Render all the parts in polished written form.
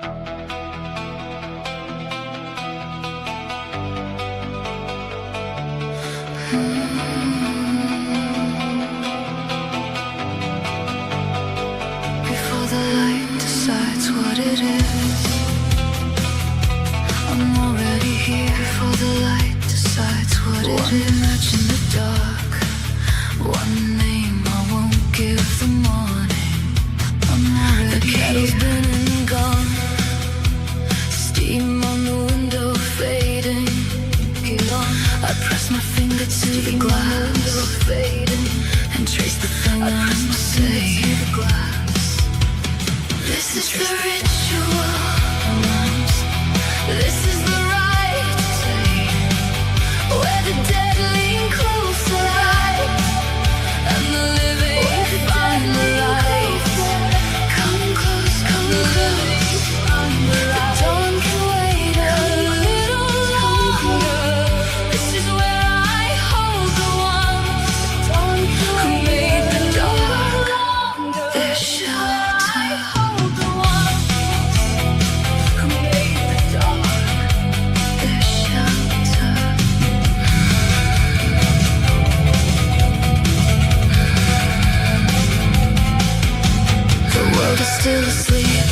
Before the light decides what it is, I'm already here. Before the light decides what it is, match in the dark. One name I won't give the morning. I'm already the kettle's here. Been and gone. Steam on the window fading. Get on. I press my finger to the glass, fading, and trace the thing I must say. The glass. This is the ritual. This is the right day, where the dead lean closer, and the living find the light. Come close, come close. The dawn can wait a little longer. This is where I hold the ones who made the dark their shelter. Hold the ones who made the dark their shelter. The world is still asleep.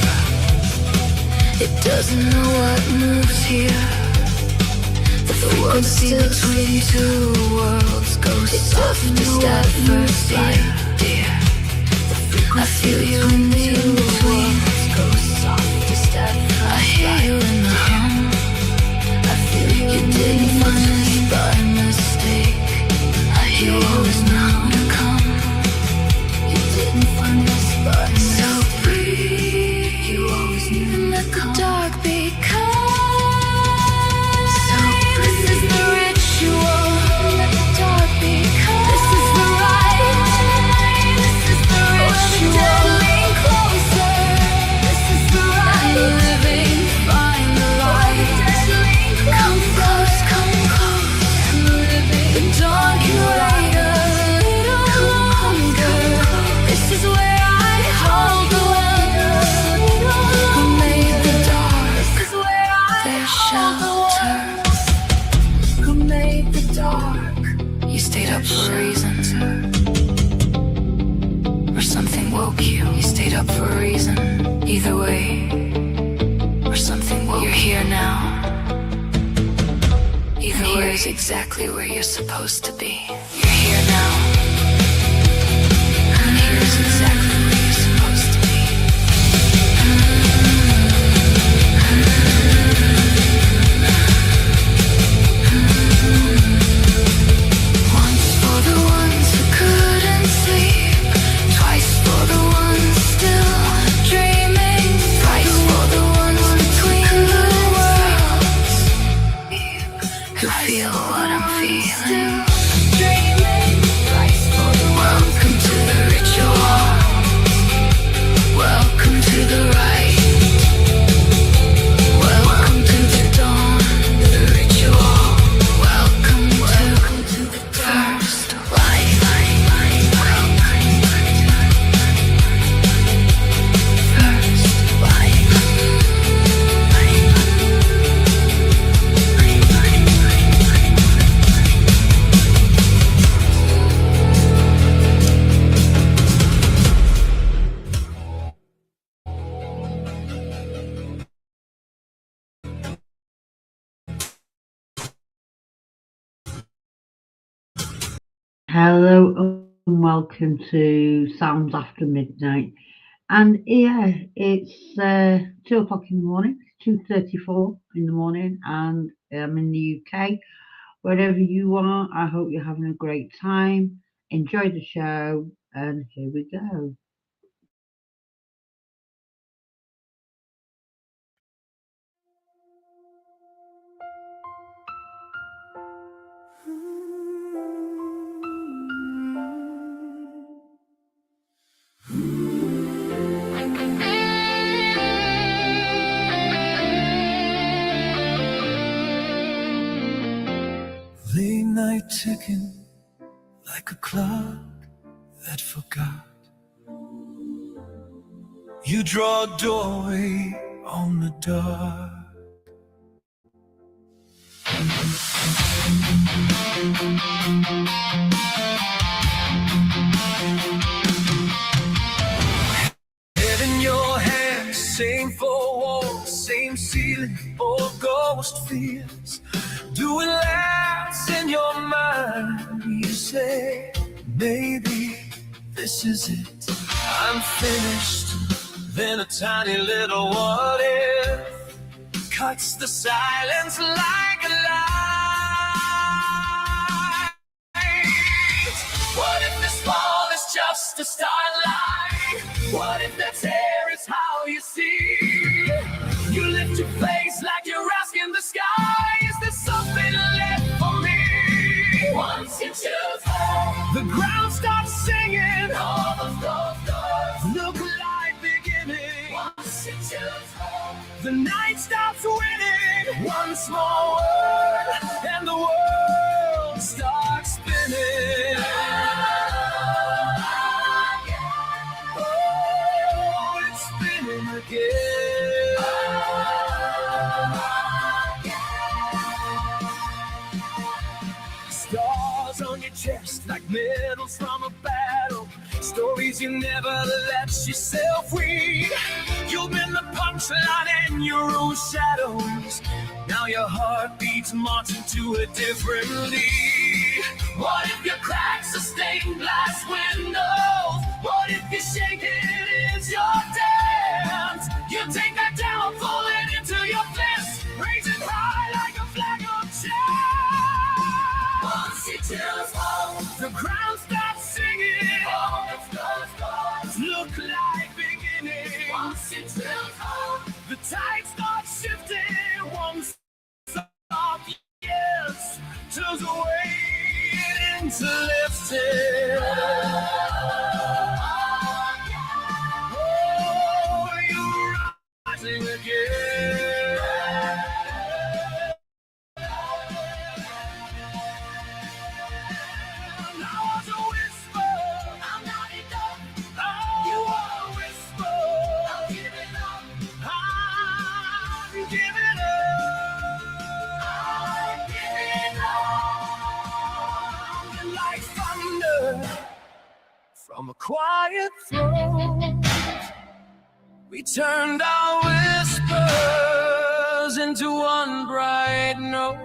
It doesn't know what moves here. The frequency between two worlds goes softest at first sight, dear. I feel you in the in-between. I hear you in the hum. I feel you didn't find me by mistake. I hear you always know to come. You didn't find us by mistake. So breathe. You always knew to let the dark become. So breathe. This is the ritual. Let the dark become. This is the right. This is the ritual. Where the dead lean closer. This is the right. And the living find the light. Come close, come close. And the living, the dawn can wait a little longer. This is where I hold the ones who made the dark their shelter. Who made the dark? You stayed up for a reason, or something woke you. You stayed up for a reason. Either way, or something woke you. You're here now. Either way is exactly where you're supposed to be. You're here now. And here's exactly where you're supposed to be. Once for the ones who couldn't sleep, twice for the ones still dreaming, thrice for the ones between the worlds who feel what I'm feeling. Dreaming, thrice for the welcome to the ritual. Welcome to the right. Welcome to the dawn, the ritual. Welcome to the first light. First light. Hello and welcome to Sounds After Midnight. And yeah, it's 2 o'clock in the morning, 2:34 in the morning, and I'm in the UK. Wherever you are, I hope you're having a great time. Enjoy the show, and here we go. Late night ticking like a clock that forgot. You draw a doorway on the dark. Head in your hand, same four walls, same ceiling, old ghost fears. Doing laps in your mind, you say, maybe this is it. I'm finished. Then a tiny little what if cuts the silence like a light. What if this fall is just a starlight? What if that tear is how you see? You lift your face like you're asking the sky, is there something left for me? Once you choose home, the ground starts singing. All of those doors look like beginning. Once you choose home, the night stops winning. One small word and the world starts spinning. Oh, it's spinning again. Stars on your chest like medals from a battle. Stories you never let yourself read. You've been the punchline in your own shadows. Now your heart beats marching to a different lead. What if your cracks are stained glass windows? What if your shaking is your dance? You take that down, pull it into your fist, raise it high like a flag of chance. Once you choose home, the ground stops singing. All its doors look like beginning. Once you choose home, the tide starts shifting. One soft yes turns away into lifting. Oh, you're rising again. Now was a whisper, I'm not enough. Oh, you are a whisper, I'm giving up. I'm giving up. I'm giving up. Like thunder from a quiet throne, we turned our whispers into one bright note.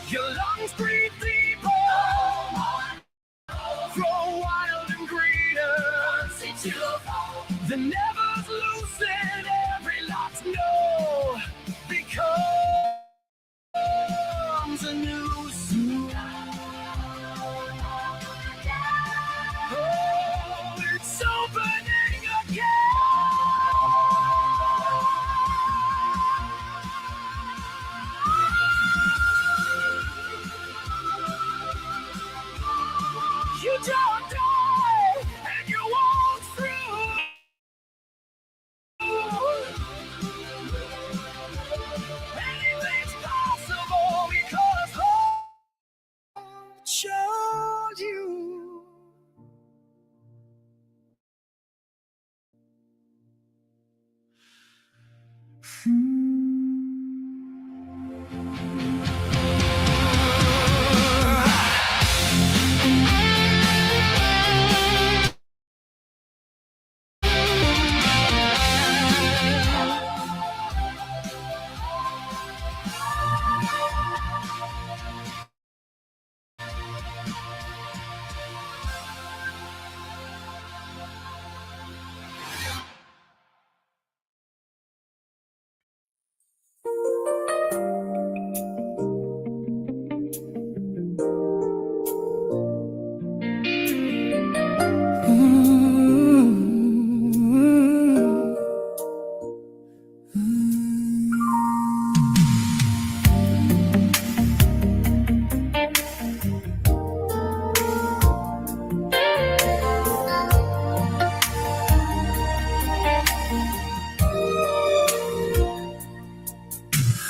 Your lungs breathe deeper, grow wild and greener. The nevers loosen, every lock's no becomes a new zoo. Oh, it's opening again. You don't die, and you walk through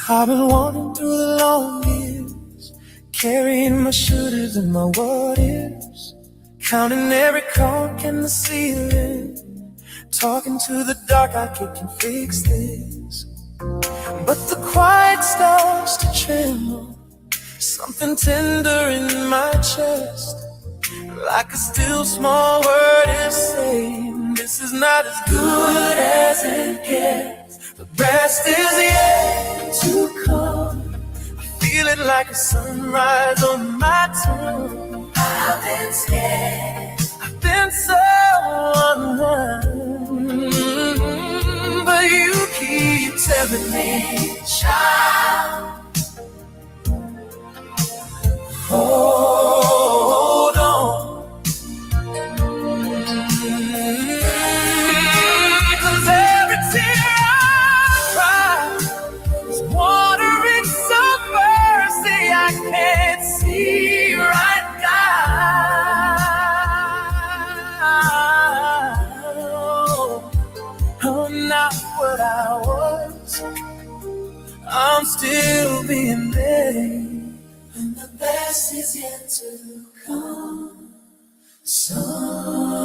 I've been walking through the long years, carrying my shouldas and my what ifs, counting every cork in the ceiling, talking to the dark like it can fix this. But the quiet starts to tremble, something tender in my chest, like a still small word is saying, this is not as good as it gets. The best is yet to come. I feel it like a sunrise on my tongue. I've been scared, I've been so unlearned, but you keep telling me, child, hold on. 'Cause every tear I cry is watering so thirsty I can't see right now. I'm not what I was, I'm still being made, and the best is yet to come someday.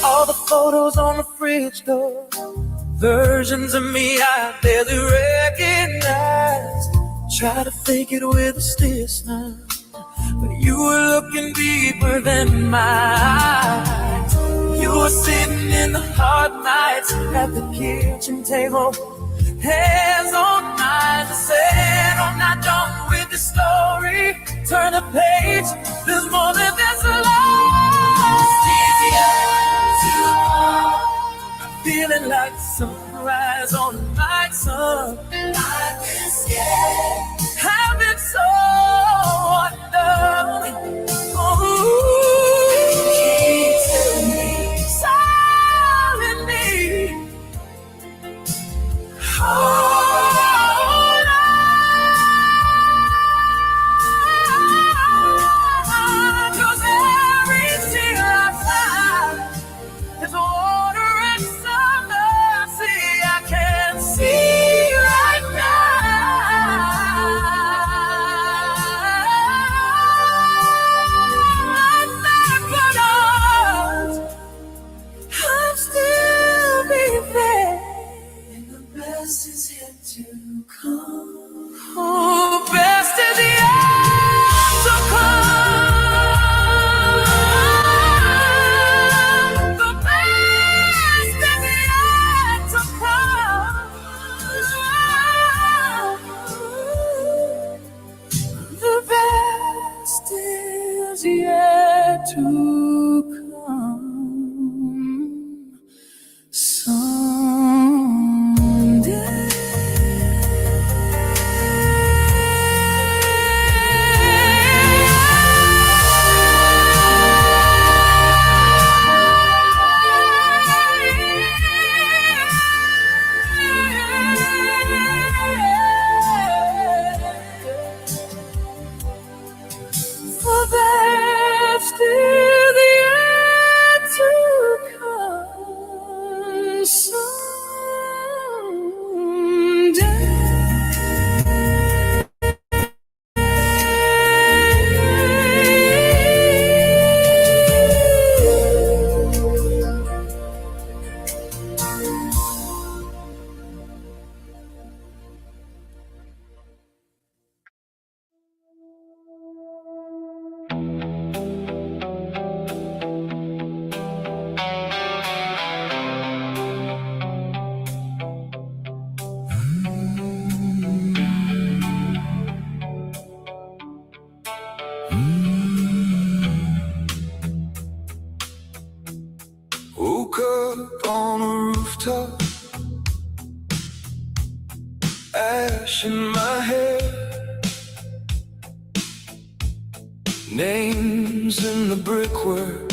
All the photos on the fridge door, versions of me I barely recognize. Try to fake it with a still smile, but you were looking deeper than my eyes. You were sitting in the hard nights at the kitchen table, hands on eyes, and said, I'm not done with the story. Turn the page, there's more than this alone. It's easier to fall. I'm feeling like sunrise on the night sun. I've been scared, I've been so undone. Keep telling me, silent me, hold on. 'Cause every tear I cry is water and some mercy I can't see right now. I'm not gonna, I'm still being there, and the best is yet to come. Oh, best is yet to come. The best is yet to come. The best is yet to come someday. The best is yet to come Woke up on a rooftop, ash in my hair, names in the brickwork,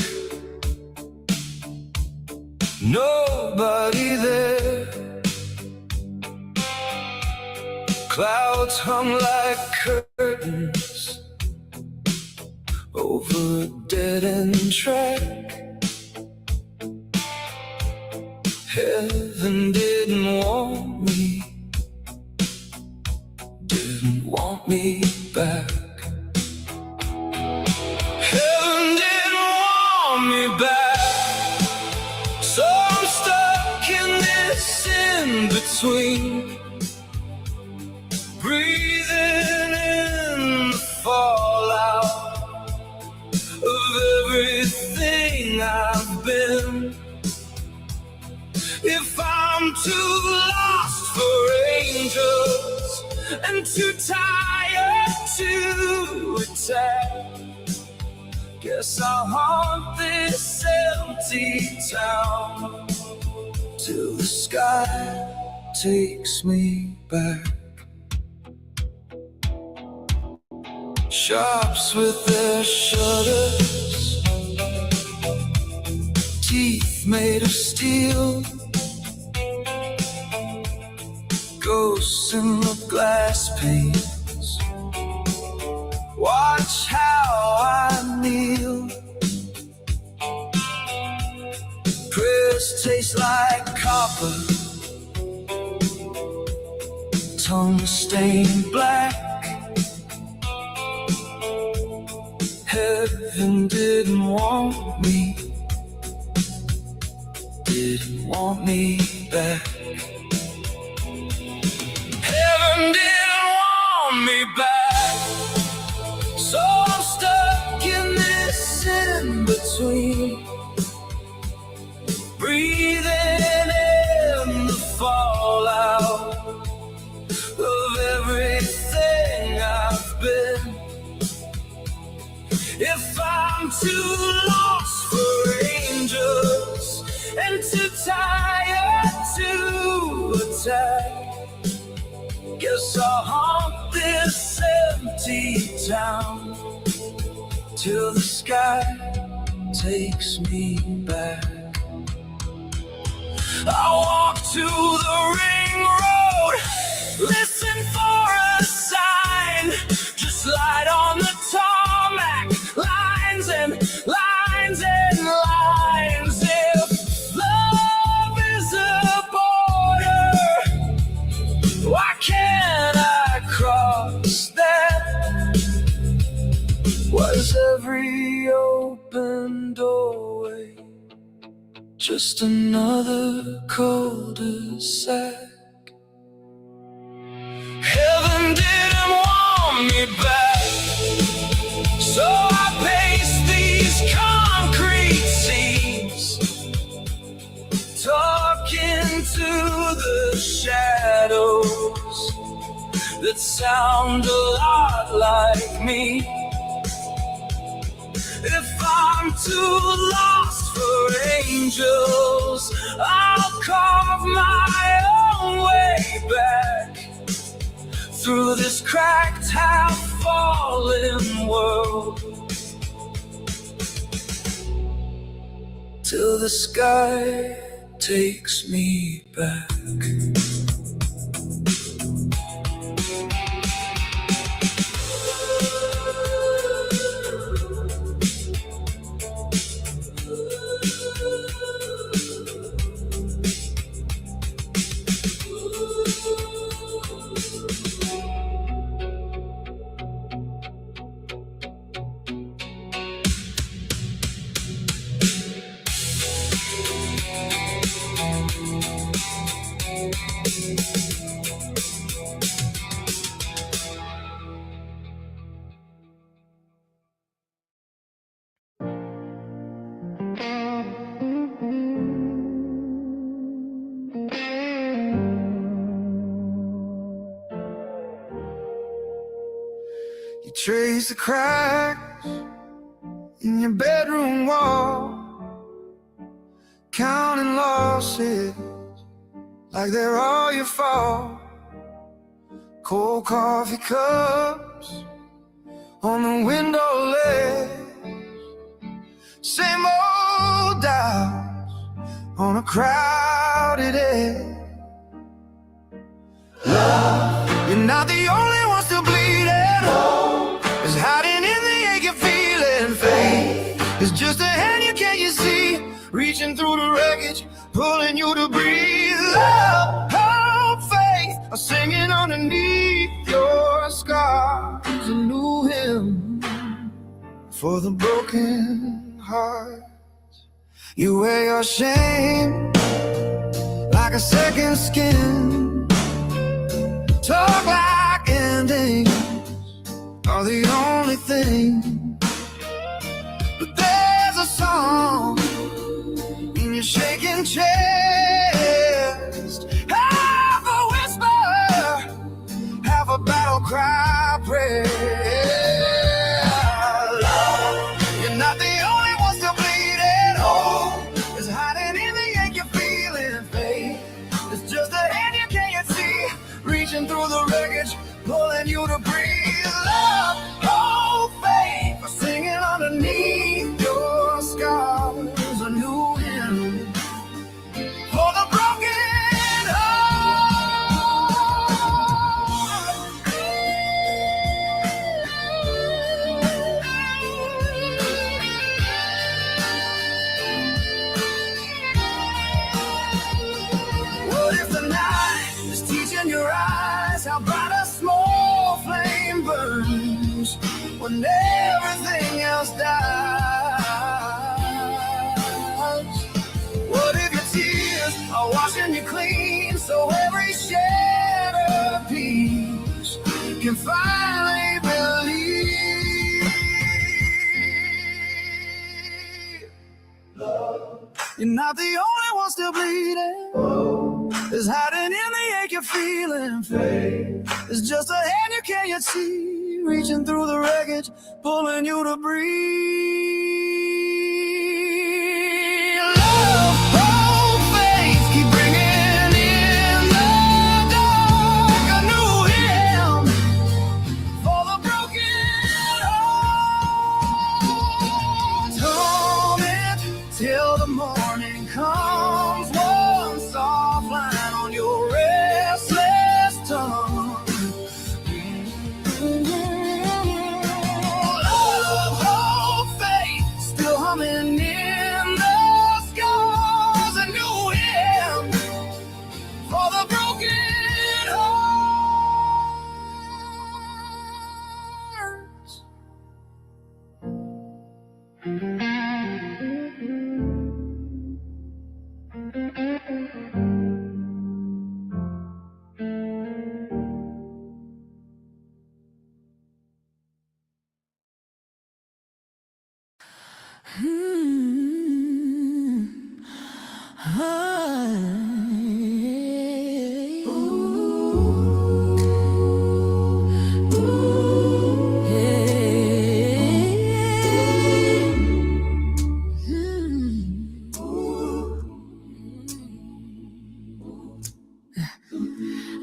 nobody there. Clouds hung like curtains over a dead-end track. Heaven didn't want me back. Heaven didn't want me back. So I'm stuck in this in-between, breathing in the fallout of everything I've been. If I'm too lost for angels and too tired to attack, guess I'll haunt this empty town till the sky takes me back. Shops with their shutters, teeth made of steel, ghosts in the glass panes. Watch how I kneel. Prayers taste like copper, tongue stained black. Heaven didn't want me back. Heaven didn't want me back. So I'm stuck in this in-between, breathing in the fallout of everything I've been. If I'm too lost for angels and too tired to attack, guess I'll haunt this empty town till the sky takes me back. I walk to the ring road, listen for a sign, just light on the tarmac, lines and lines and lines. If love is a border, why can't I cross that? Was every open doorway just another cul-de-sac? Heaven didn't want me back, so I pace these concrete seams, talking to the shadows that sound a lot like me. If I'm too lost for angels, I'll carve my own way back through this cracked, half-fallen world till the sky takes me back. You trace the cracks in your bedroom wall, counting losses like they're all your fault. Cold coffee cups on the window ledge, same old doubts on a a crowded edge. Love, you're not the only one still bleeding. Hope is hiding in the ache you're feeling. Faith is just a hand you can't see, reaching through the wreckage, pulling you to breathe. Love, hope, faith are singing underneath your scars. A new hymn for the broken heart. You wear your shame like a second skin. Talk like endings are the only thing. But there's a song in your shaking chest, half a whisper, half a battle cry prayer. Love, you're not the only one still bleeding. Hope is hiding in the ache you're feeling. Faith is just a hand you can't see, reaching through the wreckage, pulling you to breathe. Love, hope, faith are singing underneath your scars. A new hymn for the broken heart. What if the night is teaching your eyes how bright a small flame burns when everything else dies? What if your tears are washing you clean, so every shattered piece can finally believe? You're not the only one still bleeding. Is hiding in the ache you're feeling. Faith is just a hand you can't yet see, reaching through the wreckage, pulling you to breathe. Love, hope, faith keep bringing in the dark. A new hymn for the broken heart. Torment till the morning comes. One soft line on your restless tongue. Love, hope, faith still humming in the scars. A new hymn for the broken hearts.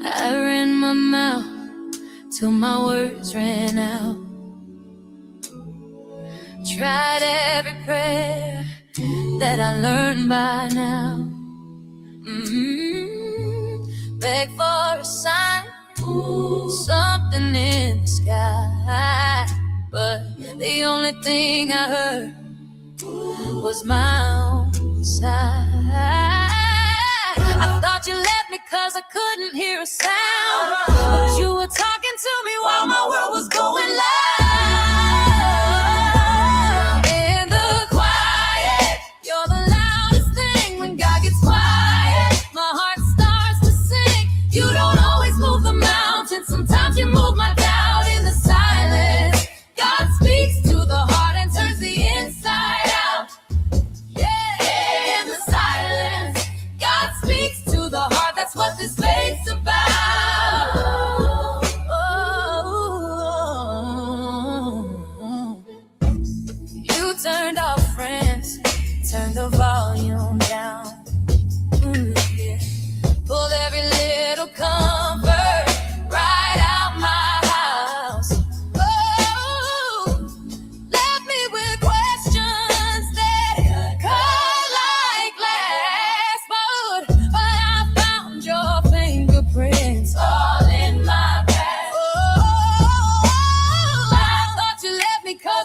I ran my mouth till my words ran out. Tried every prayer that I learned by now. Beg for a sign, something in the sky. But the only thing I heard was my own sigh. I thought you left me 'cause I couldn't hear a sound, but you were talking to me while my world was going loud. In the quiet, you're the loudest thing. When God gets quiet, my heart starts to sing. You don't always move the mountain, sometimes you move my doubt. In the silence, God speaks to the heart and turns the inside out. Yeah, in the silence, God speaks to the heart, that's what this faith's about. You turned off friends, turned the volume down. Yeah. Pulled every little comfort right out my house. Oh, left me with questions that cut like glass.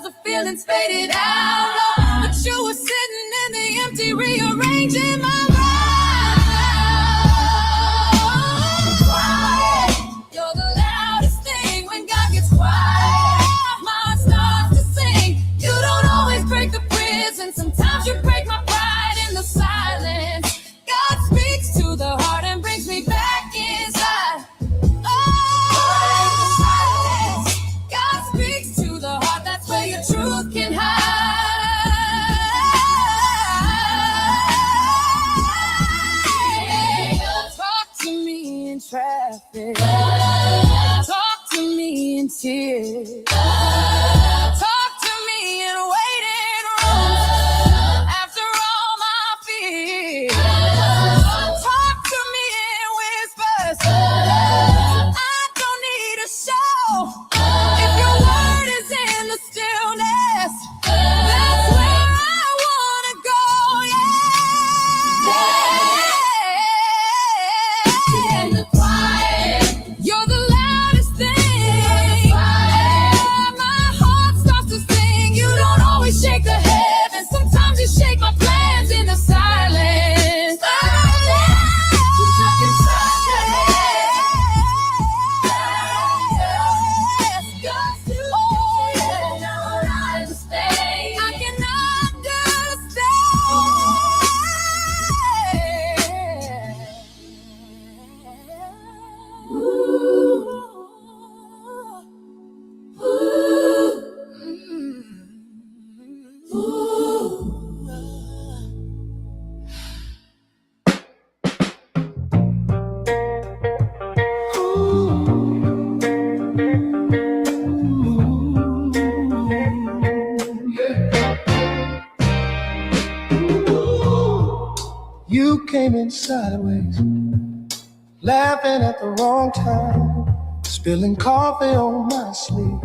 the feelings faded out. But you were sitting in the empty, rearranging my mind. You're the loudest thing when God gets quiet. My heart starts to sing. You don't always break the prison. Sometimes you break my pride in the silence. God speaks to the heart and brings me back inside. God speaks to the heart, that's where your truth can hide. Talk to me in traffic. Talk to me in tears. Talk to me in waiting rooms. After all my fears. Talk to me in whispers. I don't need a show. If your word is in the stillness, that's where I wanna go, yeah. In the quiet, you're the loudest thing. My heart starts to sing. You don't always shake the heavens. Sometimes you shake my plans in the silence. You came in sideways, laughing at the wrong time, spilling coffee on my sleeve,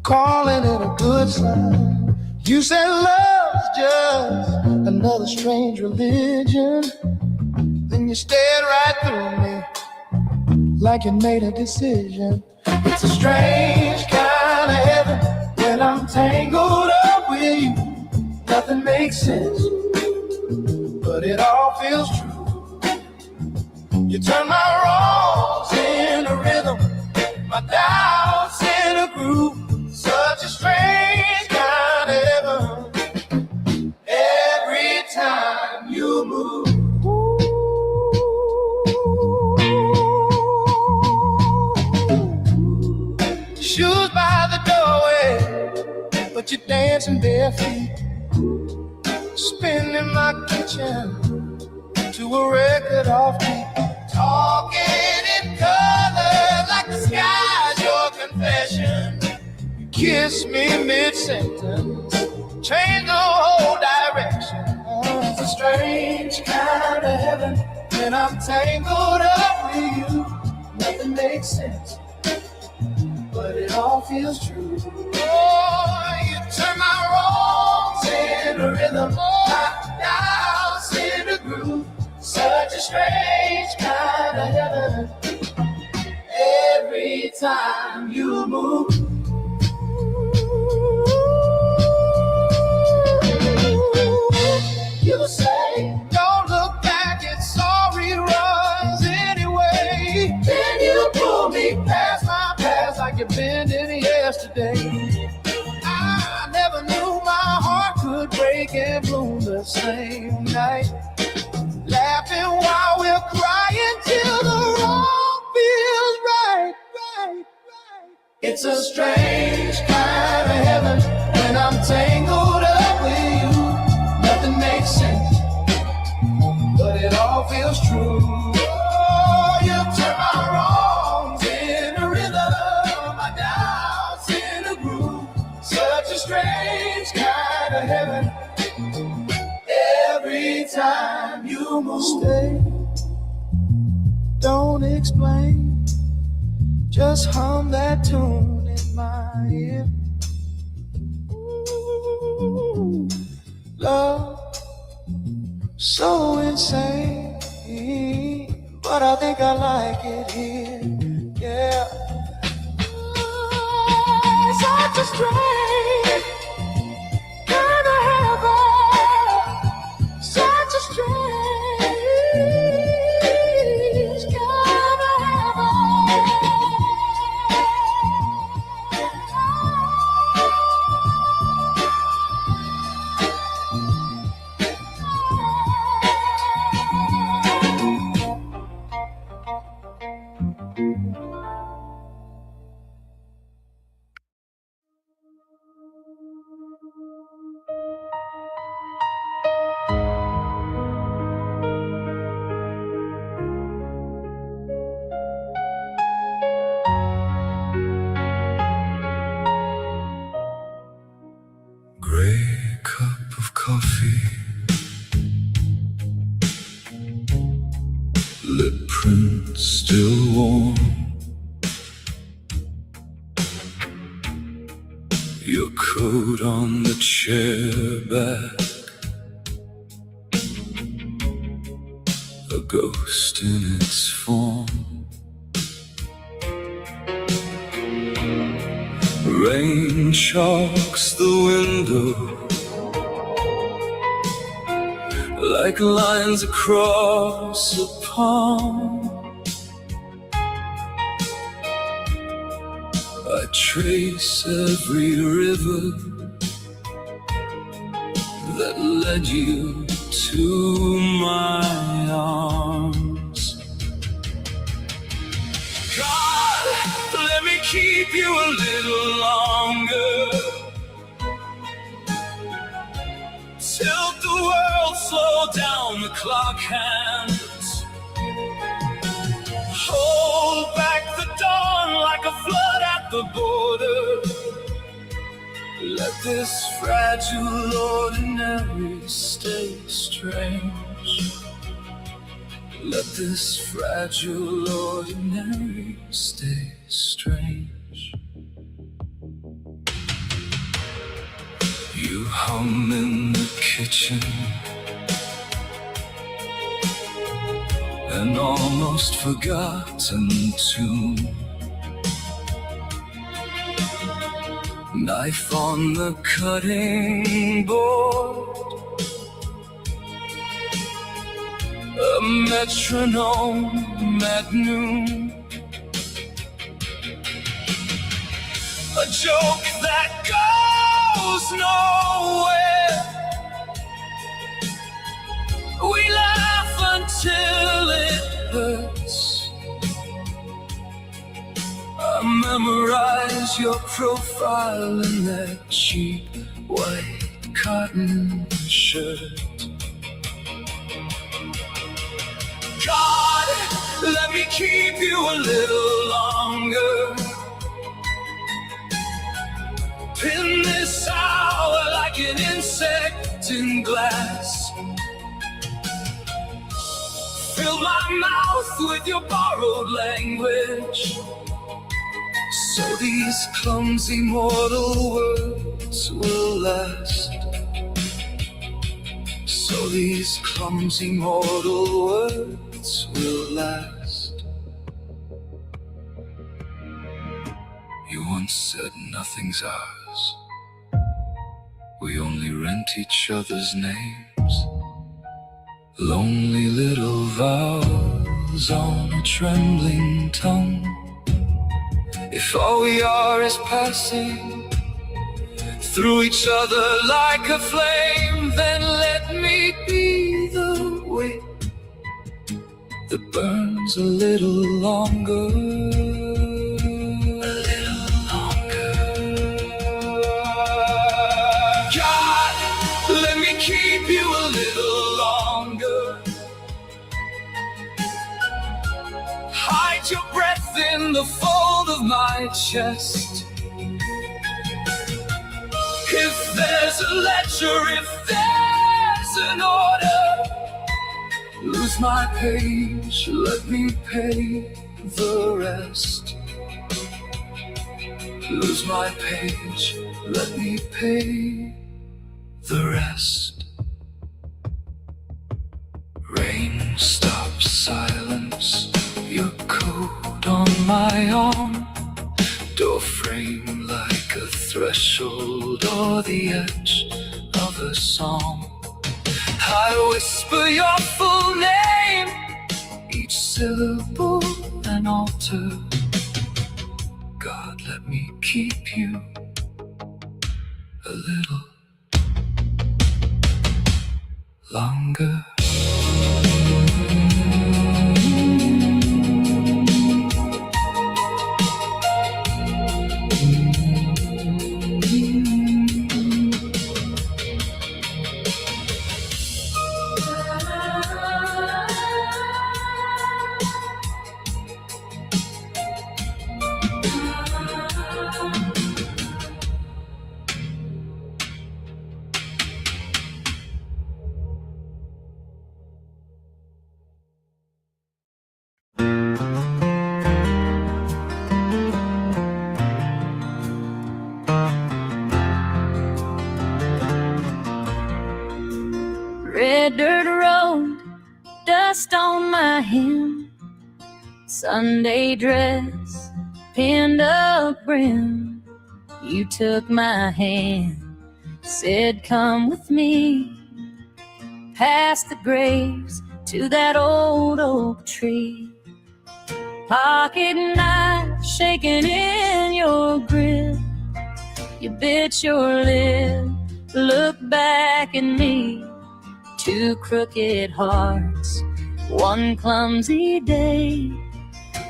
calling it a good sign. You said love's just another strange religion. Then you stared right through me like you made a decision. It's a strange kind of heaven when I'm tangled up with you. Nothing makes sense, but it all feels true. You turn my wrongs into rhythm, my doubts into groove. Such a strange kind of heaven every time you move. Shoes by the doorway, but you're dancing bare feet. Spinning my kitchen to a record off beat. Talking in colors like the sky's your confession. You kiss me mid-sentence, change the whole direction. It's a strange kind of heaven when I'm tangled up with you. Nothing makes sense, but it all feels true. Oh, you turn my wrongs into rhythm, my doubts into groove. Such a strange kind of heaven every time you move. You say, don't look back, it's all reruns anyway. Then you pull me past my past like you've been in yesterday. I never knew my heart could break and bloom the same night. Laughing while we're crying till the wrong feels right. It's a strange kind of heaven when I'm tangled up with you. Nothing makes sense, but it all feels true. Oh, you turn my wrongs into rhythm, my doubts into groove. Such a strange kind of heaven every time you move. Stay, don't explain, just hum that tune in my ear. Ooh, love, so insane, but I think I like it here, yeah. Such a strange cup of coffee, lip print still warm, your coat on the chair back, a ghost in its form. Rain chalks the window like lines across a palm. I trace every river that led you to my arms. God, let me keep you a little longer. Tilt the world, slow down the clock hands. Hold back the dawn like a flood at the border. Let this fragile ordinary stay strange. Let this fragile ordinary stay strange. You hum in the kitchen, an almost forgotten tune. Knife on the cutting board, a metronome at noon. A joke that goes nowhere. We laugh until it hurts. I memorize your profile in that cheap white cotton shirt. God, let me keep you a little longer. Pin this hour like an insect in glass. Fill my mouth with your borrowed language, so these clumsy mortal words will last. So these clumsy mortal words will last. You once said nothing's ours. We only rent each other's names. Lonely little vows on a trembling tongue. If all we are is passing through each other like a flame, then let me be the wick that burns a little longer. Keep you a little longer. Hide your breath in the fold of my chest. If there's a ledger, if there's an order, lose my page, let me pay the rest. Lose my page, let me pay the rest. Rain stops, silence, your coat on my arm. Door frame like a threshold or the edge of a song. I whisper your full name, each syllable an altar. God, let me keep you a little longer. red dirt road, dust on my hem, Sunday dress, pinned up brim. You took my hand, said come with me, past the graves to that old oak tree. Pocket knife shaking in your grip, you bit your lip, look back at me. Two crooked hearts, one clumsy day,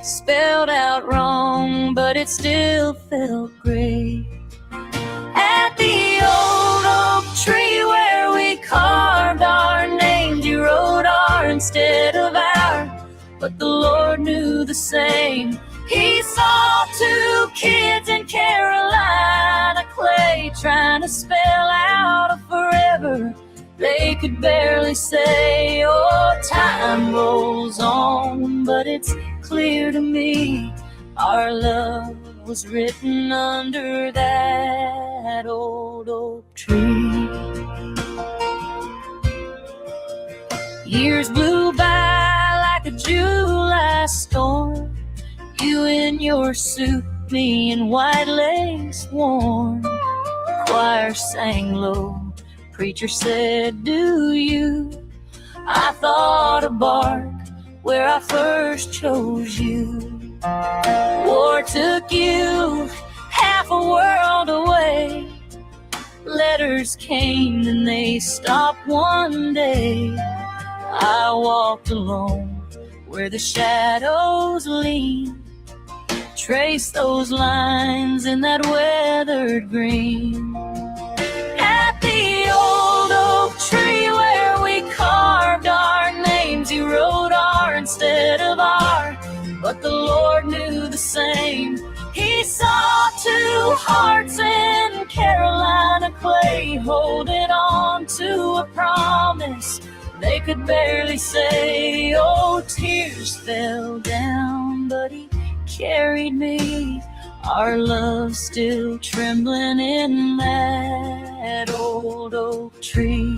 spelled out wrong, but it still felt great. At the old oak tree where we carved our names, you wrote our instead of our, but the Lord knew the same. He saw two kids in Carolina clay trying to spell out a forever they could barely say. Oh, time rolls on, but it's clear to me our love was written under that old oak tree. Years blew by like a July storm, you in your suit, me in white lace worn. Choir sang low, preacher said, do you? I thought of bark where I first chose you. War took you half a world away. Letters came and they stopped one day. I walked alone where the shadows lean, trace those lines in that weathered green. At the old oak tree where we carved our names, you wrote our instead of our, but the Lord knew the same. He saw two hearts in Carolina clay holding on to a promise they could barely say. Oh, tears fell down, but he carried me, our love still trembling in that old oak tree.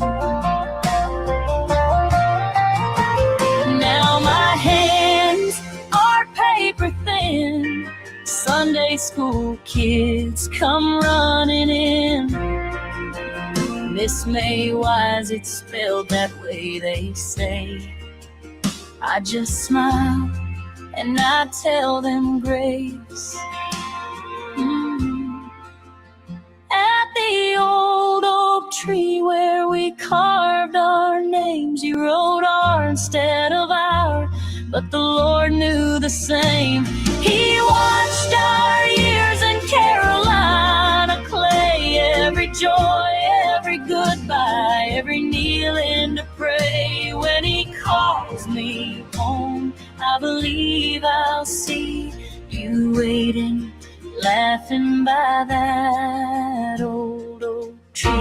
Now my hands are paper thin, Sunday school kids come running in. Miss May, why's it spelled that way, they say. I just smile and I tell them grace. At the old oak tree where we carved our names, you wrote our instead of our, but the Lord knew the same. He watched our years in Carolina clay, every joy, every goodbye, every kneeling to pray. When he calls me home, I believe I'll see you waiting, laughing by that old oak tree.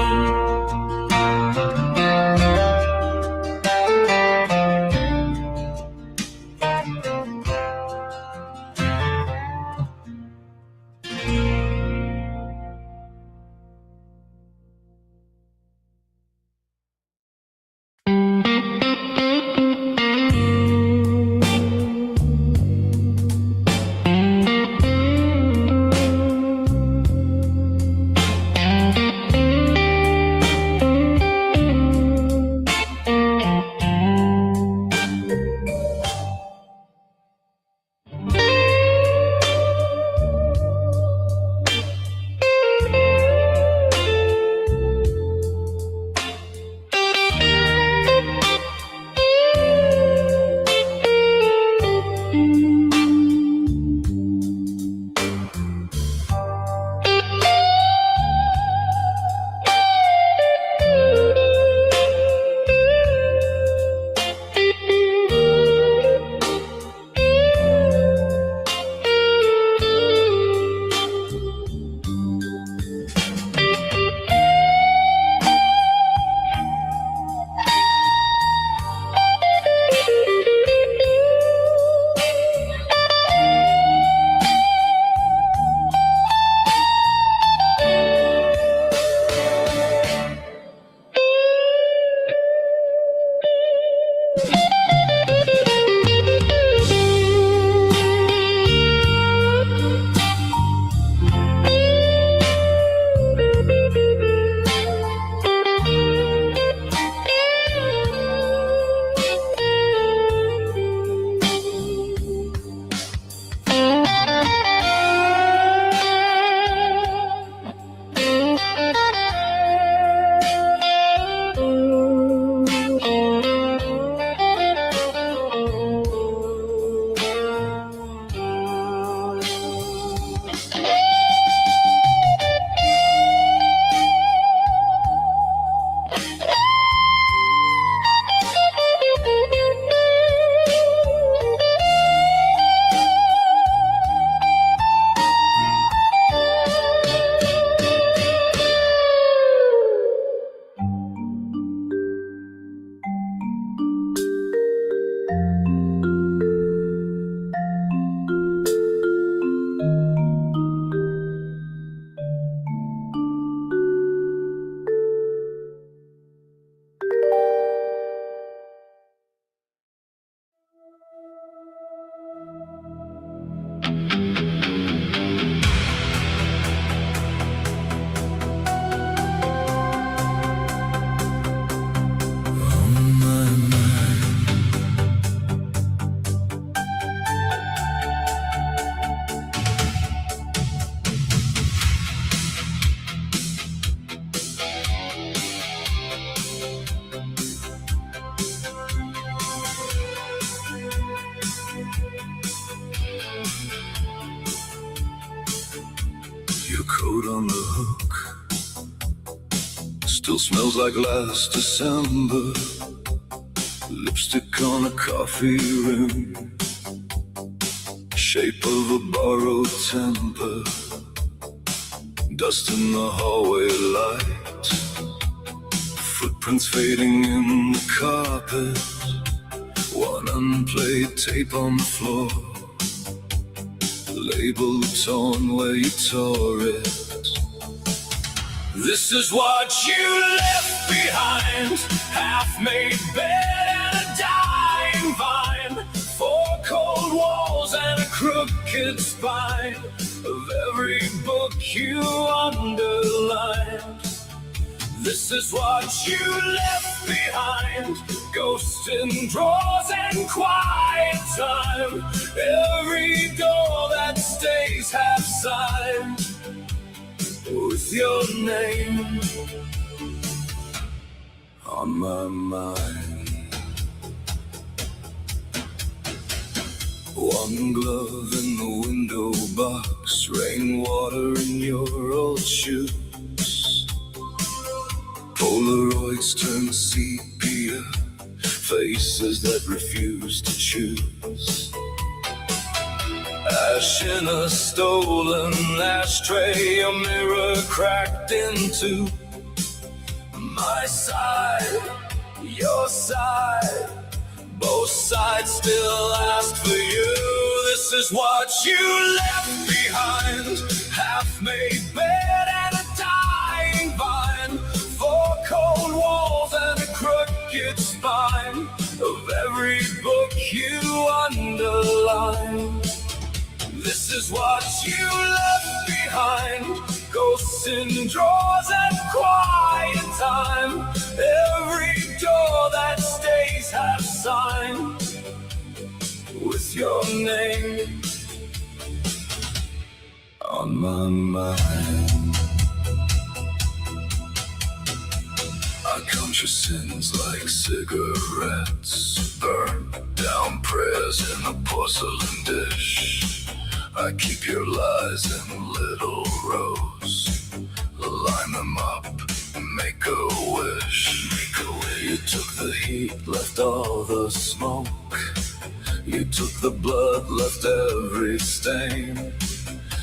Still smells like last December. Lipstick on a coffee rim. Shape of a borrowed temper. Dust in the hallway light. Footprints fading in the carpet. One unplayed tape on the floor. Label torn where you tore it. This is what you left behind. Half-made bed and a dying vine. Four cold walls and a crooked spine. Of every book you underlined. This is what you left behind. Ghosts in drawers and quiet time. Every door that stays half signed with your name on my mind. One glove in the window box. Rainwater in your old shoes. Polaroids turn sepia. Faces that refuse to choose. Ash in a stolen ashtray. A mirror cracked into. My side, your side. Both sides still ask for you. This is what you left behind. Half-made bed and a dying vine. Four cold walls and a crooked spine. Of every book you underline. This is what you left behind. Ghosts in drawers and quiet time. Every door that stays half signed with your name on my mind. I count your sins like cigarettes. Burn down prayers in a porcelain dish. I keep your lies in little rows. Line them up, make a wish. You took the heat, left all the smoke. You took the blood, left every stain.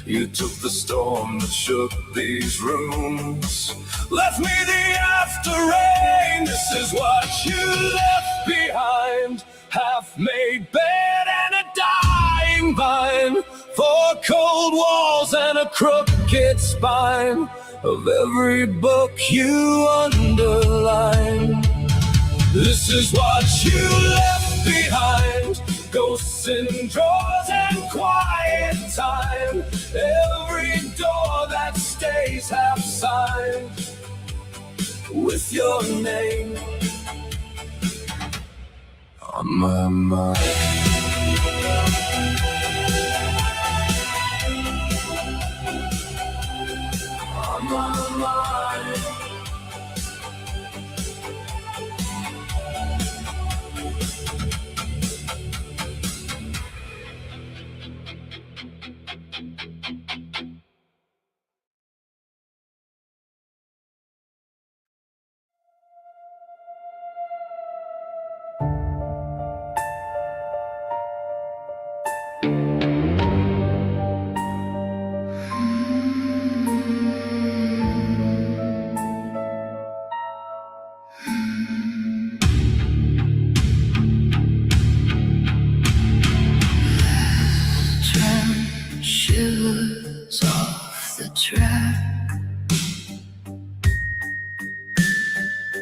You took the storm that shook these rooms. Left me the after rain. This is what you left behind. Half-made bed and a dying vine. Four cold walls and a crooked spine. Of every book you underline. This is what you left behind. Ghosts in drawers and quiet time. Every door that stays half signed with your name on my mind. On my mind. Shivers off the track.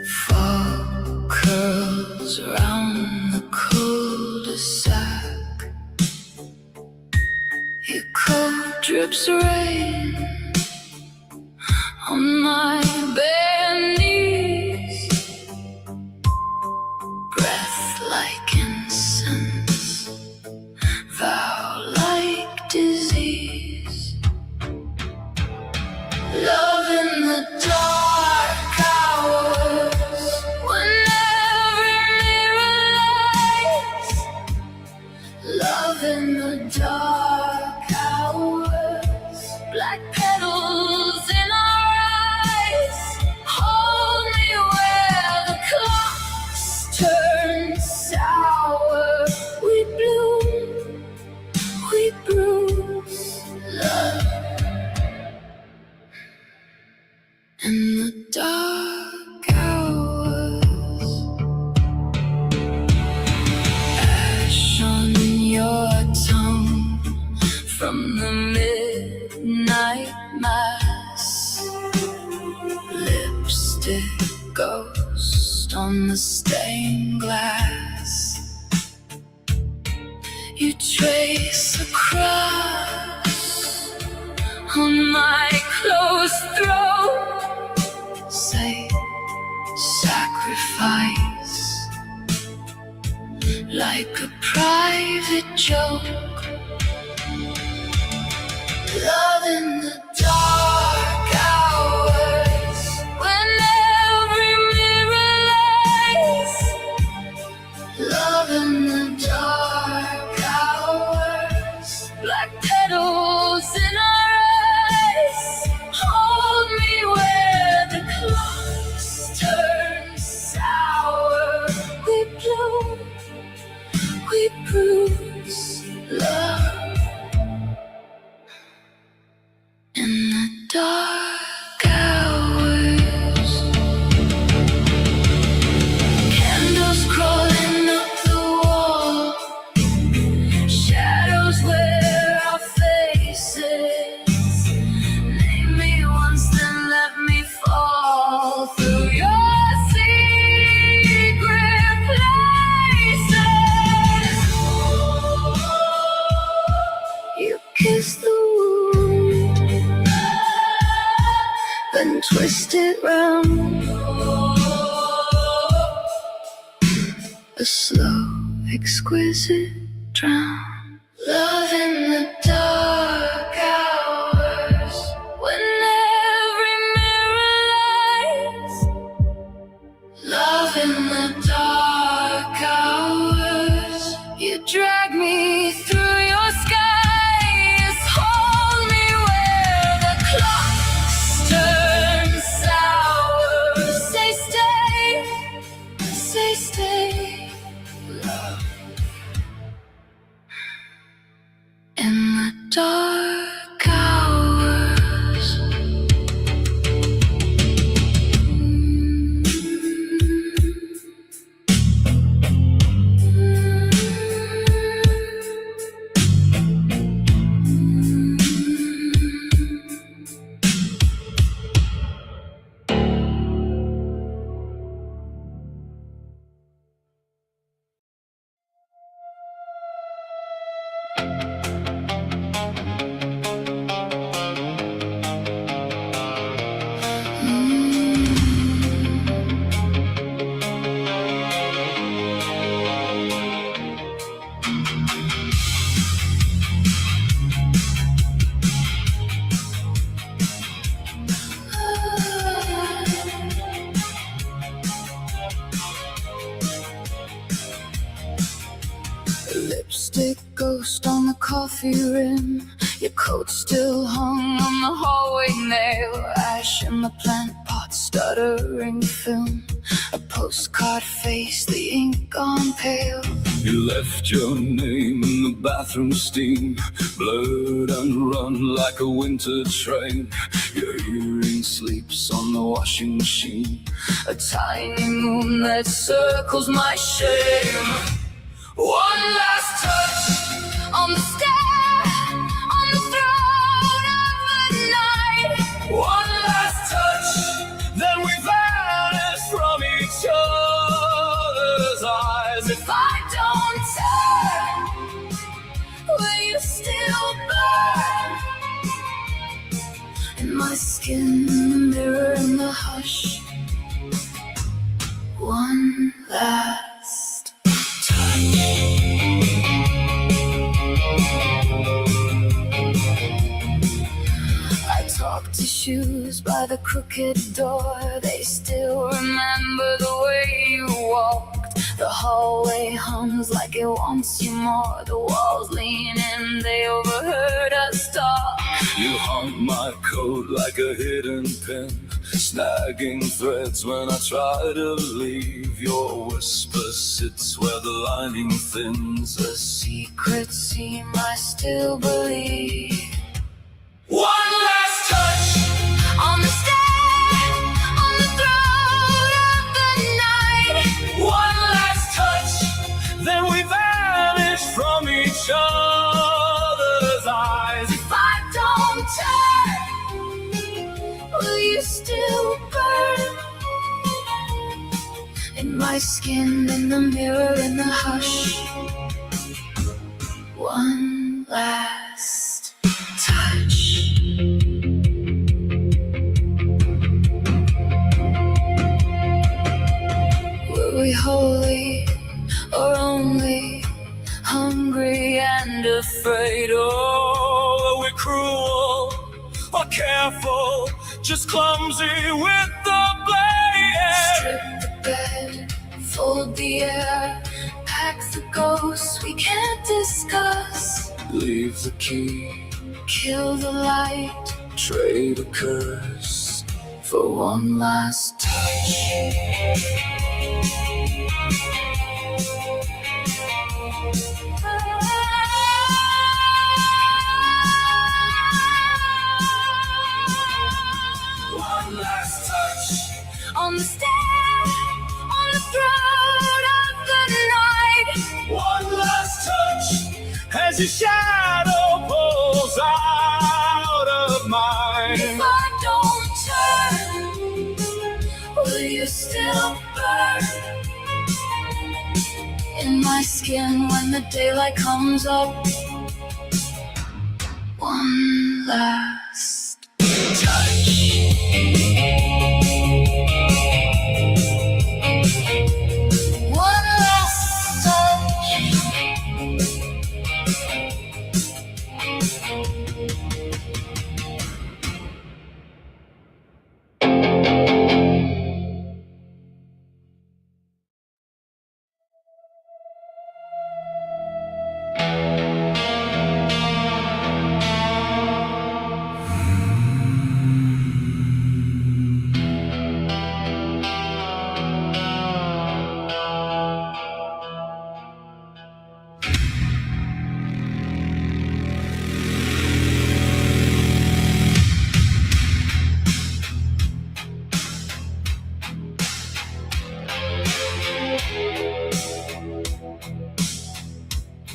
Fog curls around the cul-de-sac. Your coat drips rain on my bare knees. Breath like incense, vow like disease. Love in the dark hours, when every mirror lights. Love in the dark hours, black petals in our eyes. ghost on the stained glass. You trace a cross on my closed throat. Say sacrifice like a private joke. Love in the dark hours when every mirror lies. Love in the dark hours, black petals in our eyes. Hold me where the clocks turn sour. We bloom, we bruise, love in the dark hours. Candles crawling up the wall, shadows wear our faces. Name me once, then let me fall through your secret places. You kiss the wound, then twist it round. A slow, exquisite drown. Love in the dark hours when every mirror lies. Love in the dark hours. You drag me through your skies. Hold me where the clocks turn sour. Say stay, say stay. Love in the dark hours. Lipstick ghost on the coffee rim. Your coat still hung on the hallway nail. Ash in the plant pot, stuttering film. A postcard face, the ink gone pale. You left your name in the bathroom steam, blurred and run like a winter train. Your earring sleeps on the washing machine, A tiny moon that circles my shame. One last touch on the stair, on the throne of the night. one last touch, then we vanish from each other's eyes. If I don't turn, will you still burn? In my skin, in the mirror, in the hush. One last touch. I talk to shoes by the crooked door. They still remember the way you walked. The hallway hums like it wants you more. The walls lean in, they overheard us talk. You haunt my coat like a hidden pin, snagging threads when I try to leave. Your whisper sits where the lining thins. The secret seam I still believe. One last touch On the stair, on the throne of the night. one last touch, then we vanish from each other's eyes. If I don't turn, will you still burn? In my skin, in the mirror, in the hush. One last touch. Were we holy or only hungry and afraid? Oh, are we cruel or careful, just clumsy with the blade? Strip the bed, fold the air, pack the ghosts we can't discuss. Leave the key, Kill the light trade a curse. for one last touch. One last touch. On the stair, on the throat of the night. One last touch as your shadow pulls out of mine. If I don't turn, will you still burn in my skin when the daylight comes up? One last touch. One last touch.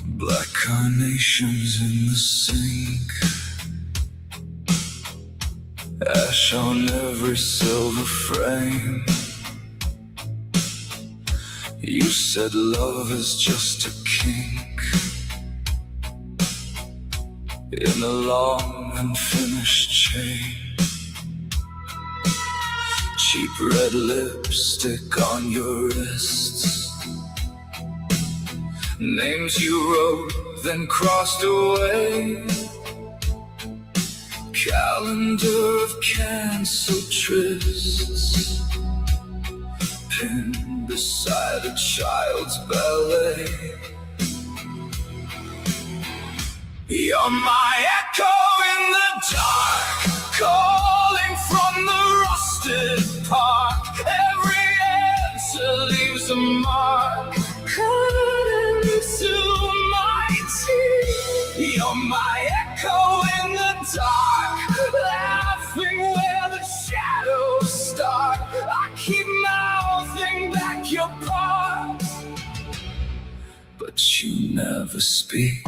Black carnations in the sink, ash on every silver frame. You said love is just a kink in a long unfinished chain. Cheap red lipstick on your wrists, names you wrote then crossed away. Calendar of cancelled trysts, pinned beside a child's ballet. You're my echo in the dark, calling from the rusted park. Every answer leaves a mark, cut into my teeth. You're my echo in the dark, laughing where the shadows start. I keep mouthing back your part, but you never speak.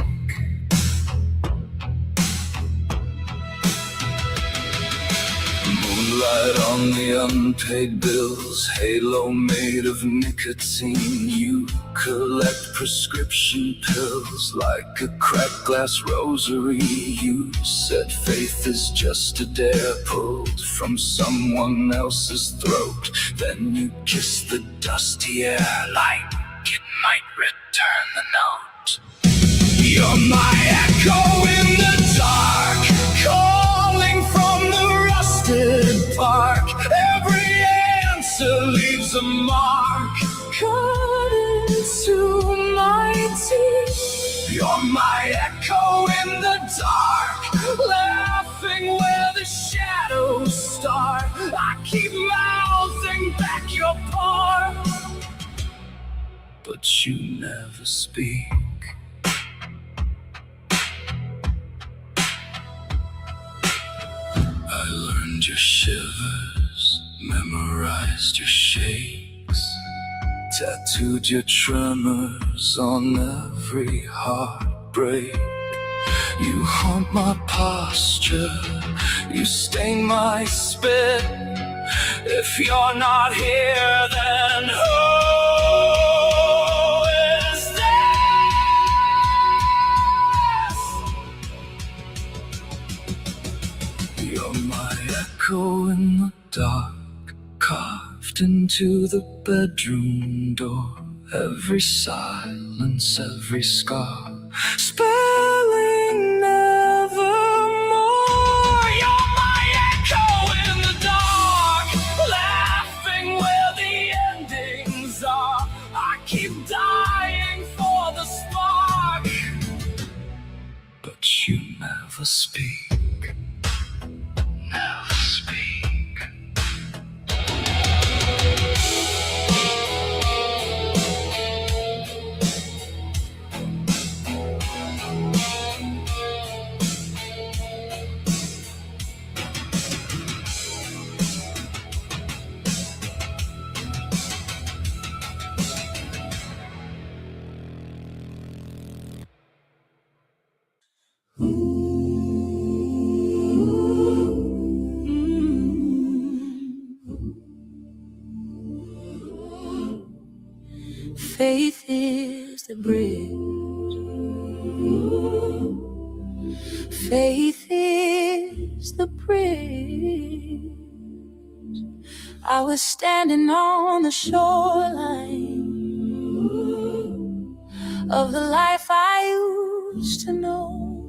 Moonlight on the unpaid bills, halo made of nicotine. You collect prescription pills like a cracked glass rosary. You said faith is just a dare pulled from someone else's throat. Then you kiss the dusty air like it might return the note. You're my echo in the dark, calling from the rusted park. Every answer leaves a mark, cut into my teeth. You're my echo in the dark, laughing where the shadows start. I keep mouthing back your part, but you never speak. I learned your shivers, memorized your shakes, tattooed your tremors on every heartbreak. You haunt my posture, you stain my spit. If you're not here, then who? moved into the bedroom door. Every silence, every scar, spelling nevermore. You're my echo in the dark, laughing where the endings are. I keep dying for the spark, but you never speak, never speak. Faith is the bridge. Faith is the bridge. I was standing on the shoreline of the life I used to know.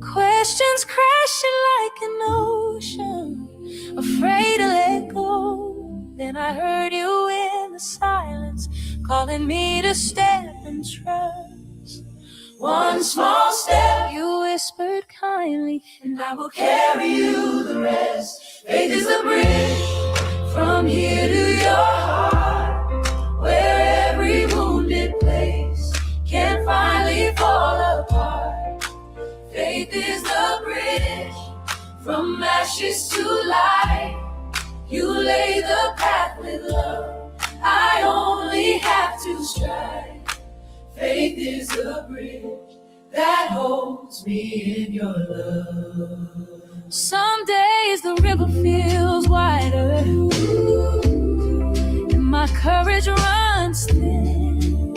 Questions crashing like an ocean, afraid to let go. Then I heard you in the silence, calling me to step and trust. One small step, you whispered kindly, and I will carry you the rest. Faith is the bridge from here to your heart, where every wounded place can finally fall apart. Faith is the bridge from ashes to light. You lay the path with love, I only have to stride. Faith is the bridge that holds me in your love. Some days the river feels wider, and my courage runs thin.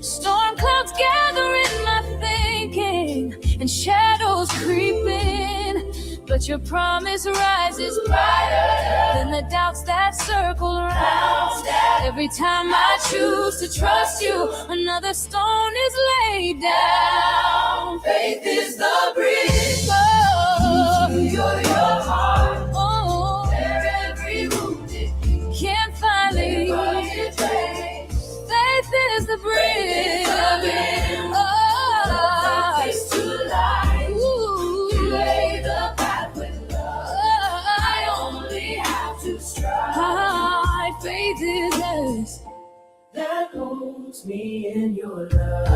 Storm clouds gather in my thinking, and shadows creeping. But your promise rises brighter than the doubts that circle around. Every time I choose to trust you, another stone is laid down. Faith is the bridge to your heart, where every wounded can finally. Faith is the bridge. Faith to life. You lay the faith is this that holds me in your love.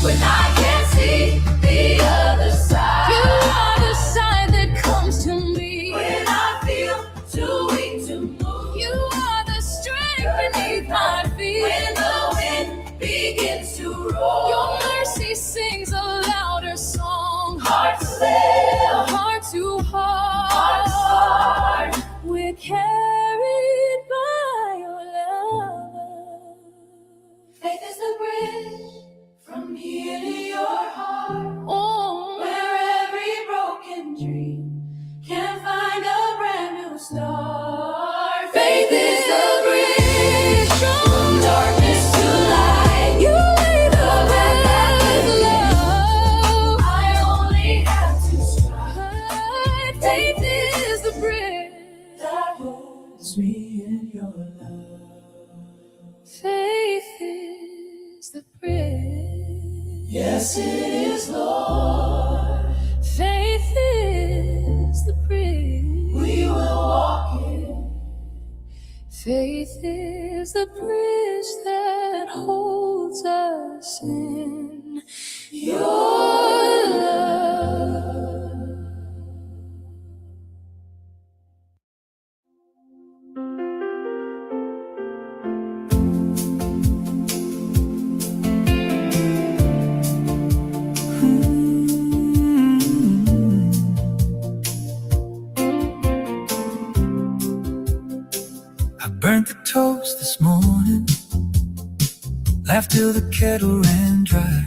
When I can't see the other side, you are the side that comes to me. When I feel too weak to move, you are the strength beneath my feet. When the wind begins to roar, your mercy sings a louder song. Heart to live, heart to heart, we're carried by your love. Faith is the bridge from here to your heart, where every broken dream can find a brand new start. Faith is the bridge from darkness to light. You lay the path with love, I only have to strive. Faith is the bridge that holds me in your love. Faith is the bridge. Yes, it is, Lord. Faith is the bridge we will walk in. Faith is the bridge that holds us in your love. I burnt the toast this morning, laughed till the kettle ran dry.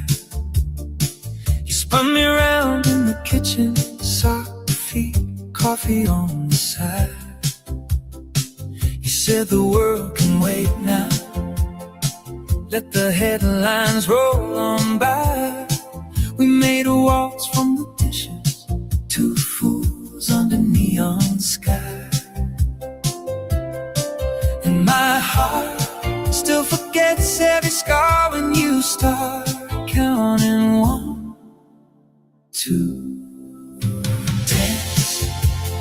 You spun me around in the kitchen, sock tea, coffee on the side. You said the world can wait now. Let the headlines roll on by. We made a waltz from the dishes, two fools under neon sky. And my heart still forgets every scar when you start counting 1, 2. Dance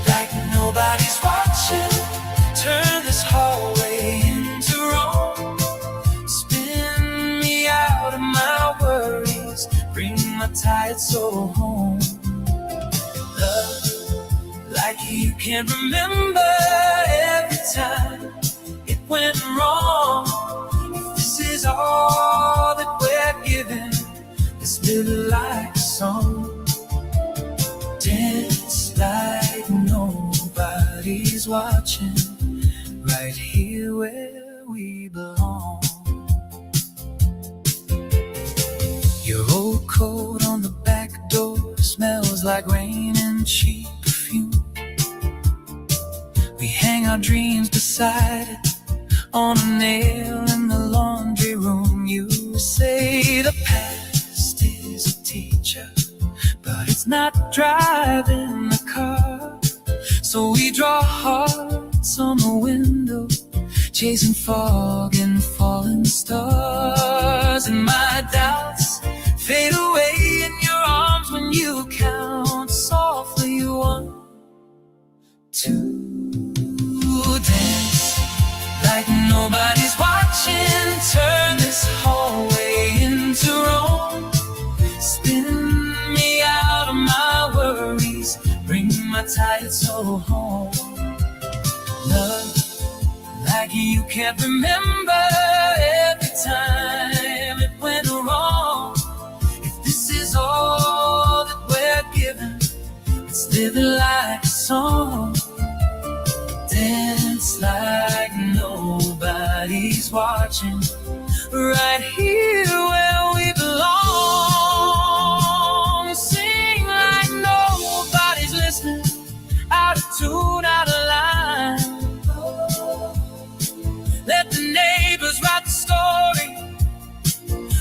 like nobody's watching. Turn this hallway into Rome. Spin me out of my worries. Bring my tired soul home. Love like you can't remember every time it went wrong. If this is all that we're given, let's live it like a song. Dance like nobody's watching, right here where we belong. Your old coat on the back door smells like rain and cheap perfume. We hang our dreams beside it on a nail in the laundry room. You say the past is a teacher, but it's not driving the car. So we draw hearts on the window, chasing fog and falling stars. And my doubts fade away in your arms when you count softly 1, 2. Dance like nobody's watching. Turn this hallway into Rome. Spin me out of my worries. Bring my tired soul home. Love like you can't remember every time it went wrong. If this is all that we're given, let's live it like a song. Dance like nobody's watching, right here where we belong. Sing like nobody's listening, out of tune, out of line. Let the neighbors write the story,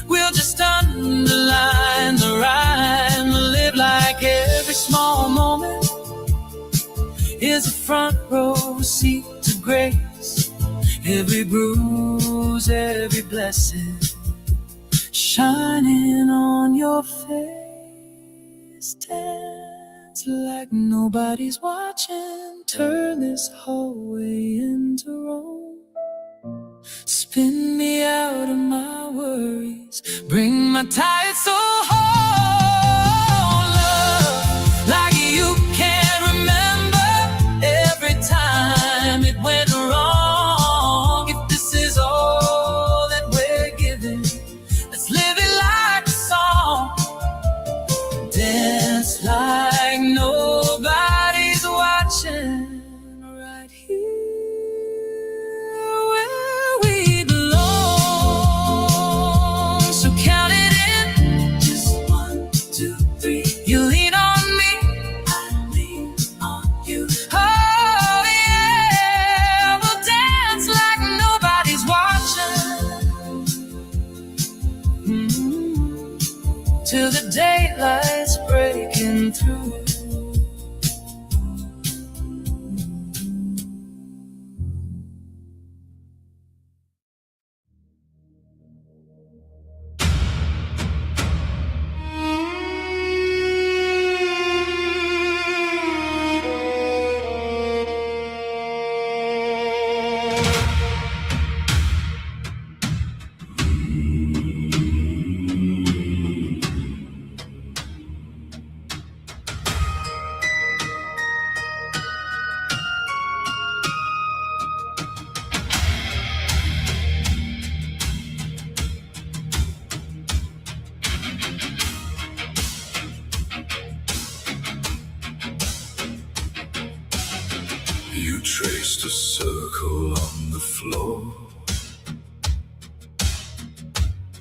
we'll just underline the rhyme. Live like every small moment is a front row seat to grace. Every bruise, every blessing shining on your face. Dance like nobody's watching. Turn this hallway into Rome. Spin me out of my worries. Bring my tired soul home. Love like you can't remember every time it went wrong. If this is all that we're given, let's live it like a song. Dance like nobody's watching, right here where we belong. So count it in, just 1, 2, 3. You lean on me, I lean on you. Oh yeah, we'll dance like nobody's watching. Till the daylight's breaking through. You traced a circle on the floor,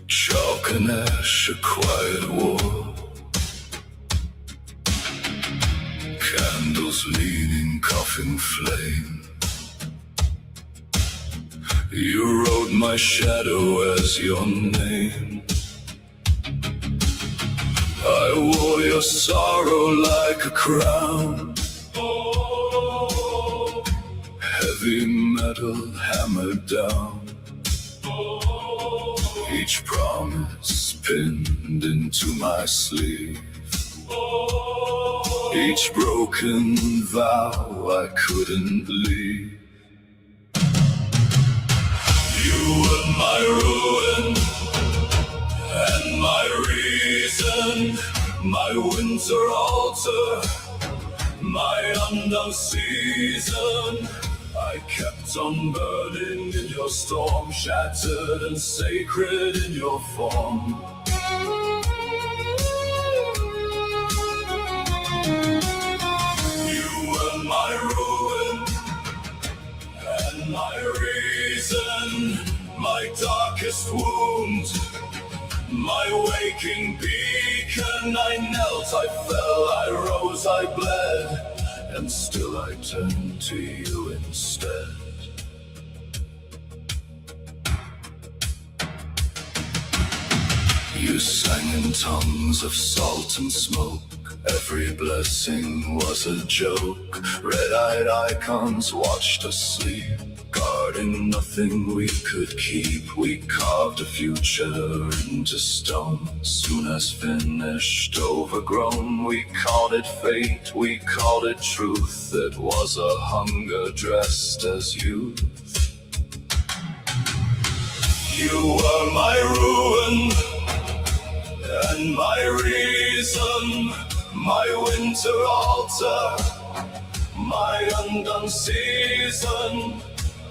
chalk and ash, a quiet war. Candles leaning, coughing flame. You wrote my shadow as your name. I wore your sorrow like a crown. Heavy metal hammered down. Each promise pinned into my sleeve. Each broken vow I couldn't leave. You were my ruin and my reason, my winter altar, my undone season. I kept on burning in your storm, shattered and sacred in your form. You were my ruin and my reason, my darkest wound, my waking beacon. I knelt, I fell, I rose, I bled, and still I turn to you instead. You sang in tongues of salt and smoke. Every blessing was a joke. Red-eyed icons watched us sleep, guarding nothing we could keep. We carved a future into stone. Soon as finished, overgrown, we called it fate, we called it truth. It was a hunger dressed as youth. You were my ruin and my reason, my winter altar, my undone season.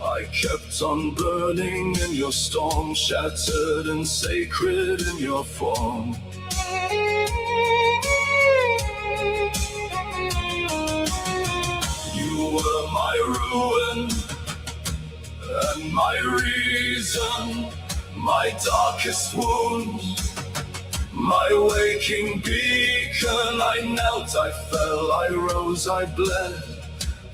I kept on burning in your storm, shattered and sacred in your form. You were my ruin and my reason, my darkest wound, my waking beacon. I knelt, I fell, I rose, I bled,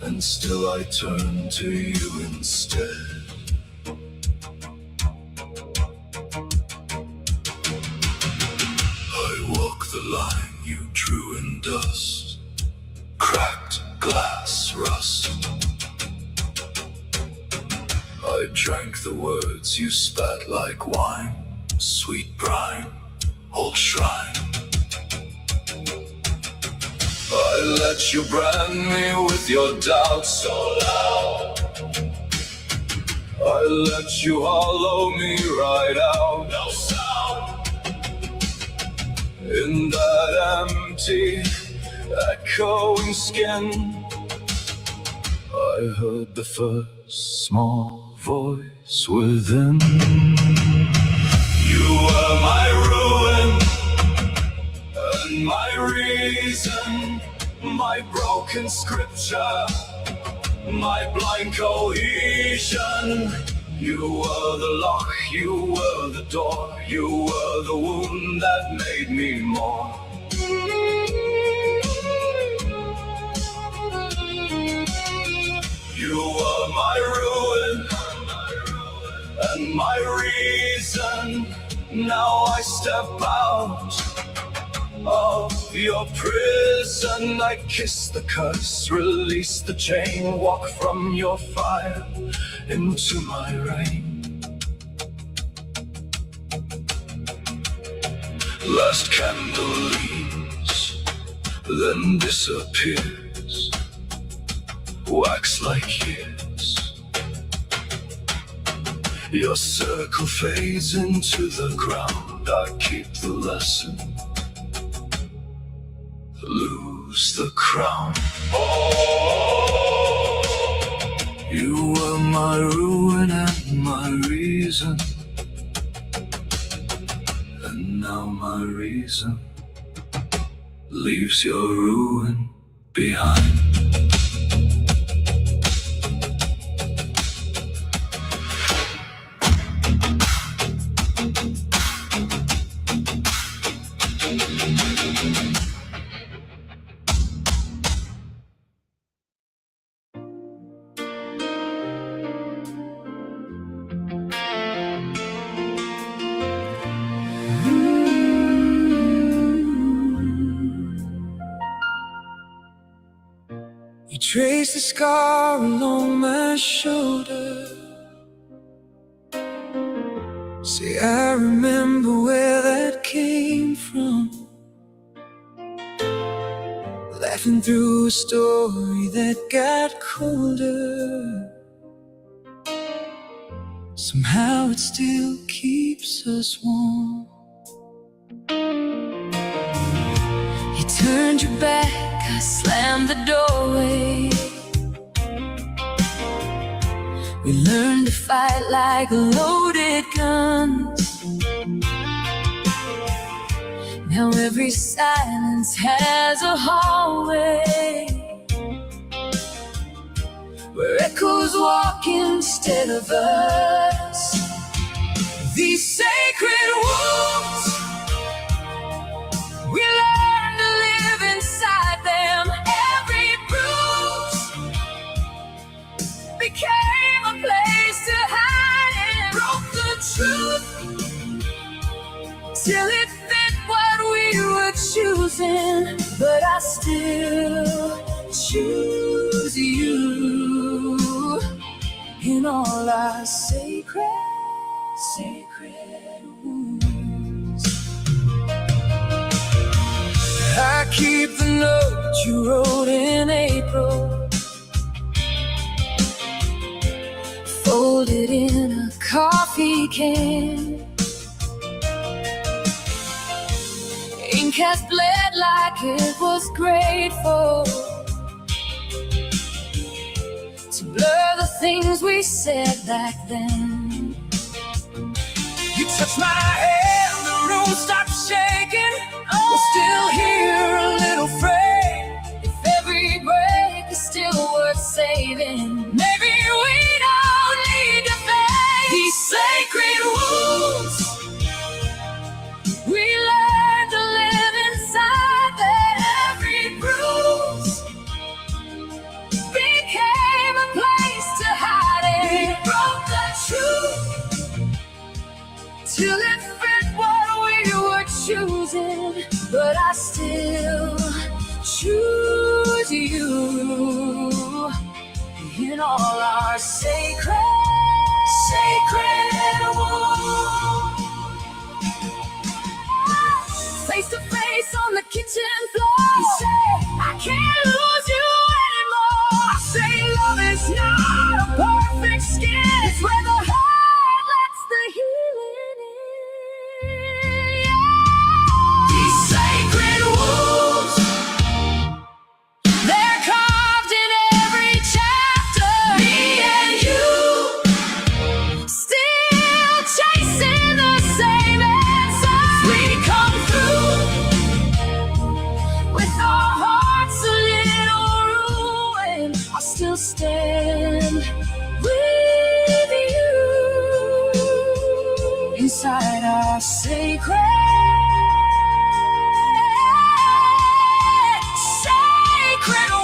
and still I turn to you instead. I walk the line you drew in dust, cracked glass rust. I drank the words you spat like wine, sweet brine, old shrine. I let you brand me with your doubts so loud. I let you hollow me right out. No sound in that empty, echoing skin. I heard the first small voice within. You were my ruin and my reason, my broken scripture, my blind cohesion. You were the lock, you were the door, you were the wound that made me more. You were my ruin and my reason. Now I step out of your prison. I kiss the curse, release the chain, walk from your fire into my rain. Last candle leaves, then disappears, wax like years. Your circle fades into the ground. I keep the lesson, lose the crown. You were my ruin and my reason, and now my reason leaves your ruin behind. You trace the scar along my shoulder. Say I remember where that came from. Laughing through a story that got colder. Somehow it still keeps us warm. You turned your back, I slammed the doorway. We learned to fight like loaded guns. Now every silence has a hallway where echoes walk instead of us. These sacred wounds, we learn to live inside them. Every bruise became a place to hide in. Broke the truth till it fit what we were choosing. But I still choose you in all our sacred wounds. I keep the note you wrote in April, folded in a coffee can. Ink has bled like it was grateful to blur the things we said back then. You touched my hand, the room stopped shaking. I'm still here, a little frayed. If every break is still worth saving, maybe we don't need to fade. These sacred wounds, we learned to live inside that. Every bruise became a place to hide it. We broke the truth till it fit what we were choosing. But I still choose you in all our sacred wounds. Face to face on the kitchen floor, you say, I can't lose you anymore. I say love is not a perfect skin, it's where the heart lets the healing in. Yeah. These sacred wounds, they're carved in every chapter. Me and you, still chasing the same answers. We come through with our hearts a little ruined. I still stand with you inside our sacred wounds.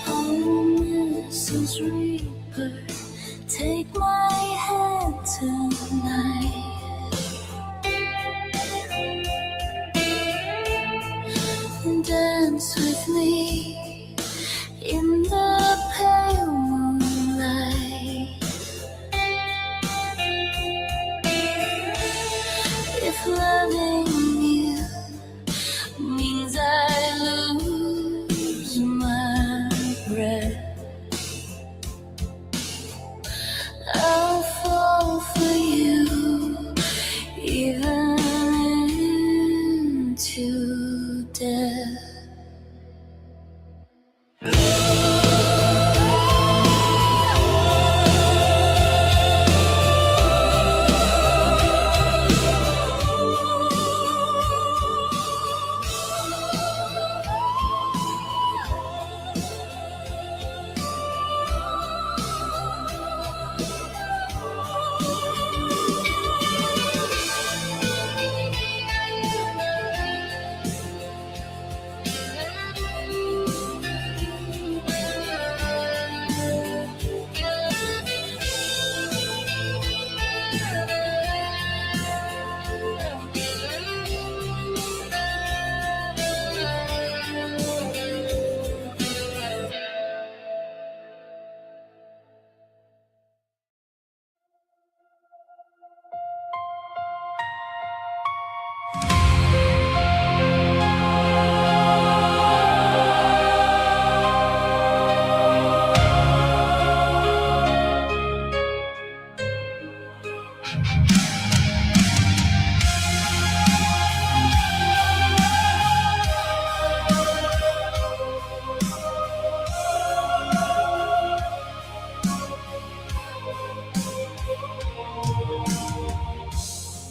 Oh, Mrs. Reaper, take my hand tonight and dance with me in the pale moonlight. If loving you means I lose my breath, I'll fall for you, even into death.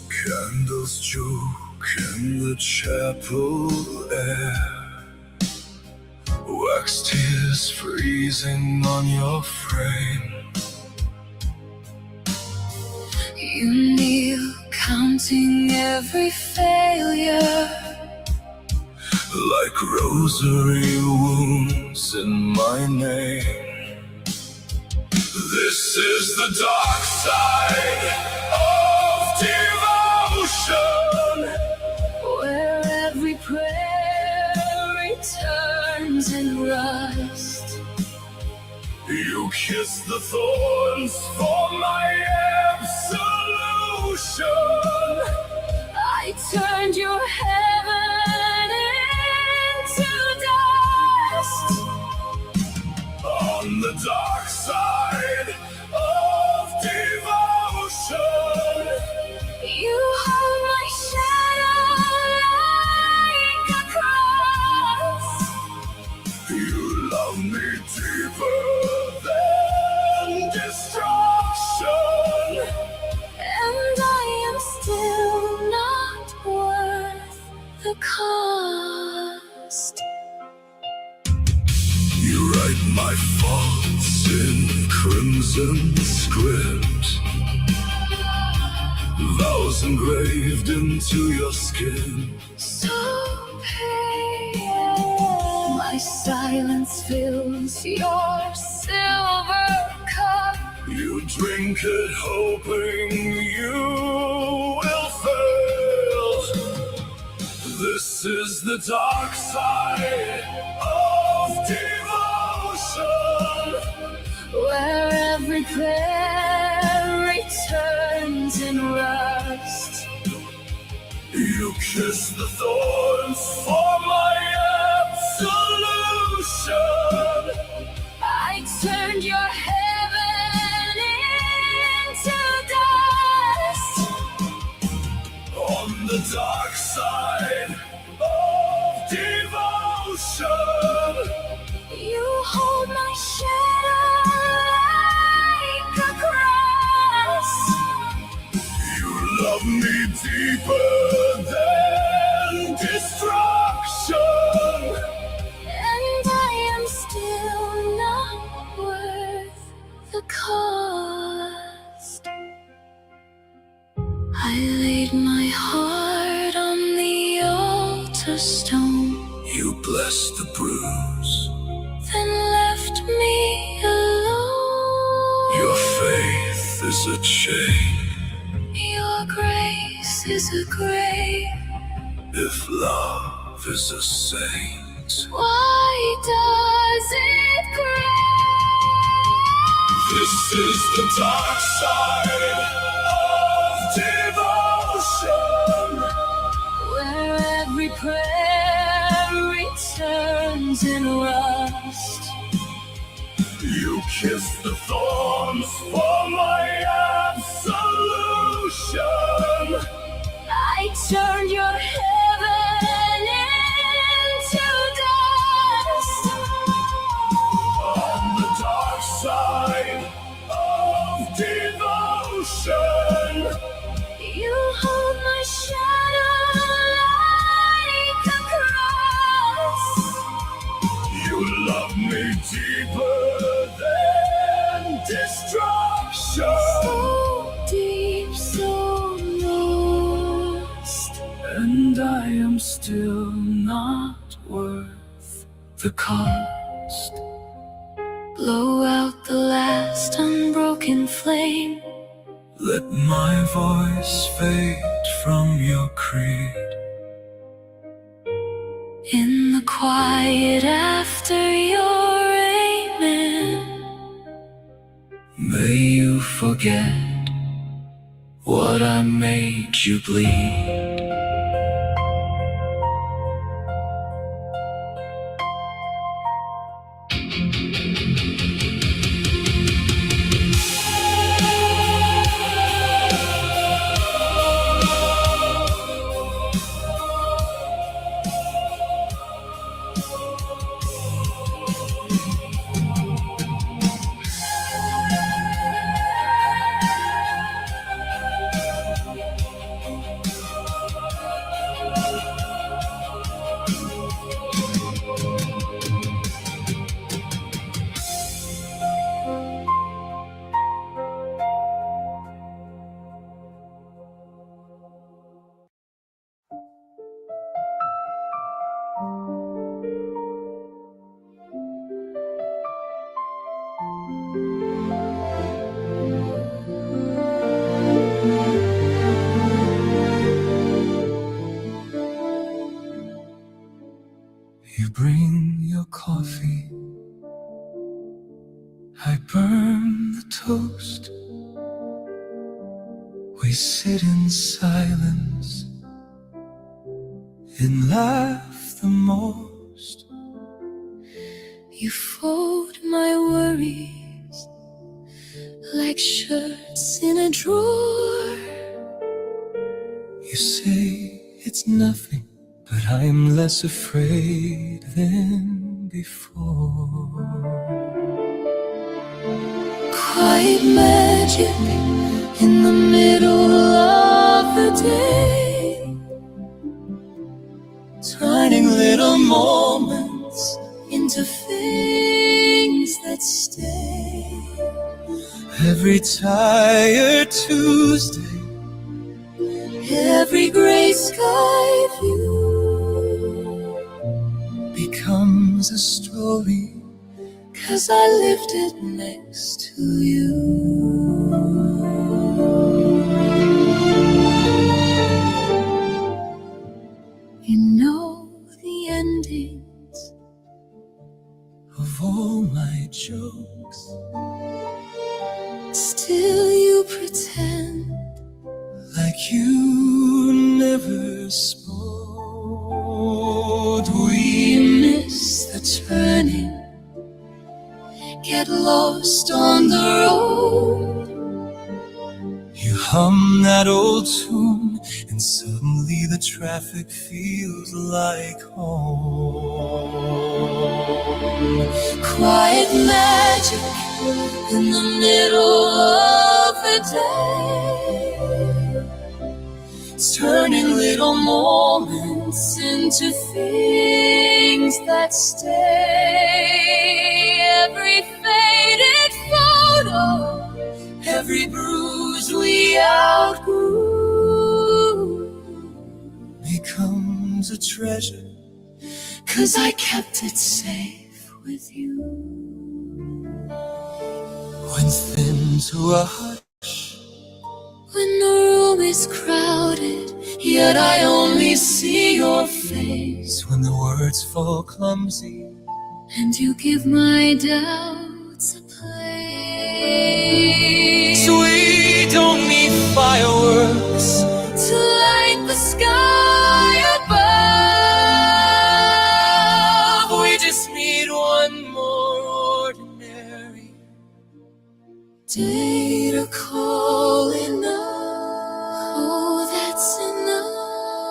Candles choke in the chapel air. Wax tears freezing on your frame. You kneel, counting every failure. Like rosary wounds in my name. This is the dark side of devotion, Where every prayer returns in rust. You kiss the thorns for my absolution. I turned your heaven into dust. On the dark side of devotion, You hold my shadow like a cross. you love me deeper than destruction. And I am still not worth the cost. You write my faults in crimson script, vows engraved into your skin. So pale, my silence fills your silver cup. You drink it hoping you will fail. This is the dark side of devotion, Where every prayer returns in rust. you kiss the thorns for my absolution. I turned your heaven into dust. On the dark side of devotion, You hold my shadow like a cross. you love me deeper than destruction. And I am still not worth the cost. I laid my heart on the altar stone, You blessed the bruise. then left me alone. Your faith is a chain. Your grace is a grave. If love is a saint, Why does it crave? this is the dark side of devotion. Where every prayer returns in rust. You kiss the thorns for my turned your heaven into dust. On the dark side of devotion, You hold my shadow like a cross. you love me deeper than destruction. So deep, so lost. And I am still not worth the cost. Blow out the last unbroken flame. Let my voice fade from your creed. In the quiet after your amen. May you forget what I made you bleed. You bring your coffee, I burn the toast. We sit in silence and laugh the most. You fold my worries like shirts in a drawer. You say it's nothing, but I'm less afraid than before. Quiet magic in the middle of the day, Turning little moments into things that stay. every tired Tuesday, Every gray sky view becomes a story, 'cause I lived it next to you. You know the endings of all my jokes. still you pretend Like you never spoke. we miss the turning, get lost on the road. You hum that old tune, and suddenly the traffic feels like home. Quiet magic in the middle of the day, turning little moments into things that stay. Every faded photo, every bruise we outgrew Becomes a treasure, 'cause I kept it safe with you. when thin to a hush, When the room is crowded, yet I only see your face, when the words fall clumsy, and you give my doubts a place. we don't need fireworks To light the sky above, we just need one more ordinary day to call enough. Oh, that's enough.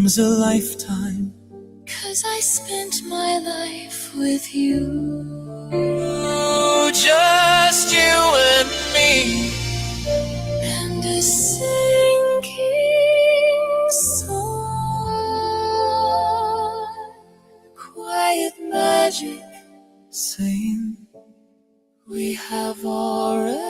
seems a lifetime. 'Cause I spent my life with you. Just you and me. And a sinking sun. Quiet magic Saying we have already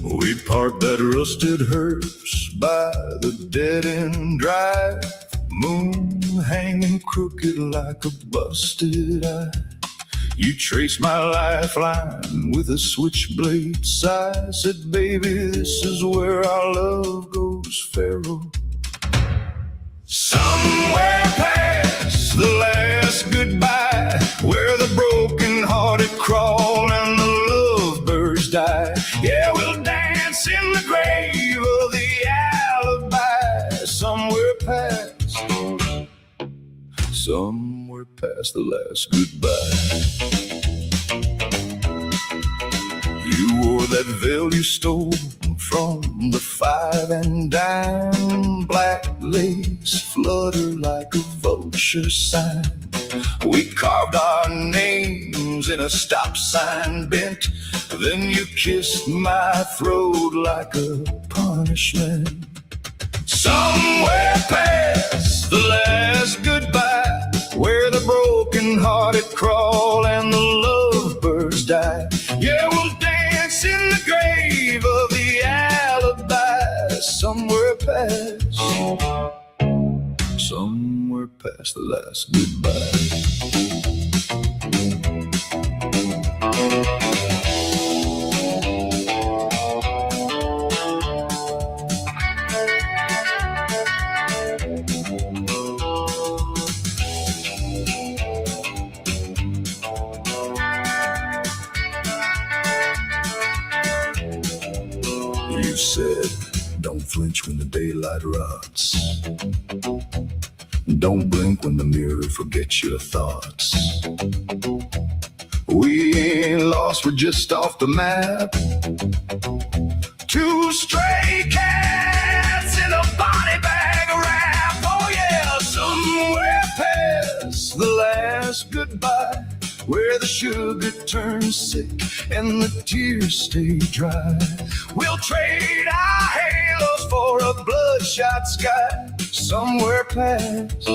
We parked that rusted hearse by the dead-end drive, moon hanging crooked like a busted eye. You traced my lifeline with a switchblade sigh, said, baby, this is where our love goes feral. Somewhere past the last goodbye, where the broken-hearted crawl and the lovebirds die. Yeah, we'll dance in the grave of the alibi. Somewhere past the last goodbye. You wore that veil you stole from the five and dime. Black lace flutter like a vulture sign. We carved our names in a stop sign bent. Then you kissed my throat like a punishment. Somewhere past the last goodbye, where the broken-hearted crawl and the lovebirds die. Yeah, we'll dance in the grave of the alibi. Somewhere past the last goodbye. You said, don't flinch when the daylight rots. Don't blink when the mirror forgets your thoughts. We ain't lost, we're just off the map. Two stray cats in a body bag wrap. Oh yeah, somewhere past the last goodbye, where the sugar turns sick and the tears stay dry. We'll trade our halos for a bloodshot sky. Somewhere past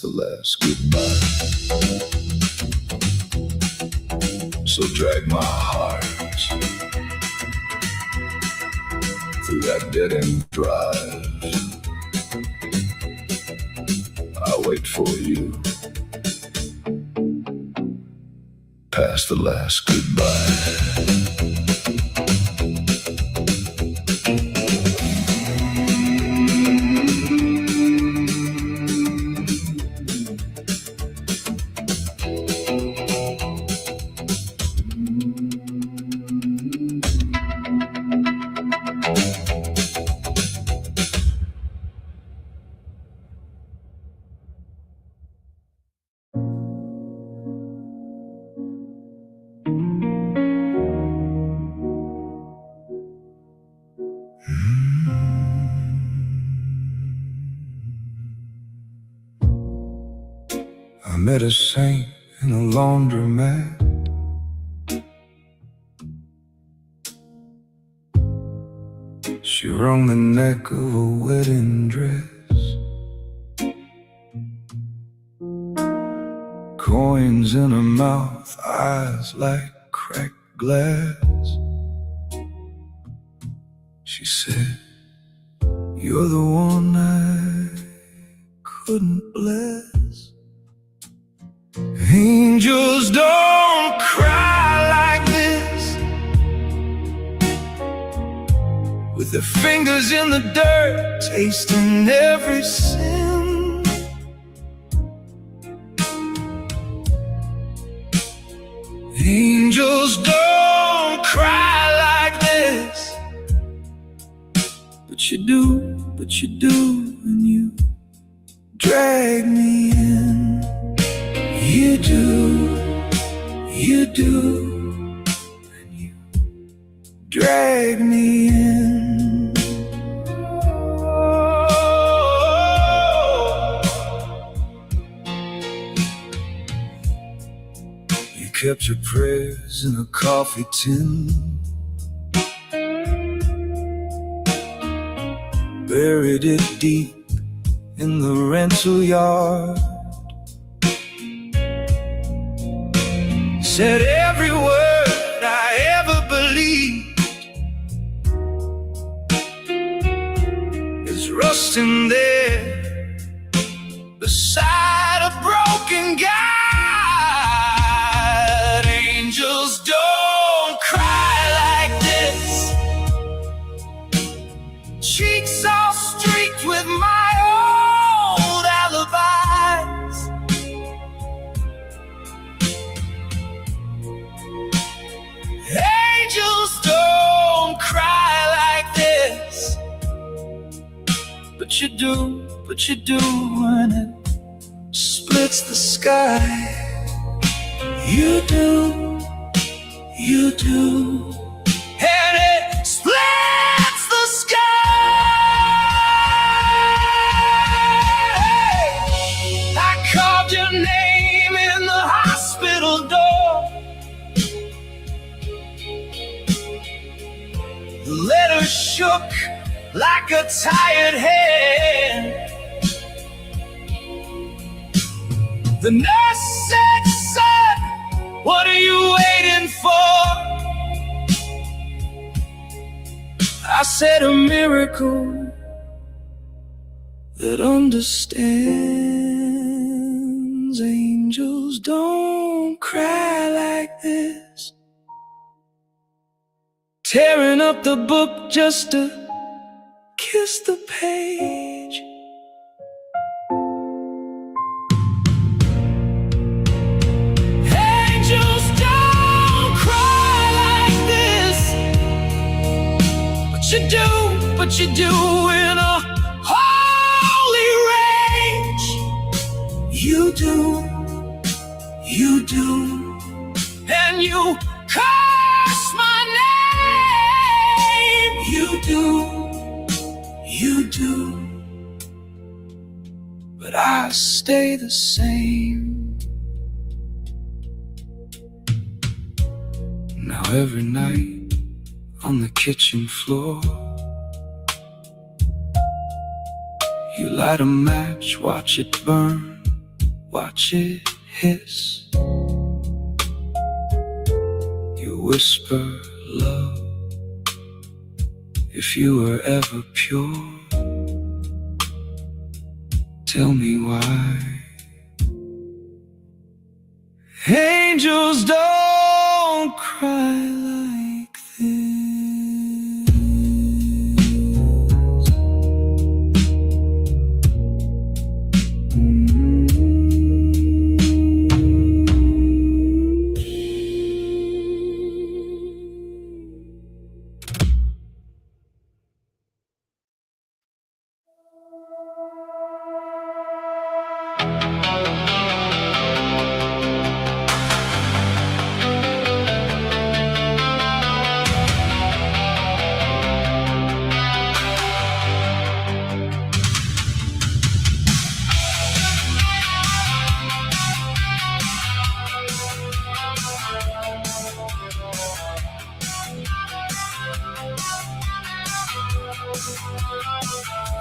the last goodbye. So drag my heart through that dead-end drive. I'll wait for you past the last goodbye. I met a saint in a laundromat. She wrung the neck of a wedding dress. Coins in her mouth, eyes like cracked glass. She said, you're the one I couldn't bless. Angels don't cry like this, with their fingers in the dirt, tasting every sin. Angels don't cry like this, but you do when you drag me in. You do, and you drag me in. You kept your prayers in a coffee tin, buried it deep in the rental yard. Said every word I ever believed is rusting there beside a broken God. Angels don't cry like this, cheeks all streaked with my old alibis. Angels don't cry like this, but you do when it splits the sky. You do, and it splits the sky. I carved your name in the hospital door. The letter shook like a tired hand. The nurse said, son, what are you waiting for? I said, a miracle that understands. Angels don't cry like this, tearing up the book just to kiss the page. Angels don't cry like this, but you do in a holy rage. You do, and you curse my name. You do, but I stay the same. Now every night on the kitchen floor, you light a match, watch it burn, watch it hiss. You whisper, love, if you were ever pure, tell me why. Angels don't cry like this.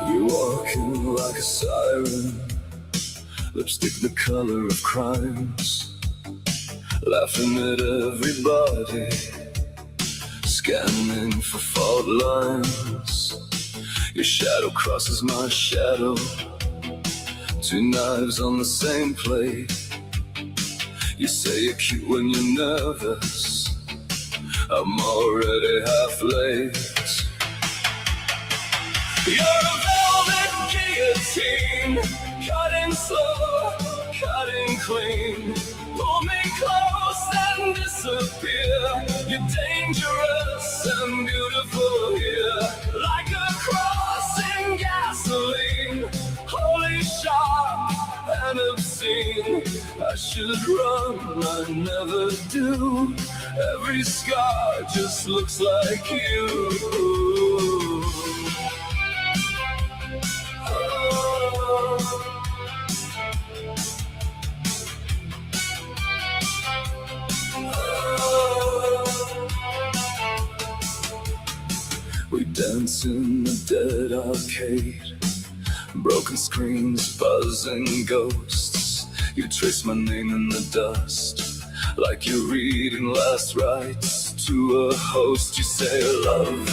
You're walking like a siren, lipstick the color of crimes, laughing at everybody, scanning for fault lines. Your shadow crosses my shadow, Two knives on the same plate. You say you're cute when you're nervous. I'm already half late. You're a velvet guillotine, cutting slow, cutting clean. Pull me close and disappear. You're dangerous and beautiful here, like a cross in gasoline. Holy sharp and obscene. I should run, I never do. Every scar just looks like you. We dance in the dead arcade, broken screens, buzzing ghosts. You trace my name in the dust, like you're reading last rites to a host. You say love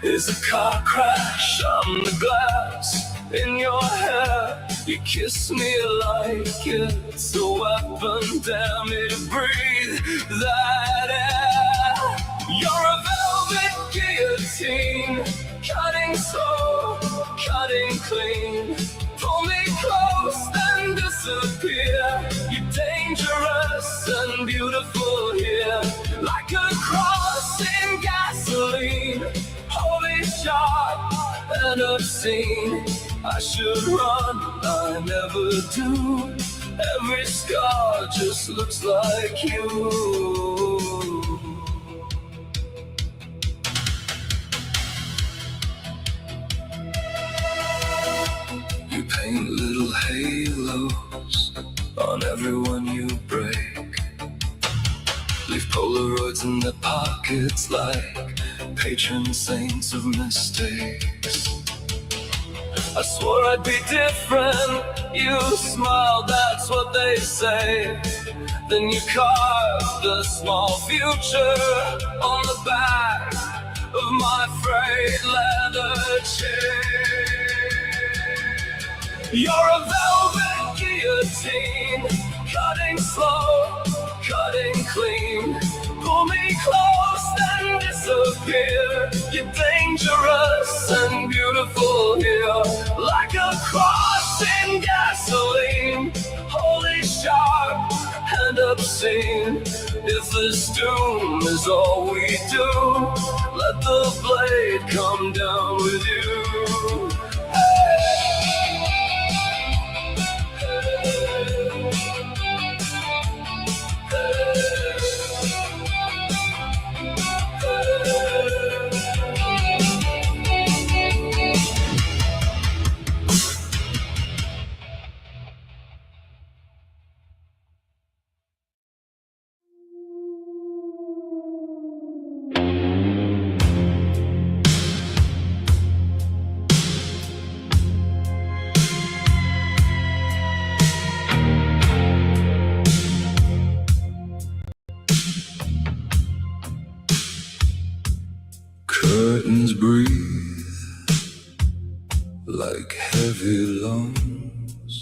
is a car crash, I'm the glass in your hair. You kiss me like it's a weapon, dare me to breathe that air. You're a velvet guillotine, cutting slow, cutting clean. Pull me close, then disappear. You're dangerous and beautiful here, like a cross in gasoline. Holy sharp and obscene. I should run, I never do. Every scar just looks like you. You paint little halos on everyone you break. Leave Polaroids in their pockets like patron saints of mistakes. I swore I'd be different. You smile, that's what they say. Then you carved a small future on the back of my frayed leather chain. You're a velvet guillotine, cutting slow, cutting clean. Pull me close, then disappear. You're dangerous and beautiful here, like a cross in gasoline. Holy sharp and obscene. If this doom is all we do, let the blade come down with you. Curtains breathe like heavy lungs.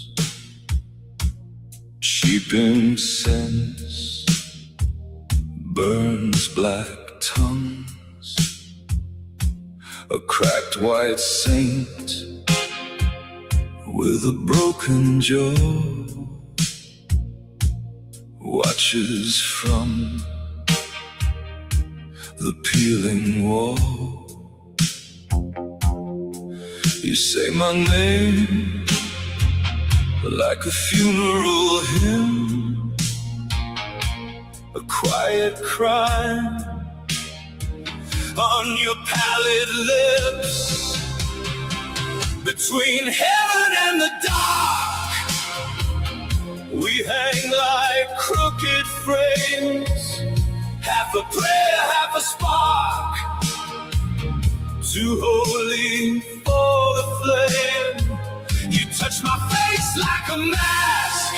Cheap incense burns black tongues. A cracked white saint with a broken jaw watches from the peeling wall. You say my name like a funeral hymn, a quiet crime on your pallid lips. Between heaven and the dark, we hang like crooked frames. Half a prayer, half a spark, too holy for the flame. You touch my face like a mask.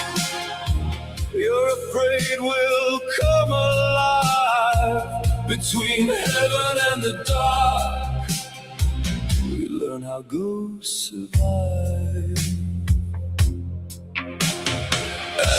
You're afraid we'll come alive. Between heaven and the dark, we learn how ghosts survive.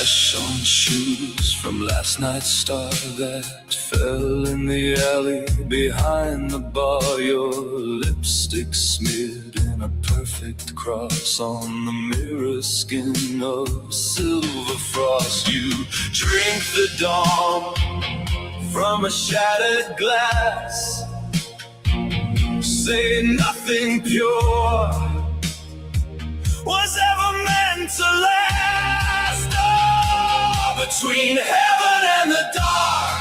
Ash on shoes from last night's star that fell in the alley behind the bar. Your lipstick smeared in a perfect cross on the mirror skin of silver frost. You drink the dawn from a shattered glass, say nothing pure was ever meant to last. Oh, between heaven and the dark,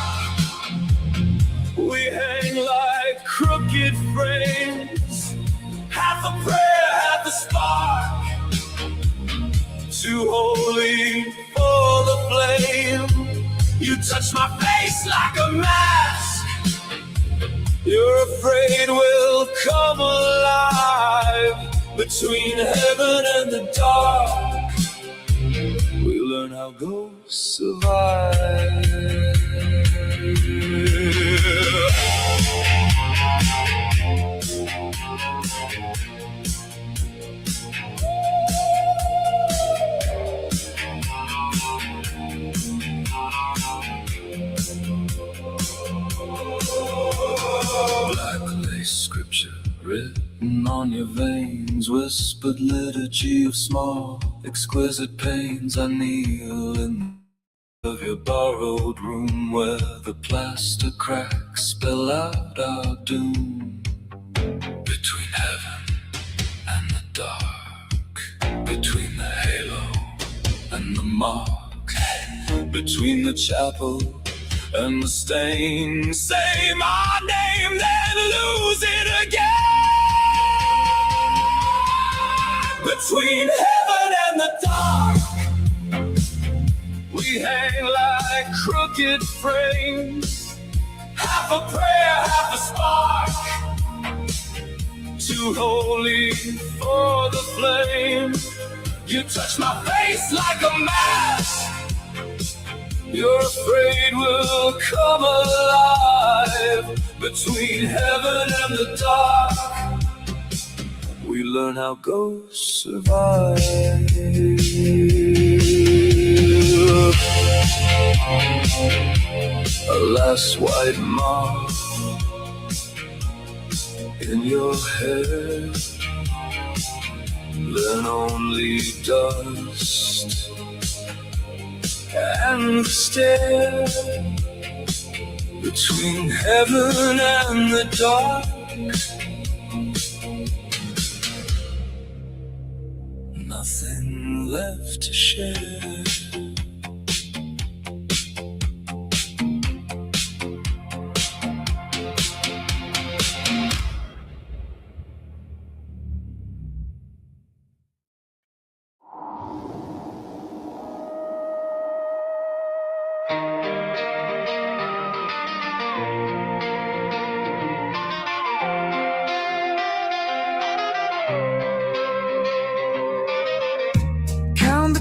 we hang like crooked frames, half a prayer, half a spark, too holy for the flame. You touch my face like a mask, you're afraid we'll come alive. Between heaven and the dark, we learn how ghosts survive. Black lace scripture written on your veins, whispered liturgy of small, exquisite pains. I kneel in of your borrowed room where the plaster cracks spell out our doom. Between heaven and the dark, between the halo and the mark, between the chapel and the stain. Say my name, then lose it again. Between heaven and the dark, we hang like crooked frames, half a prayer, half a spark, too holy for the flame. You touch my face like a mask, you're afraid we'll come alive. Between heaven and the dark, we learn how ghosts survive. A last white moth in your hair, then only dust and stare. Between heaven and the dark, nothing left to share.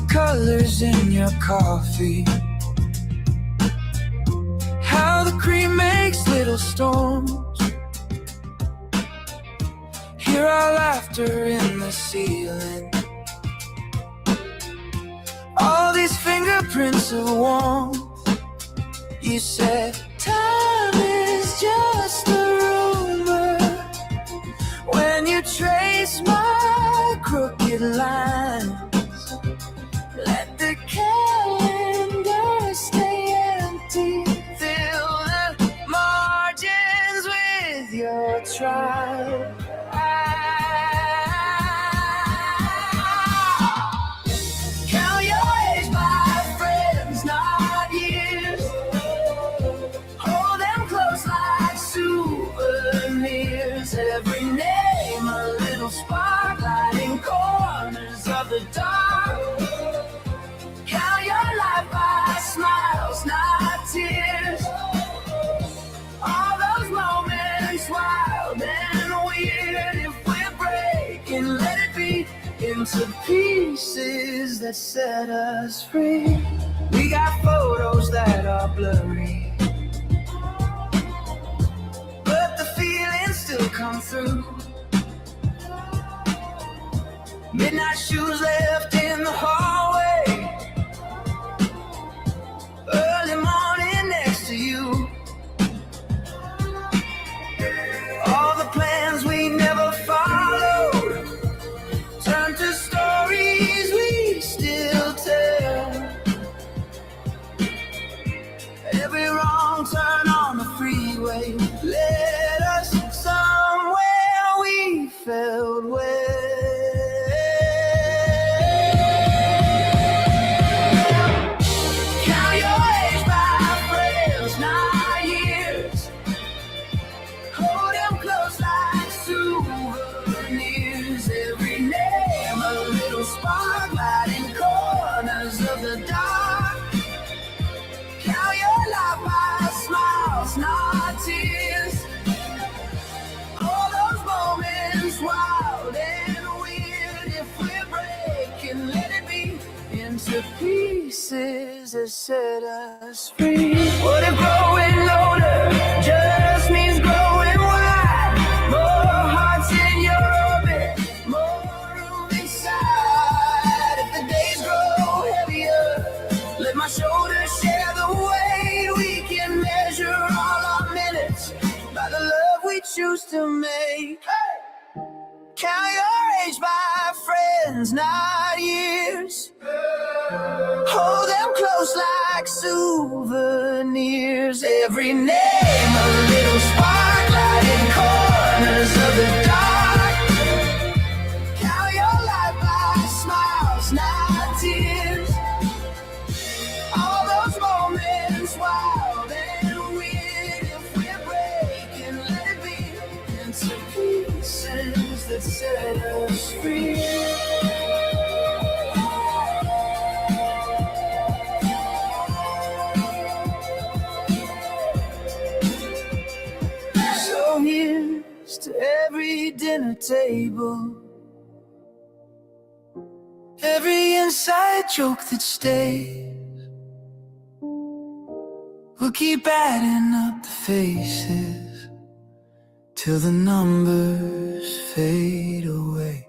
Colors in your coffee, how the cream makes little storms. Hear our laughter in the ceiling, all these fingerprints of warmth. You said time is just a rumor when you trace my crooked line. Let the calendar stay empty, fill the margins with your trial. Count your age by friends, not years. Hold them close like souvenirs. Every name a little spark, lighting corners of the dark. Count your life by smiles, not tears. All those moments, wild and weird. If we're breaking, let it be into pieces that set us free. We got photos that are blurry, but the feelings still come through. Midnight shoes left in the hallway, into pieces that set us free. What if growing older just means growing wide? More hearts in your orbit, more room inside. If the days grow heavier, let my shoulders share the weight. We can measure all our minutes by the love we choose to make. Count your age by friends, not years. Hold them close like souvenirs. Every name a little spark, lighting corners of the dark. Count your life by smiles, not tears. All those moments wild and weird. If we're breaking, let it be into pieces that set us free. So here's to every dinner table, every inside joke that stays. We'll keep adding up the faces till the numbers fade away.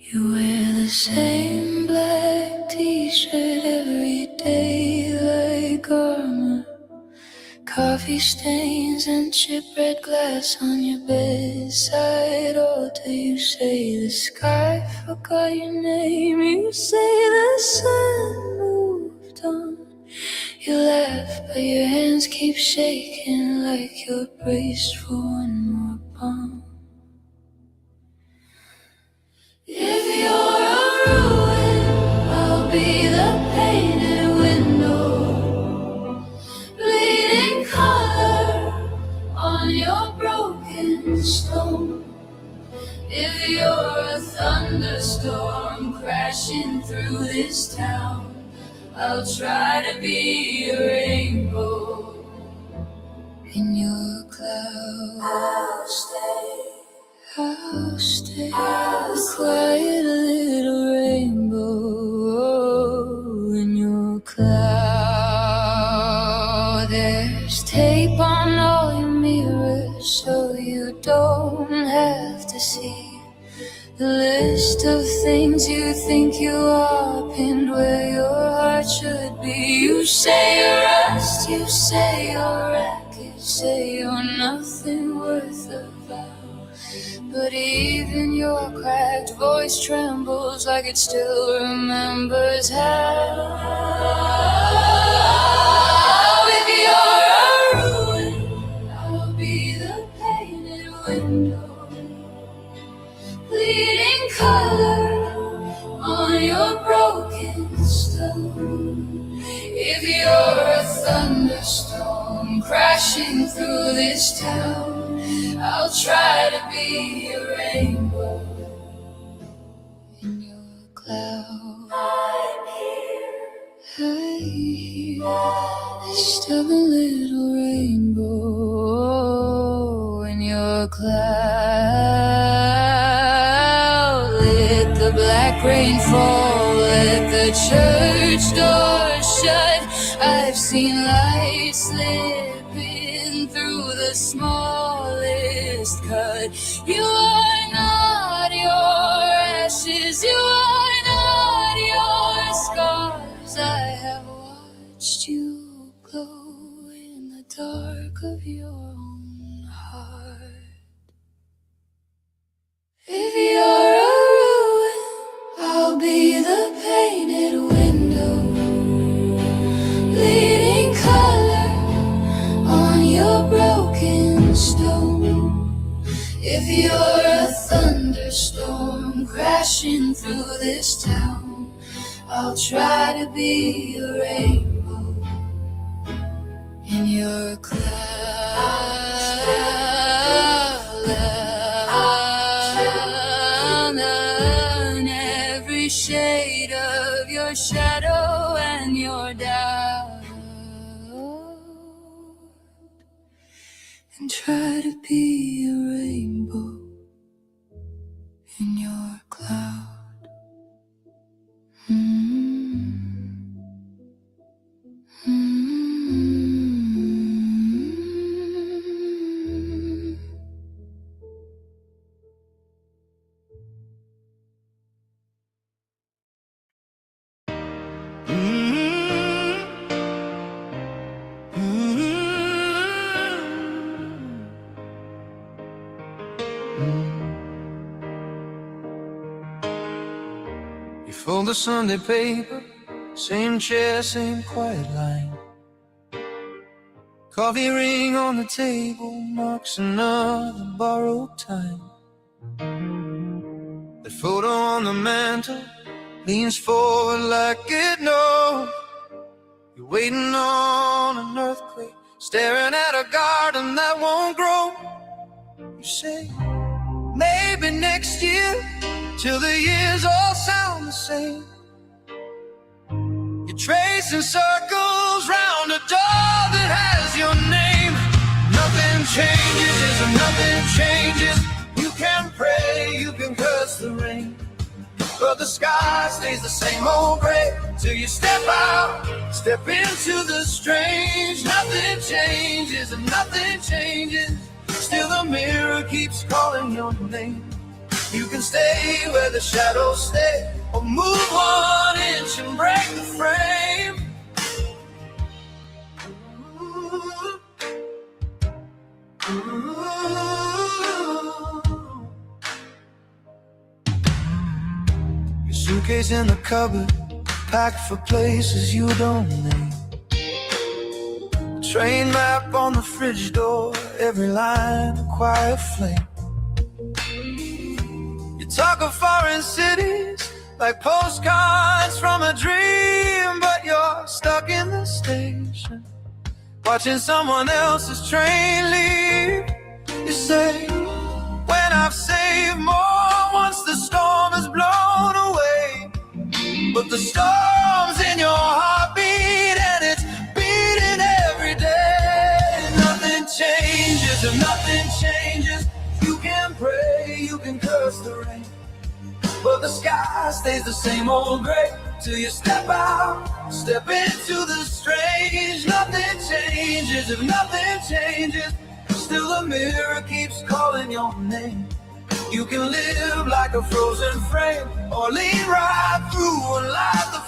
You wear the same black t-shirt every day like armor. Coffee stains and chipped red glass on your bedside altar. You say the sky forgot your name. You say the sun moved on. You laugh but your hands keep shaking like you're braced for one more bomb. If you're a ruin, I'll be the painted window, bleeding color on your broken stone. If you're a thunderstorm crashing through this town, I'll try to be a rainbow in your cloud. I'll stay, a quiet little rainbow in your cloud. There's tape on all your mirrors so you don't have to see the list of things you think you are pinned where your heart should be. You say you're rust, you say you're wreck, you say you're nothing worth a vow. But even your cracked voice trembles like it still remembers how. If you're a ruin, I'll be the painted window, bleeding color on your broken stone. If you're a thunderstorm crashing through this town, I'll try to be a rainbow in your cloud. I'm here, a stubborn little rainbow in your cloud. Let the black rain fall, let the church door shut. I've seen light slipping through the smallest cut. You are not your ashes, you are not your scars. I have watched you glow in the dark of your own heart. If you're a ruin, I'll be the painted window, bleeding color on your broken stone. If you're a thunderstorm crashing through this town, I'll try to be a rainbow in your cloud. try to be a rainbow in your cloud. You fold the Sunday paper, same chair, same quiet line. Coffee ring on the table marks another borrowed time. The photo on the mantle leans forward like it knows you're waiting on an earthquake, staring at a garden that won't grow. You say, maybe next year, till the years all sound the same. You're tracing circles round a door that has your name. Nothing changes, and nothing changes. You can pray, you can curse the rain, but the sky stays the same old gray till you step out, step into the strange. Nothing changes, and nothing changes. Still the mirror keeps calling your name. You can stay where the shadows stay, or move 1 inch and break the frame. Your suitcase in the cupboard, packed for places you don't name. Train map on the fridge door, every line a quiet flame. You talk of foreign cities like postcards from a dream, but you're stuck in the station, watching someone else's train leave. You say, when I've saved more, once the storm is blown away. But the storm's in your heartbeat, and it's beating every day. Nothing changes, and nothing changes. You can pray, you can curse the rain, but the sky stays the same old gray till you step out, step into the strange. Nothing changes, if nothing changes, still the mirror keeps calling your name. You can live like a frozen frame, or lean right through and light the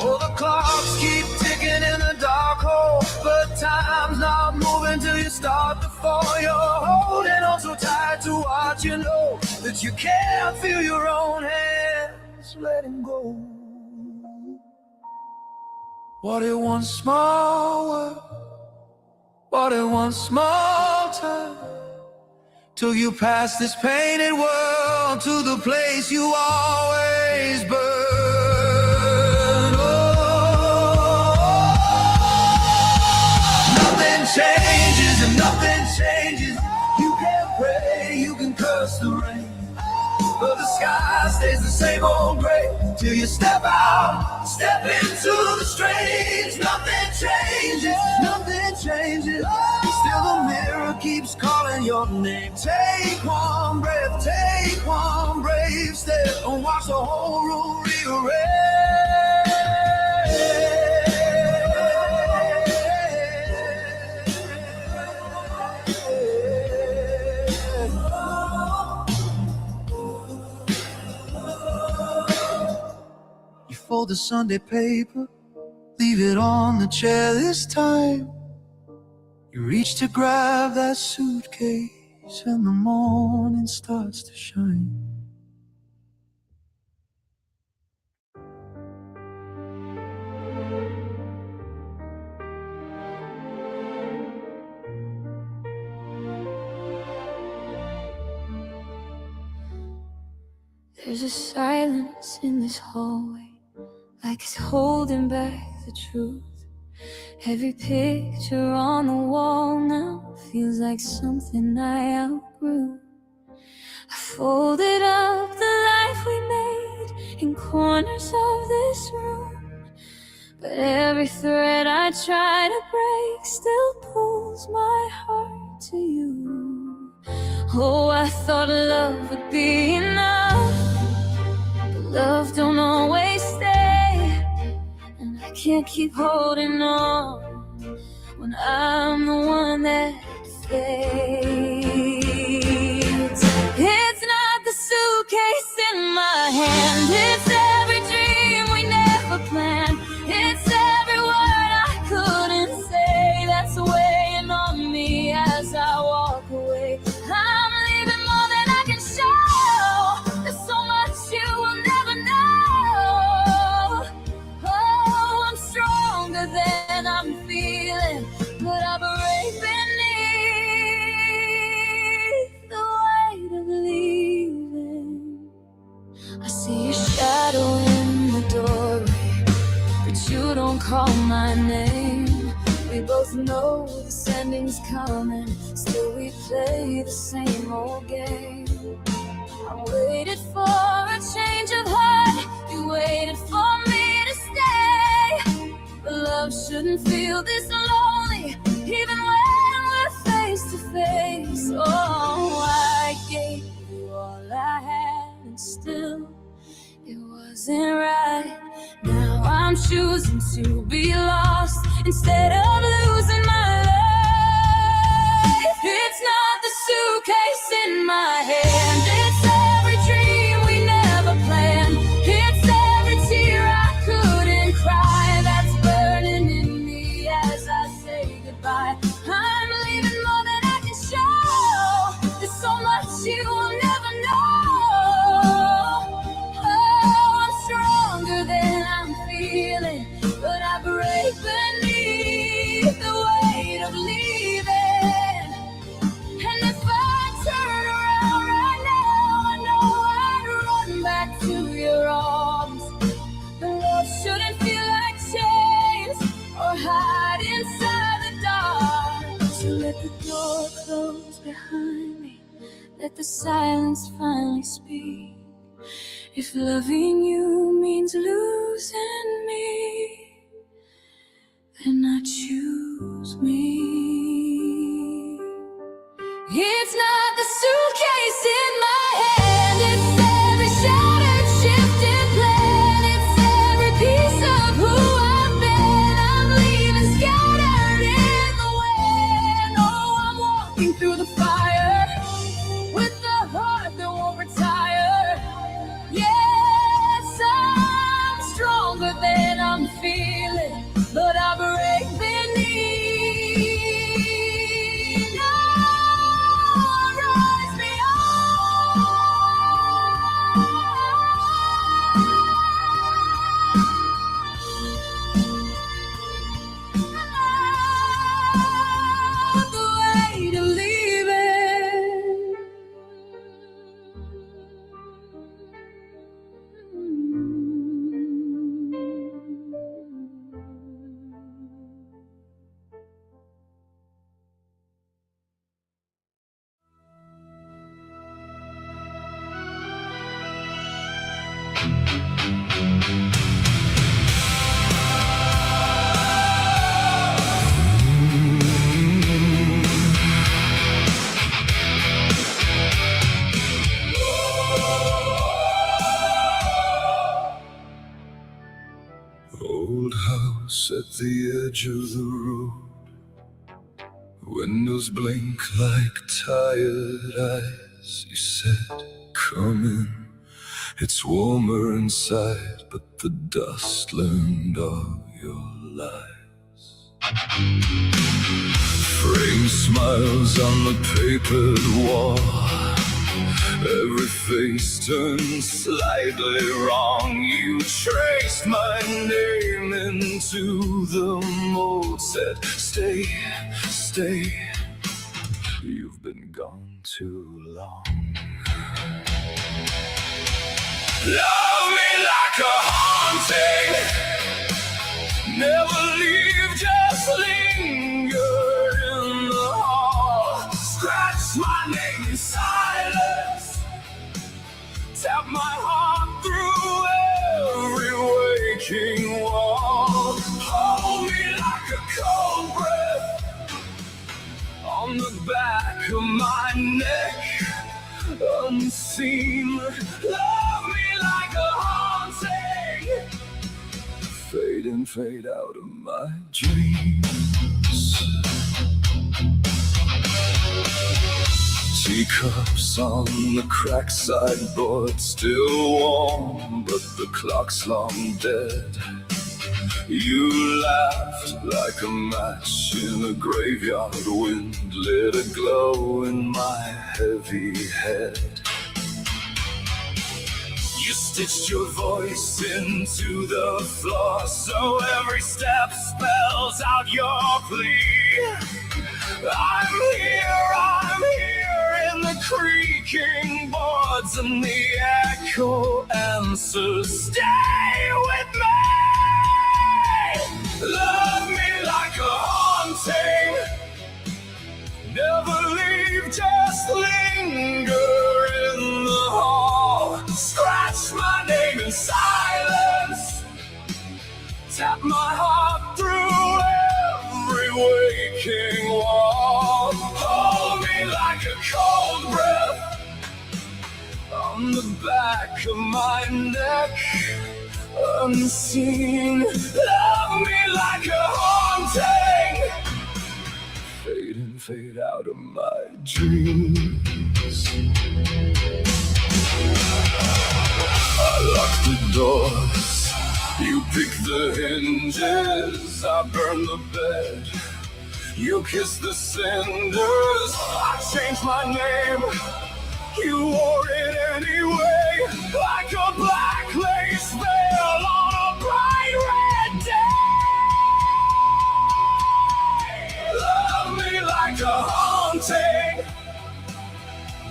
Oh, the clocks keep ticking in the dark hole, but time's not moving till you start to fall. You're holding on so tight to what you know, that you can't feel your own hands letting go. What in one small world, what in one small time, till you pass this painted world to the place you always burn. Changes, and nothing changes. You can pray, you can curse the rain, but the sky stays the same old gray till you step out, step into the strange. Nothing changes, nothing changes. Still the mirror keeps calling your name. Take one breath, take one brave step, and watch the whole room rearrange. Fold the Sunday paper, leave it on the chair this time. You reach to grab that suitcase, and the morning starts to shine. There's a silence in this hallway, like it's holding back the truth. Every picture on the wall now feels like something I outgrew. grew. I folded up the life we made in corners of this room, but every thread I try to break still pulls my heart to you. Oh, I thought love would be enough, but love don't always stay, and I can't keep holding on when I'm the one that fades. It's not the suitcase in my hand, it's every dream we never planned. It's every word I couldn't say that's weighing on me as I walk away. I'm leaving more than I can show. There's so much you will never know. Oh, I'm stronger than I'm feeling, but I break beneath the weight of leaving. I see your shadow in the doorway, but you don't call my name. We both know this ending's coming, still we play the same old game. I waited for a change of heart, you waited for me to stay, but love shouldn't feel this lonely, even when we're face to face. Oh, I gave you all I had, and still it wasn't right. Now I'm choosing to be lost instead of losing my life. It's not the suitcase in my hand, it's every dream we never planned. It's every tear I couldn't cry that's burning in me as I say goodbye. I'm leaving more than I can show. There's so much you will never know. Oh, I'm stronger than I'm feeling, but I break beneath the weight of leaving. And if I turn around right now, I know I'd run back to your arms. But love shouldn't feel like chains or hide inside the dark. So let the door close behind me, let the silence finally speak. If loving you means losing me, then I choose me. It's not the suitcase in my hand, it's every shattered, shifted plan. It's every piece of who I've been. I'm leaving scattered in the wind. Oh, I'm walking through the fire with the heart that won't retire. Yes, I'm stronger than I'm feeling, but I break beneath. No, rise beyond the weight of leaving. Old house at the edge of the road, windows blink like tired eyes. You said, come in, it's warmer inside, but the dust learned all your lies. Framed smiles on the papered wall, every face turned slightly wrong. You traced my name into the mold, said, stay, stay, you've been gone too long. Love me like a haunting, never leave, just linger in the hall. Scratch my name inside silence. Tap my heart through every waking wall. Hold me like a cold breath on the back of my neck, unseen. Love me like a haunting, fade in, fade out of my dreams. Teacups on the cracked sideboard, still warm, but the clock's long dead. You laughed like a match in a graveyard wind, lit a glow in my heavy head. You stitched your voice into the floor, so every step spells out your plea. I'm here in the creaking boards, and the echo answers, stay with me. Love me like a haunting, never leave, just linger in the hall. Scratch my name in silence, tap my heart through every waking wall. Hold me like a cold breath on the back of my neck, unseen. Love me like a haunting, fade in, fade out of my dreams. I lock the doors, you pick the hinges, I burn the bed, you kiss the cinders. I changed my name, you wore it anyway, like a black lace veil on a bright red day. Love me like a haunting,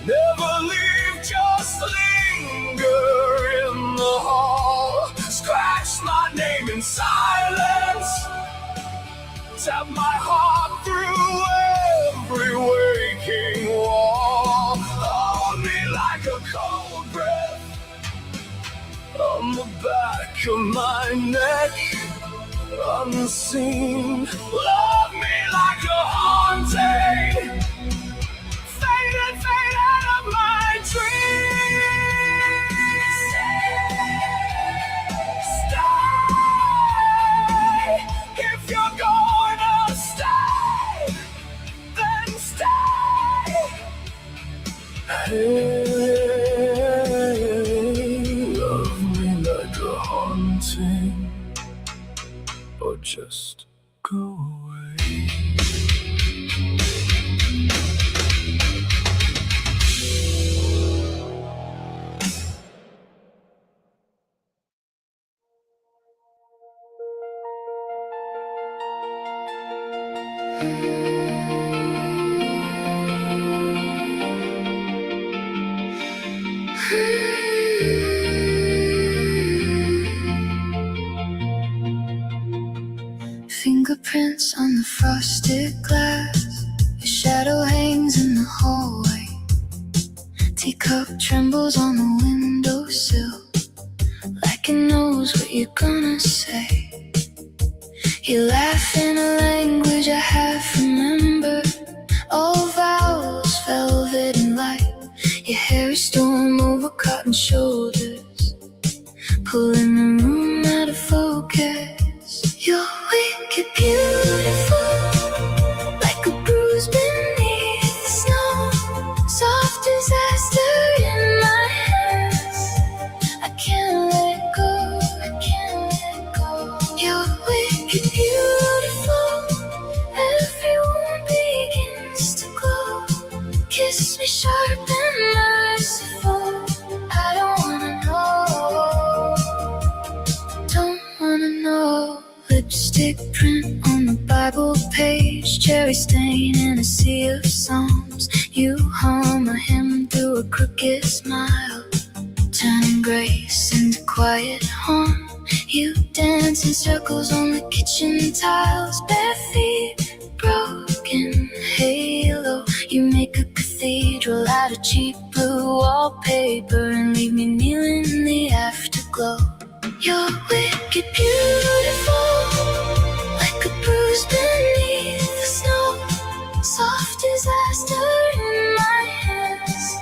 never leave, just linger in the hall. Scratch my name in silence, tap my heart through every waking wall. Hold me like a cold breath on the back of my neck, unseen. Love me like a haunting, fade and fade out of my dreams. Stay, if you're gonna stay, then stay. Hey, love me like a haunting, or just go away. Fingerprints on the frosted glass, your shadow hangs in the hallway. Teacup trembles on the windowsill, like it knows what you're gonna say. You laugh in a language I half remember, all vowels, velvet and light. Your hair is storm over cotton shoulders, pulling the room out of focus. You're wicked beautiful, like a bruise beneath the snow. Soft disaster in my hands, I can't let go, I can't let go. You're wicked beautiful, everyone begins to glow. Kiss me sharp and merciful, I don't wanna know, don't wanna know. Lipstick print on the Bible page, cherry stain in a sea of psalms. You hum a hymn through a crooked smile, turning grace into quiet harm. You dance in circles on the kitchen tiles, bare feet, broken halo. You make a cathedral out of cheap blue wallpaper and leave me kneeling in the afterglow. You're wicked beautiful, like a bruise beneath the snow. Soft disaster in my hands.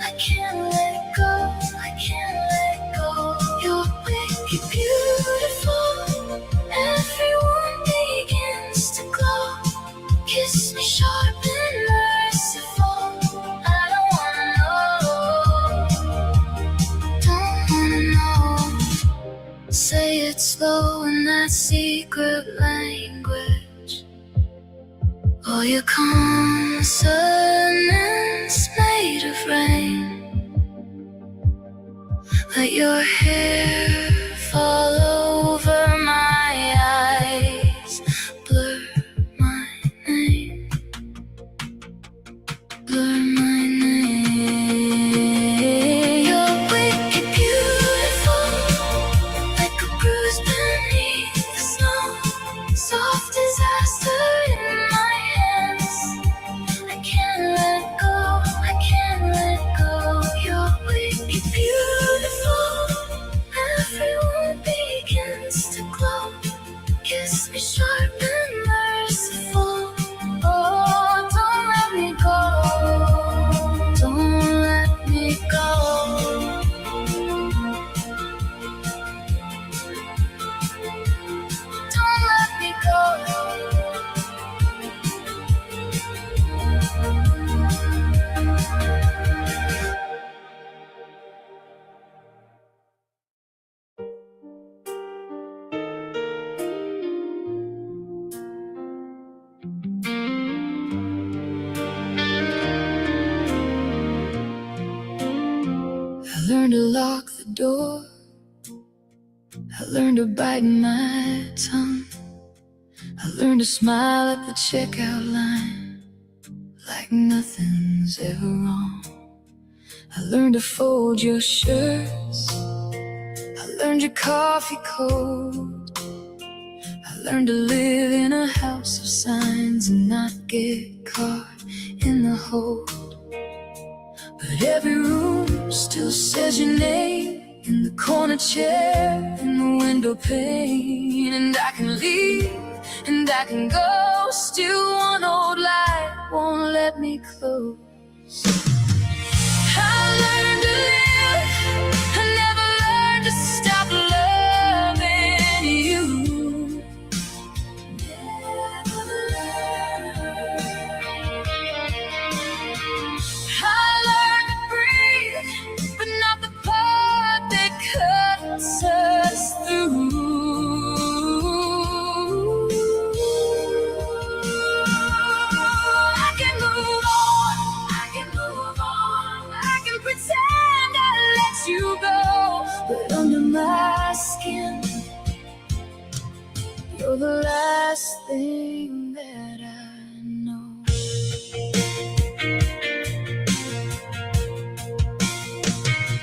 I can't let go, I can't let go. You're wicked beautiful. Everyone begins to glow. Kiss me sharp and merciful. I don't wanna know. Say it slow in that secret language. All your consonants made of rain. Let your hair fall over my eyes. Blur my name. Blur my name. You're wicked beautiful, like a bruise beneath the snow. Soft disaster in my hands. I can't let go, I can't let go. You're wicked beautiful. Everyone begins to glow. Kiss me sharp and merciful. Oh, don't let me go. Don't let me go. Don't let me go. I learned to lock the door. I learned to bite my tongue. I learned to smile at the checkout line like nothing's ever wrong. I learned to fold your shirts. I learned your coffee code. I learned to live in a house of signs and not get caught in the hold. But every room still says your name in the corner chair, in the window pane. And I can leave and I can go, still one old light won't let me close. I learned to live, I never learned to stop loving you. Never learned. I learned to breathe, but not the part that cuts us through. I can move on, I can move on. I can pretend I let you go, but under my skin, you're the last thing that I know.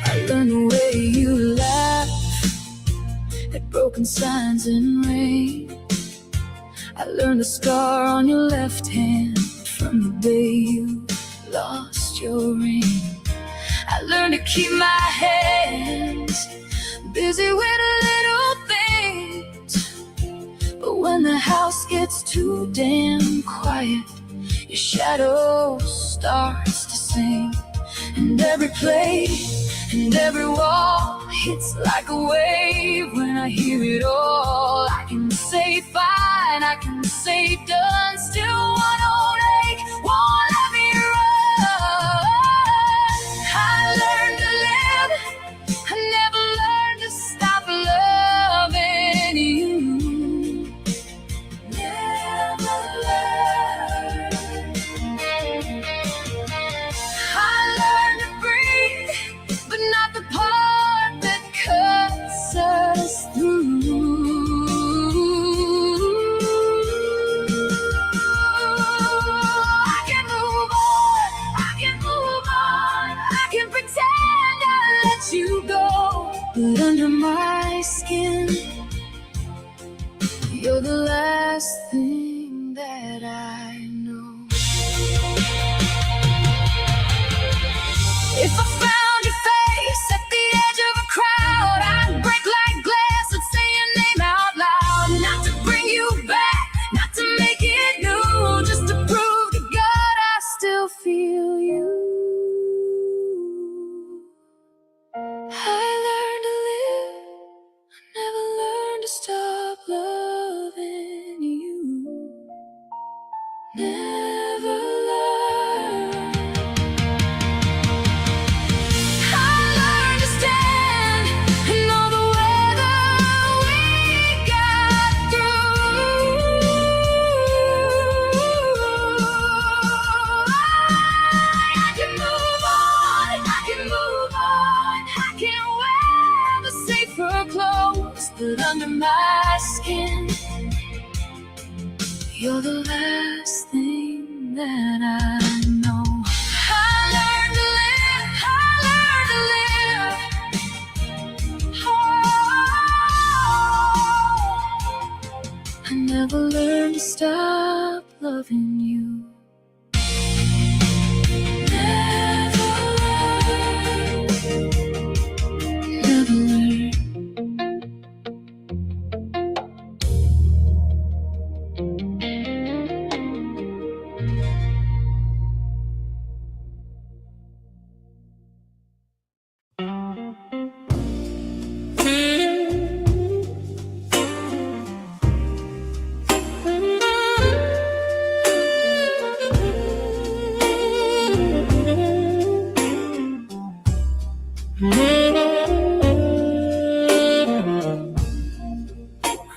I learned the way you laugh at broken signs and rain. I learned the scar on your left hand from the day you lost your ring. I learned to keep my hands busy with little things. But when the house gets too damn quiet, your shadow starts to sing. And every plate and every wall hits like a wave. When I hear it all, I can say fine, I can say done. Still one old ache won't let me run. I learned to live, I never learned to stop loving you. Never learned. I learned to breathe, but not the part that cuts us through. I can move on, I can move on. I can pretend I let you go, but under my skin, you're the last thing that I know. If I found but under my skin, you're the last thing that I know. I learned to live, I learned to live. Oh, I never learned to stop loving you. Never learned.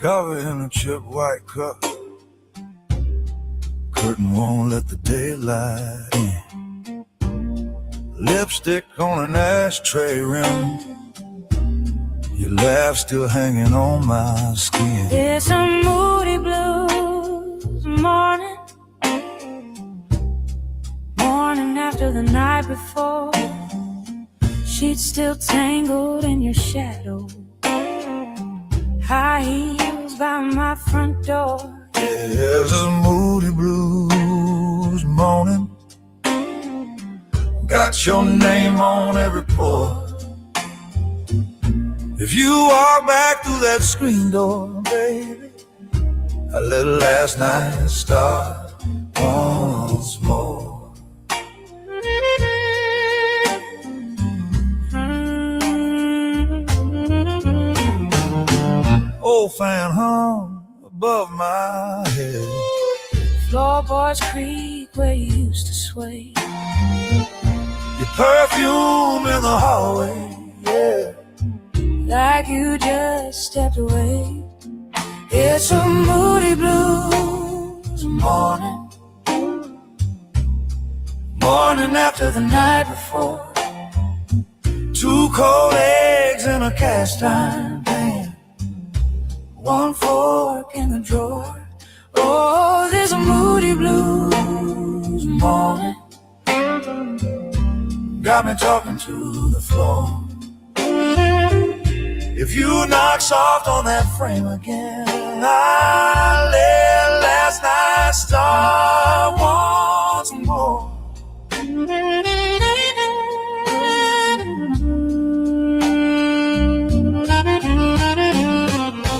Covered in a chip white cup, curtain won't let the daylight in. Lipstick on an ashtray rim, your laugh still hanging on my skin. It's a moody blues morning, morning after the night before. Sheets still tangled in your shadow, high heels by my front door. There's a moody blues morning, got your name on every pore. If you walk back through that screen door, baby, I let last night start once more. Old fan hung above my head. Floorboards creak where you used to sway. Your perfume in the hallway, yeah, Like you just stepped away. It's a moody blues morning, morning after the night before. 2 cold eggs in a cast iron pan, 1 fork in the drawer. Oh, there's a moody blues morning, got me talking to the floor. If you knock soft on that frame again, I let last night start once more.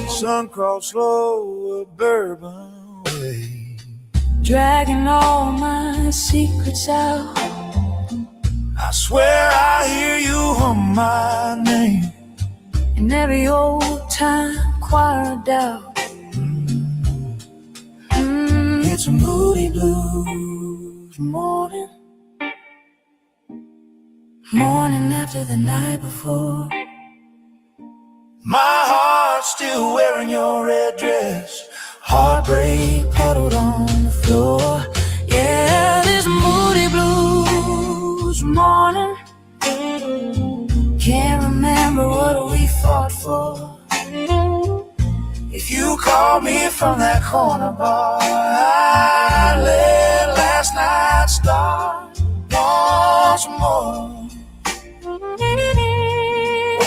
Sun crawled slow a bourbon way, dragging all my secrets out. I swear I hear you hum my name In every old time choir of doubt. It's a moody blues morning, Morning after the night before. my heart's still wearing your red dress, Heartbreak puddled on the floor. Yeah, this moody blues morning. Can't remember what we fought for. If you call me from that corner bar, I let last night start once more.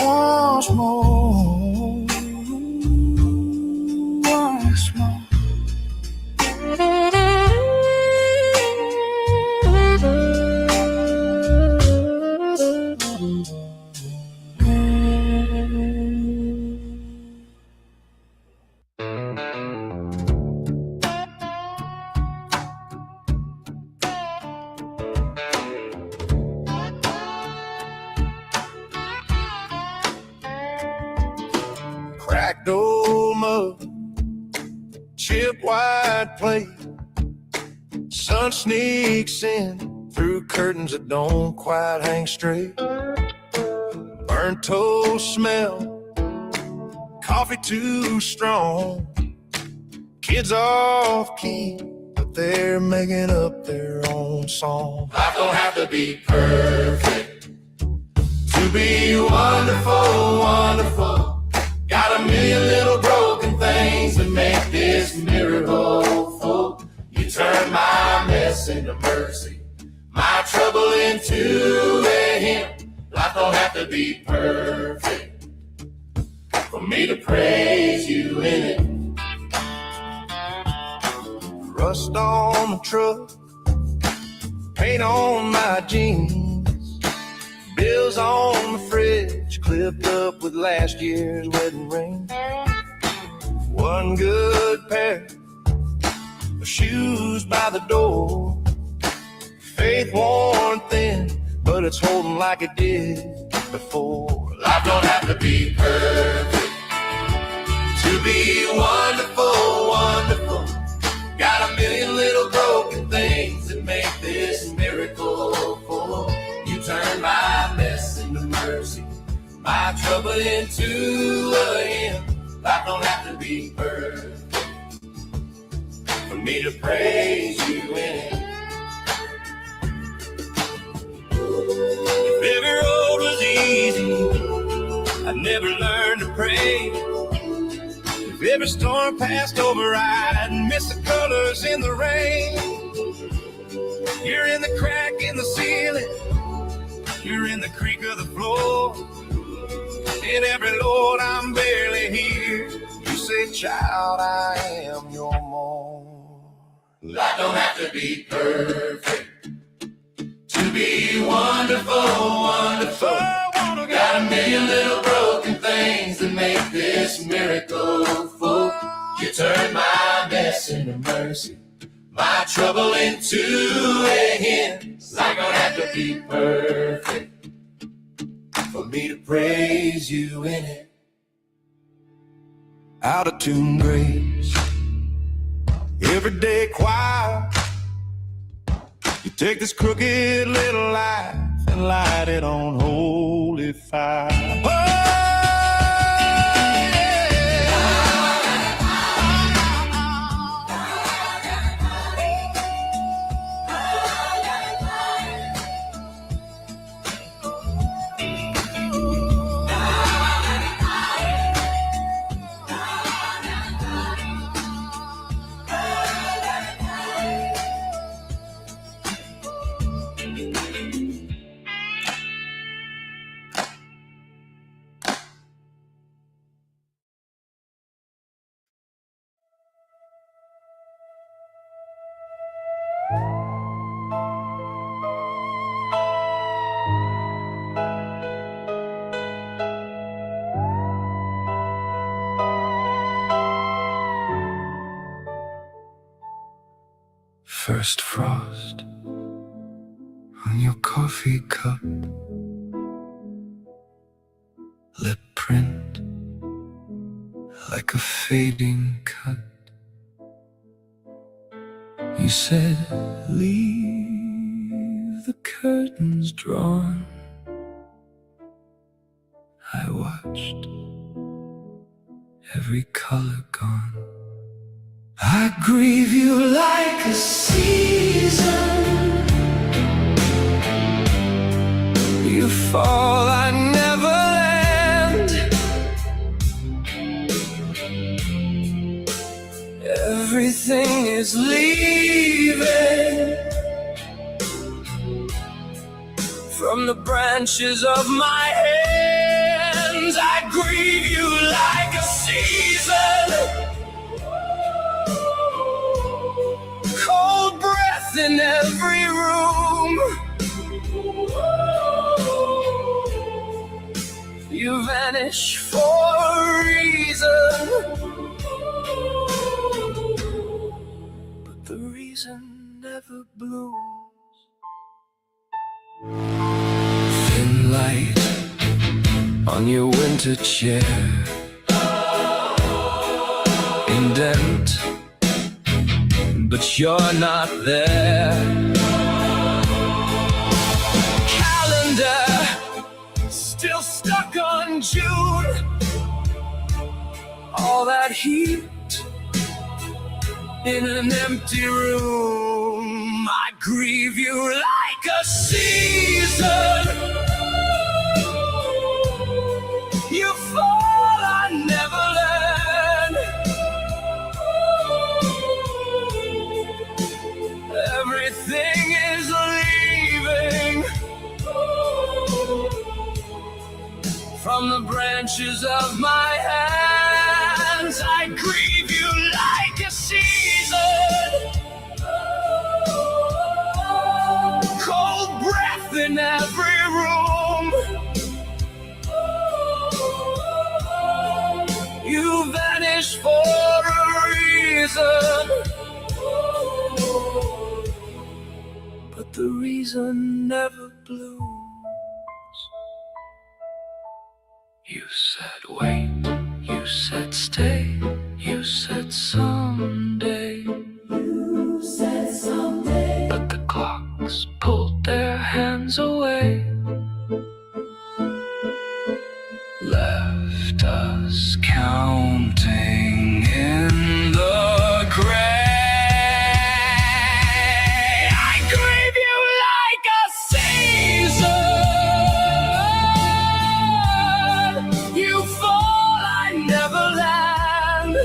Once more. Once more. Cracked old mug, chip white plate. Sun sneaks in through curtains that don't quite hang straight. Burnt toast smell, coffee too strong. Kids off key, but they're making up their own song. Life don't have to be perfect to be wonderful, wonderful. Got a million mercy my trouble into a hymn. Life don't have to be perfect for me to praise you in it. Rust on the truck, paint on my jeans, bills on the fridge clipped up with last year's wedding ring. One good pair of shoes by the door, faith worn thin, but it's holding like it did before. Life don't have to be perfect to be wonderful, wonderful. Got a million little broken things that make this miracle full. You turn my mess into mercy, my trouble into a hymn. Life don't have to be perfect for me to praise you in it. If every road was easy, I'd never learn to pray. If every storm passed over, I'd miss the colors in the rain. You're in the crack in the ceiling, you're in the creak of the floor. In every load I'm barely here, you say, child, I am your more. Life don't have to be perfect to be wonderful, wonderful. Got a million little broken things that make this miracle full. You turn my mess into mercy, my trouble into a hymn. Life don't have to be perfect for me to praise you in it. Out of tune grace, everyday choir. You take this crooked little life and light it on holy fire. Oh, First frost on your coffee cup, lip print like a fading cut. You said, leave the curtains drawn. I watched every color gone. I grieve you like a season. You fall, I never land. Everything is leaving from the branches of my hands. I grieve you like a season. Cold breath in every room. You vanish for a reason, but the reason never blooms. Thin light on your winter chair, indent, but you're not there. Calendar still stuck on June. All that heat in an empty room. I grieve you like a season. You fall, I never land. Everything is From the branches of my hands, I grieve you like a season. Cold breath in every room. You vanish for a reason, but the reason never blooms. You said wait, you said stay, you said someday. You said someday, but the clocks pulled their hands away. Left us counting in the gray. I grieve you like a season. You fall, I never land.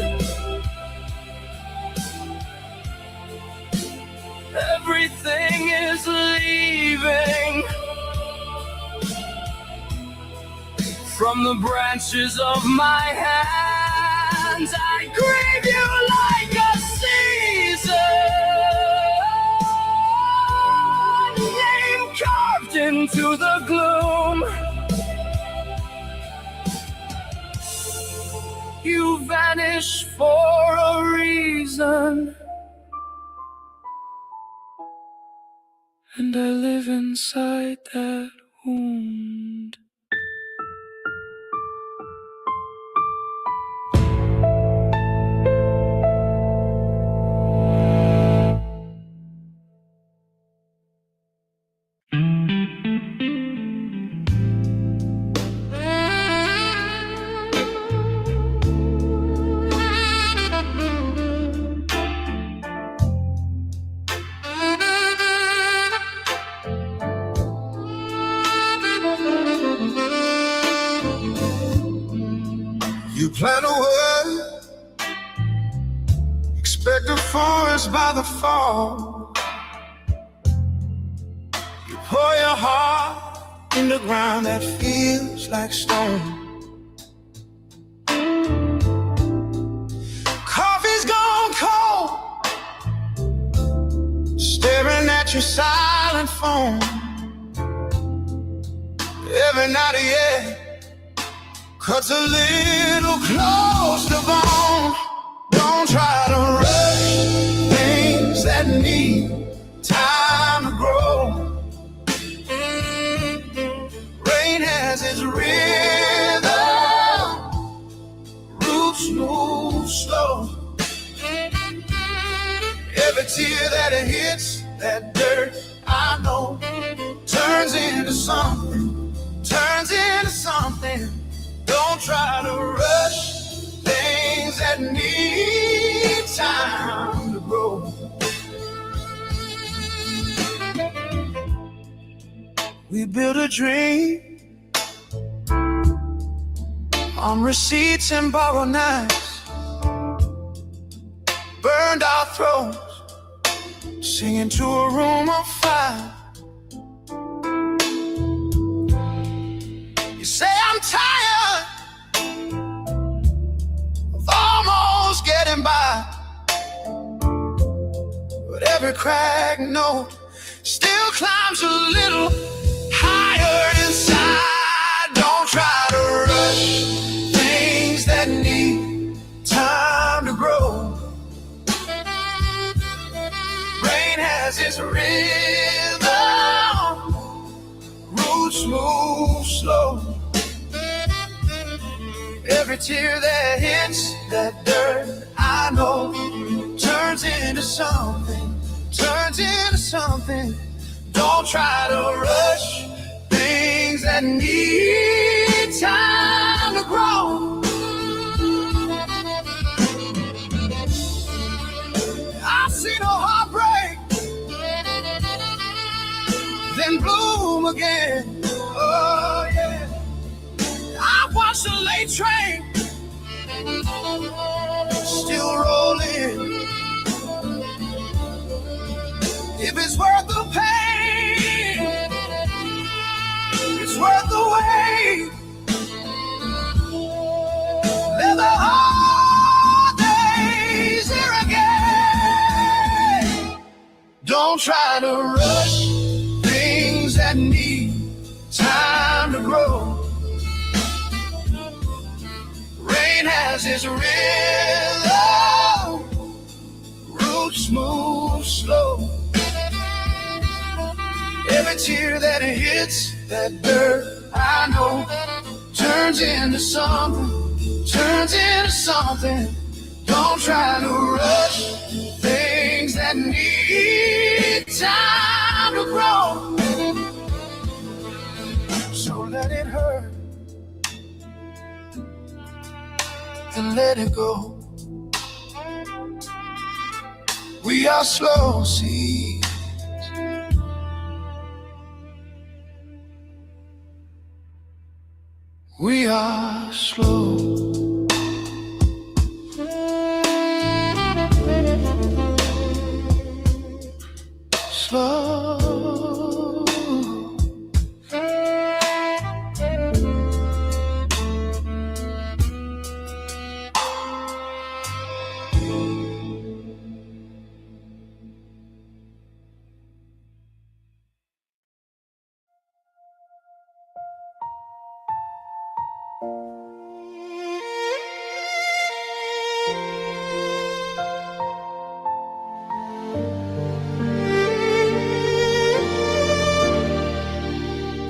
Everything is leaving. From the branches of my hands, I grieve you like a season. Name carved into the gloom. You vanish for a reason, and I live inside that wound. You plant a word, expect a forest by the fall. You pour your heart in the ground that feels like stone. Coffee's gone cold, staring at your silent phone. Every night, yeah, cuts a little close to bone. Don't try to rush things that need time to grow. Rain has its rhythm, roots move slow. Every tear that it hits that dirt, I know, turns into something, turns into something. Don't try to rush things that need time to grow. We built a dream on receipts and borrowed nights, burned our throats, singing to a room of fire. You say I'm tired of almost getting by, but every crack note still climbs a little higher inside. Don't try to rush things that need time to grow. Rain has its rhythm, roots move slow. Every tear that hits that dirt, I know, turns into something, turns into something. Don't try to rush things that need time to grow. I've seen a heartbreak, then bloom again. Oh yeah. I watched a late train still rolling. If it's worth the pain, it's worth the wait. Don't try to rush things that need time to grow. Rain has its rhythm, roots move slow. Every tear that hits that dirt, I know, turns into something. Don't try to rush things that need time to grow. So let it hurt and let it go. We are slow seeds. We are slow. Slow.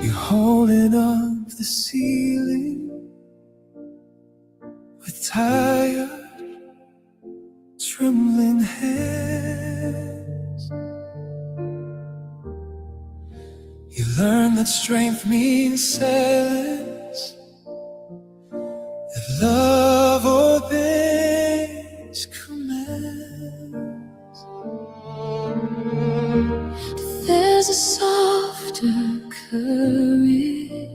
You're holding up the ceiling with tired, trembling hands. You learn that strength means silence, that love obeys commands. There's a softer courage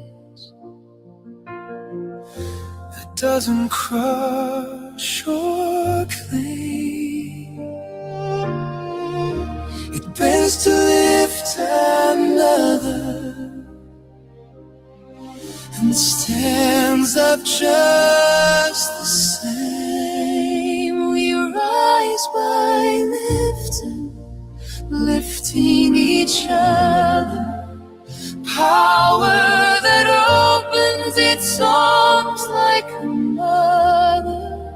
That doesn't crush or claim. It bends to lift another and stands up just the same. We rise by lifting each other. Power that opens its arms like a mother.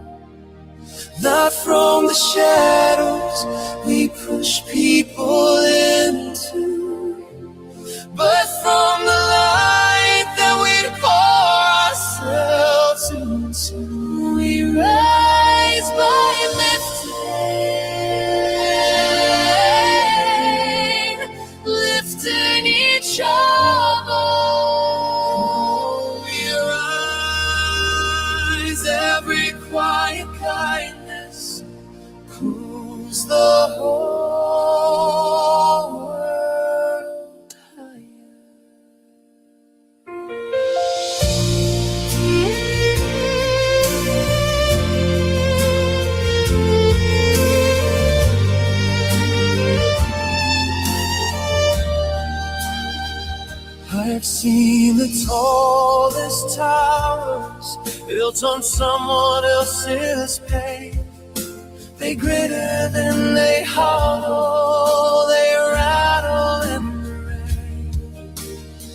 Not from the shadows we push people into, but from the light that we pour ourselves into. We rise by lifting each other. We rise, every quiet kindness pulls the whole world higher. I've seen the tallest towers built on someone else's pain. They glitter, then they hollow, they rattle in the rain.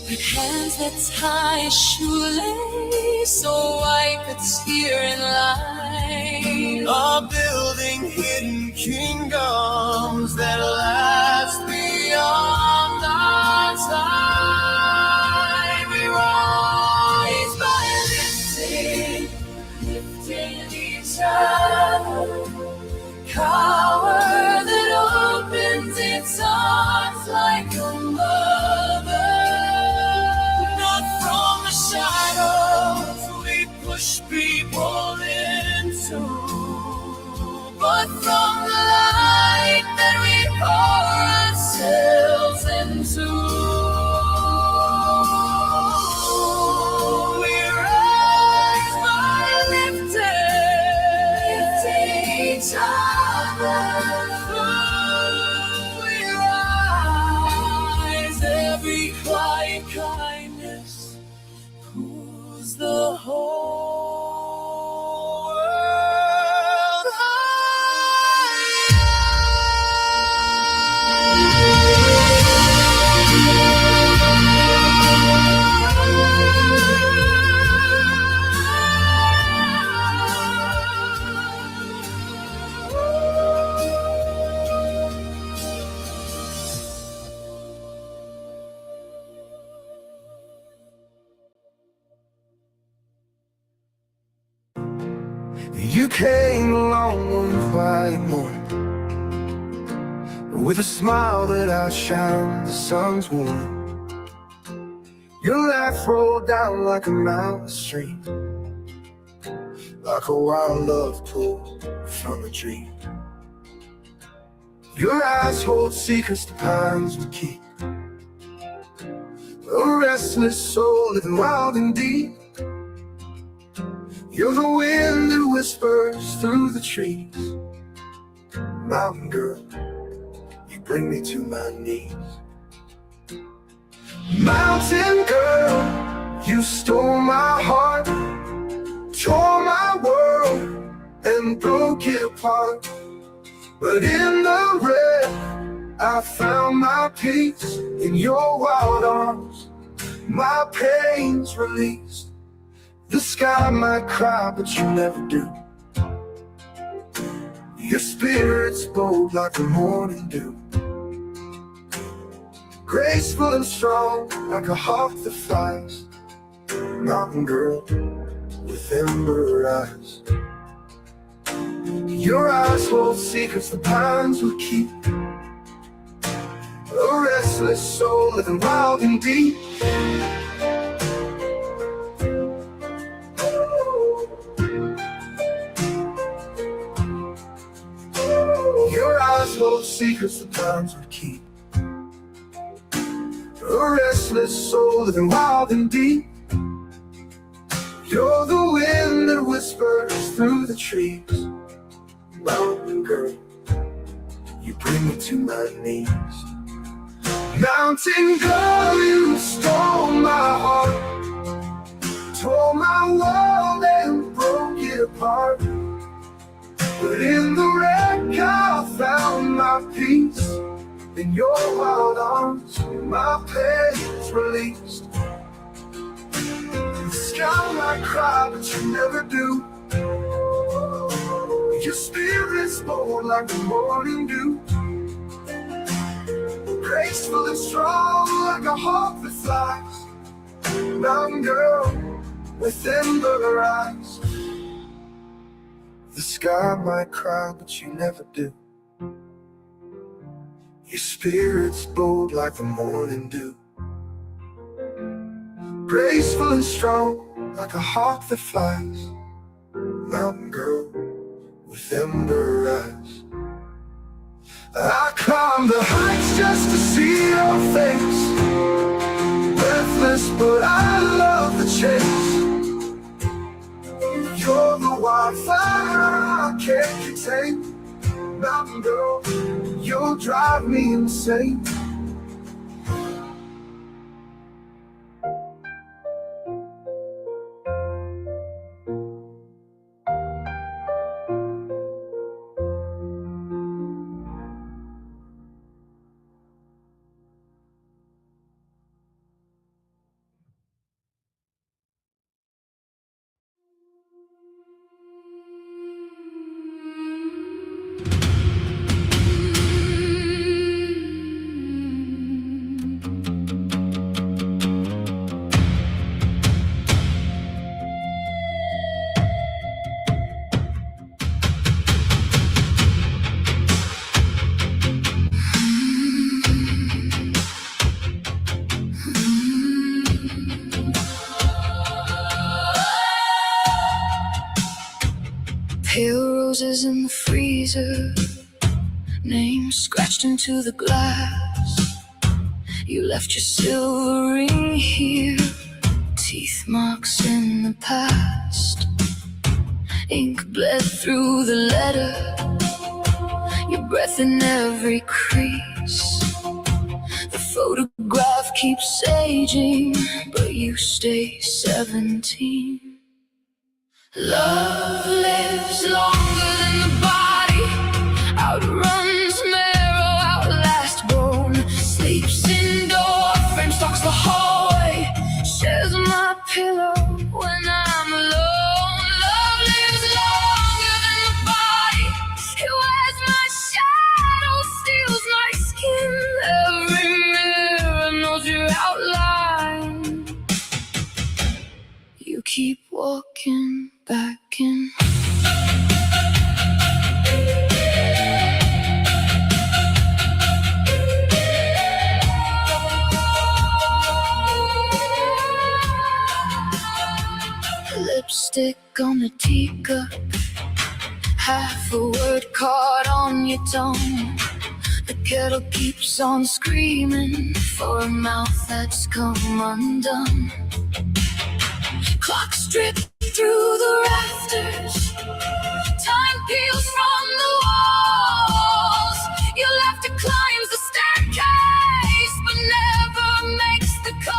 with hands that tie a shoelace so I could tear in line. Are building hidden kingdoms that last beyond our time. We rise by lifting each other. Power that opens its arms like a mother. Not from the shadows we push people into, but from the light that we pour ourselves into. We rise by lifting each other. We rise, every quiet kindness pulls the whole world higher. You came along one quiet morning with a smile that outshined the sun's warming. Your laugh rolled down like a mountain stream, like a wild love pulled from a dream. Your eyes hold secrets the pines would keep, a restless soul living wild and deep. You're the wind that whispers through the trees. Mountain girl, you bring me to my knees. Mountain girl, you stole my heart, tore my world and broke it apart. But in the red, I found my peace. In your wild arms, my pain's released. The sky might cry, but you never do. Your spirit's bold like the morning dew, graceful and strong like a hawk that flies. Mountain girl with ember eyes. Your eyes hold secrets the pines will keep, a restless soul living wild and deep. Your eyes hold secrets the pines would keep, a restless soul living wild and deep. You're the wind that whispers through the trees. Mountain girl, you bring me to my knees. Mountain girl, you stole my heart, tore my world and broke it apart. But in the wreck I found my peace. In your wild arms, my pain's released. The sky might cry, but you never do. Your spirit's bold like the morning dew, graceful and strong like a hawk that flies. Mountain girl with ember eyes. The sky might cry, but you never do. Your spirit's bold like the morning dew, graceful and strong like a hawk that flies. Mountain girl with ember eyes. I climb the heights just to see your face, breathless but I love the chase. You're the wildfire I can't contain. Mountain girl, you'll drive me insane. Pale roses in the freezer, names scratched into the glass. You left your silver ring here, teeth marks in the past. Ink bled through the letter, your breath in every crease. The photograph keeps aging, but you stay 17. Love lives longer than the body, outruns marrow, outlasts bone, sleeps indoor, frame stalks the hallway, shares my pillow when I'm alone. Love lives longer than the body, it wears my shadow, steals my skin. Every mirror knows your outline. You keep walking back in. Chapstick on the teacup, half a word caught on your tongue. The kettle keeps on screaming for a mouth that's come undone. Clocks drip through the rafters, time peels from the walls. Your laughter climbs the staircase, but never makes the call.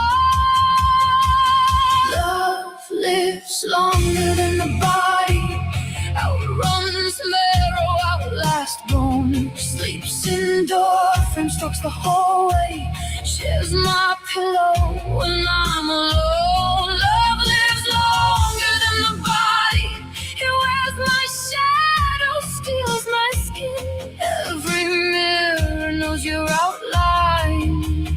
Love lives longer than the body, outruns marrow, outlast bone. Sleeps endorphin, strokes the hallway, shares my pillow when I'm alone. Love lives longer than the body, it wears my shadow, steals my skin. Every mirror knows your outline.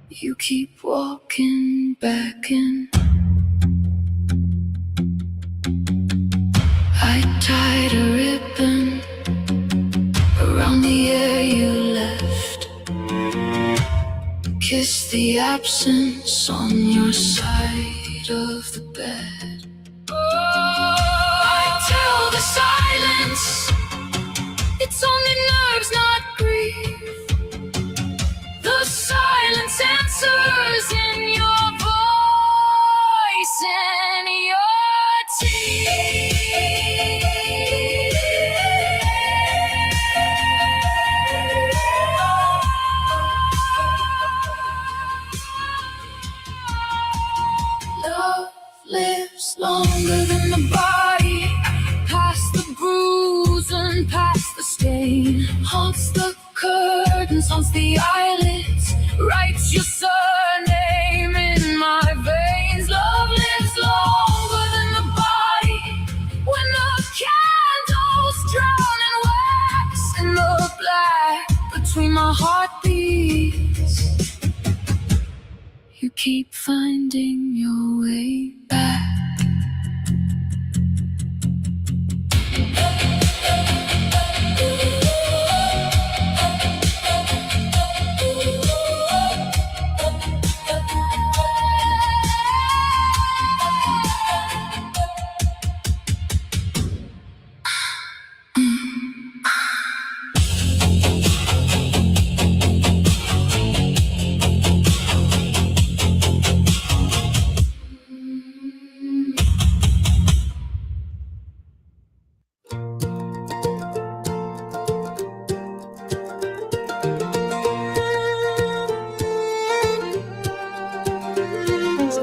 You keep walking back in. I tied a ribbon around the air you left. Kiss the absence on your side of the bed. I tell the silence it's only nerves, not grief. The silence answers in your voice and your teeth. Love lives longer than the body, past the bruise and past the stain. Haunts the curtains, haunts the eyelids, writes your surname in my veins. Love lives longer than the body, when the candles drown in wax in the black between my heartbeats. You keep finding your way back.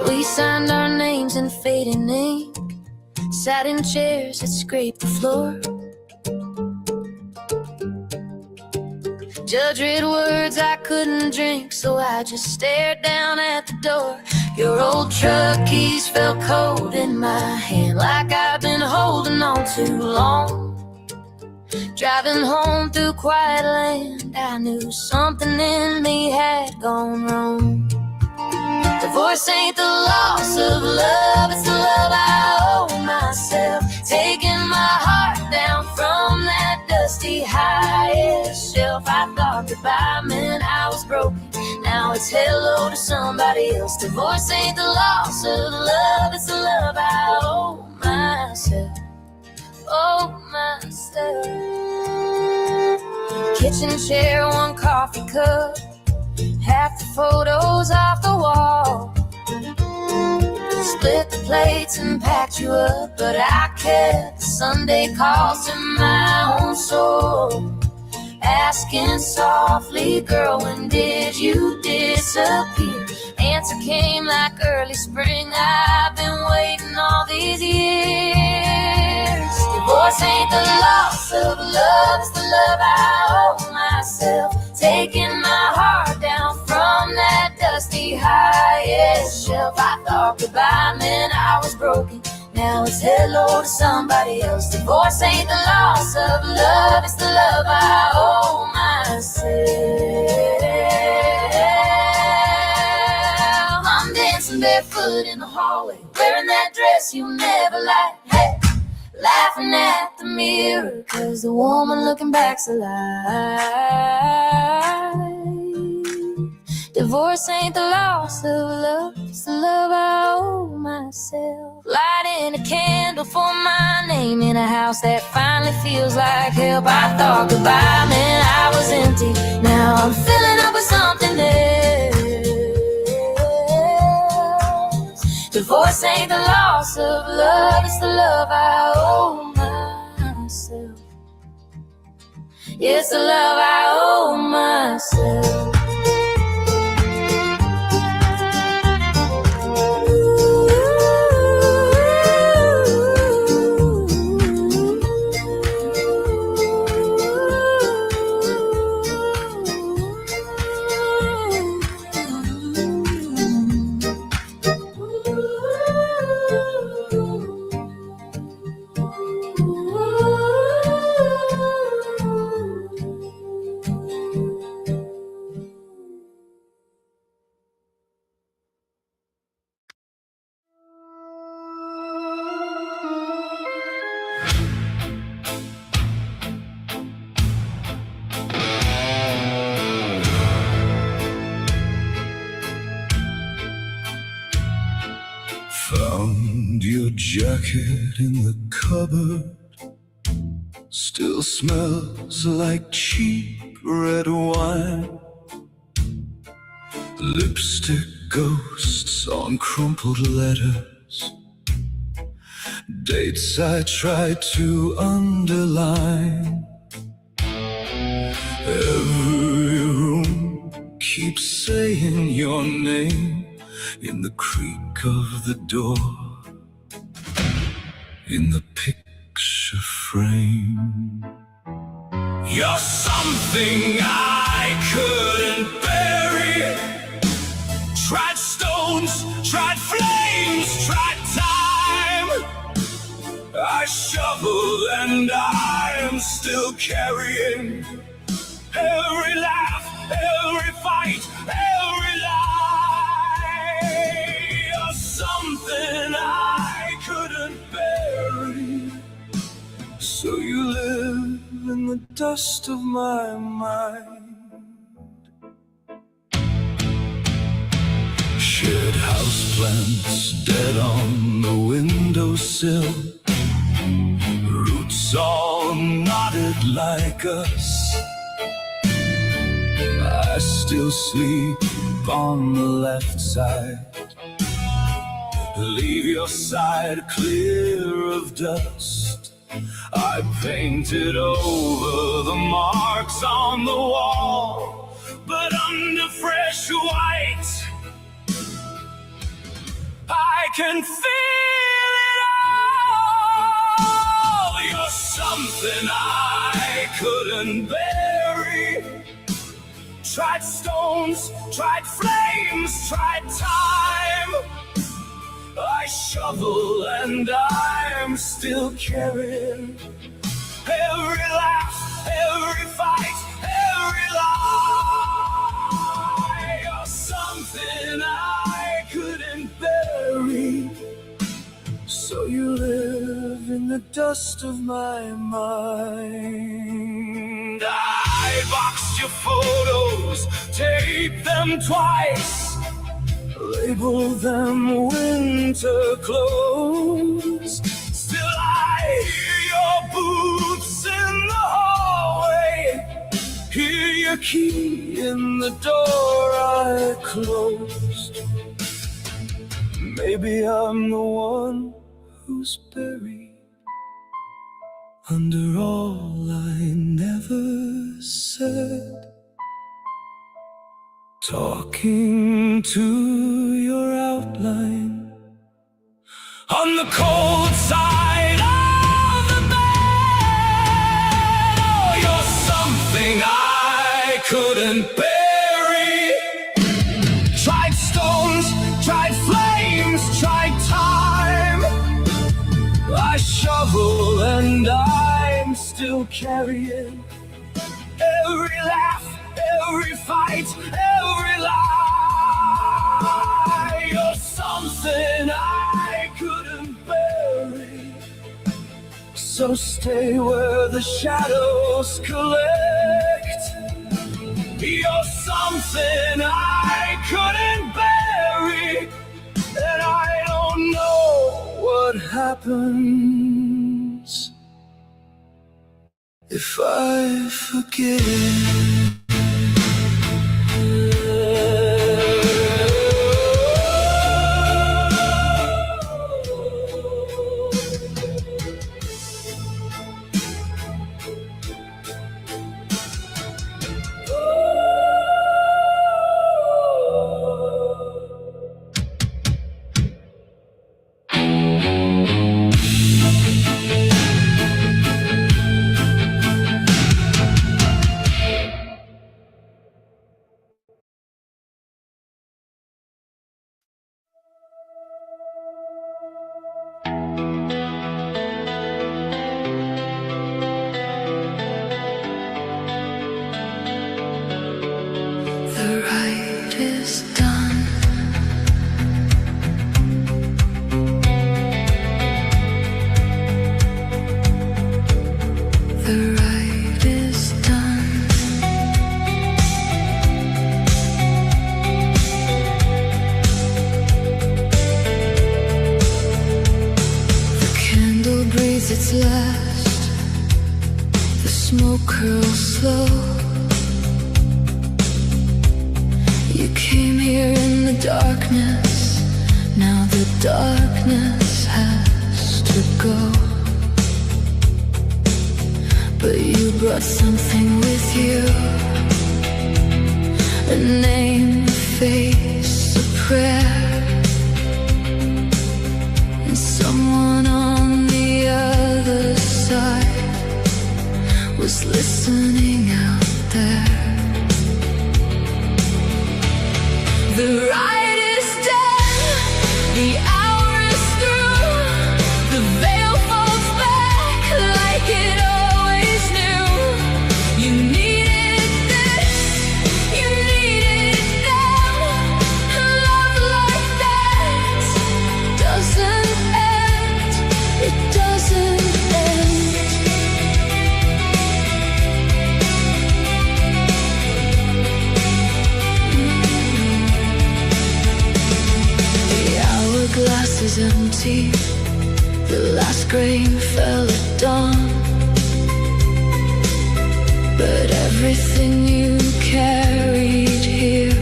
We signed our names in fading ink, sat in chairs that scraped the floor. Judge read words I couldn't drink, so I just stared down at the door. Your old truck keys felt cold in my hand, like I've been holding on too long. Driving home through quiet land, I knew something in me had gone wrong. Divorce ain't the loss of love, it's the love I owe myself. Taking my heart down from that dusty highest shelf. I thought goodbye meant I was broken, now it's hello to somebody else. Divorce ain't the loss of love, it's the love I owe myself. Oh, myself. Kitchen chair, one coffee cup, half the photos off the wall. Split the plates and packed you up, but I kept the Sunday calls to my own soul. Asking softly, girl, when did you disappear? Answer came like early spring, I've been waiting all these years. Divorce ain't the loss of love, it's the love I owe myself. Taking my heart down from that dusty highest shelf. I thought goodbye meant I was broken, now it's hello to somebody else. Divorce ain't the loss of love, it's the love I owe myself. I'm dancing barefoot in the hallway, wearing that dress you never liked. Hey, laughing at the mirror, 'cause the woman looking back's alive. Divorce ain't the loss of love, it's the love I owe myself. before my name in a house that finally feels like help. I thought goodbye meant I was empty. Now I'm filling up with something else. Divorce ain't the loss of love, it's the love I owe myself. It's the love I owe myself. Found your jacket in the cupboard. Still smells like cheap red wine. Lipstick ghosts on crumpled letters. Dates I tried to underline. Every room keeps saying your name in the creak of the door, in the picture frame. You're something I couldn't bury. Tried stones, tried flames, tried time. I shovel and I am still carrying every laugh, every fight, every lie. You're something I couldn't bury. So you live in the dust of my mind. Shed houseplants dead on the windowsill. Roots all knotted like us. I still sleep on the left side. Leave your side clear of dust. I painted over the marks on the wall, but under fresh white I can feel it all. You're something I couldn't bury. Tried stones, tried flames, tried time. I shovel and I'm still carrying every laugh, every fight, every lie. You're something I couldn't bury. So you live in the dust of my mind. I boxed your photos, taped them twice, label them winter clothes. Still I hear your boots in the hallway, hear your key in the door I closed. Maybe I'm the one who's buried under all I never said. Talking to your outline on the cold side of the bed. Oh, you're something I couldn't bury. Tried stones, tried flames, tried time. I shovel and I'm still carrying every laugh, every fight, every lie. You're something I couldn't bury. So stay where the shadows collect. You're something I couldn't bury, and I don't know what what happens if I forget. Its last, the smoke curls slow. You came here in the darkness, now the darkness has to go. But you brought something with you, a name, a face, a prayer, and someone on the other side was listening out there. The ride is done, the hour is through, the veil falls back like it always knew. You needed this, you needed them. Love like that doesn't end, it doesn't end. The hourglass is empty, the last grain fell at dawn. But everything you carried here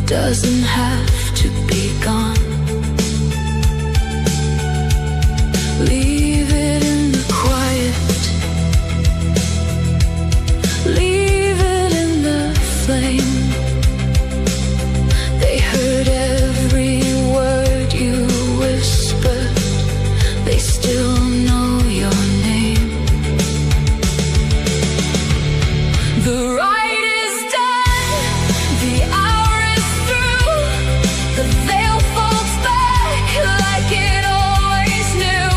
doesn't have to be gone. Leave it in the quiet, leave it in the flame. They heard every word you whispered, they still know your name. The ride is done, the hour is through, the veil falls back like it always knew.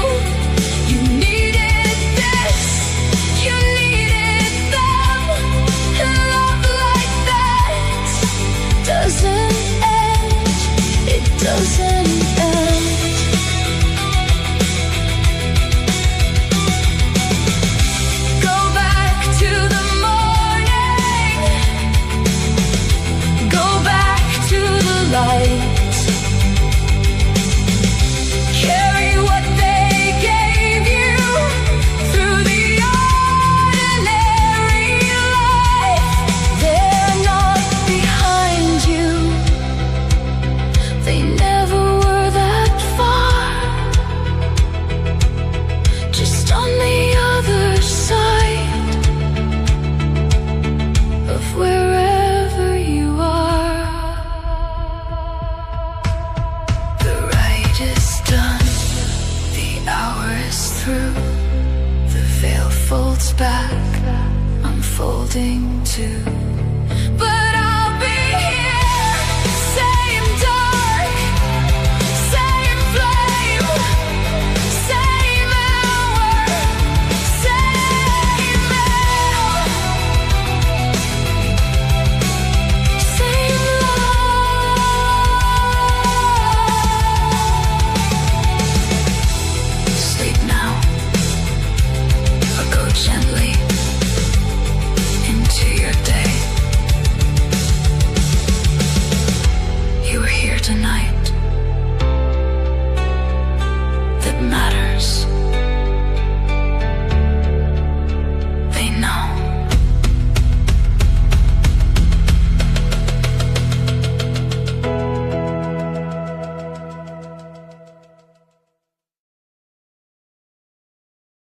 You needed this, you needed them. Love like that doesn't end, it doesn't end. Go back to the morning, go back to the light. Carry what they gave you through the ordinary life. They're not behind you, they never were that far. Just on the other side of wherever you are. The ride is done, the hour is through, the veil folds back, unfolding to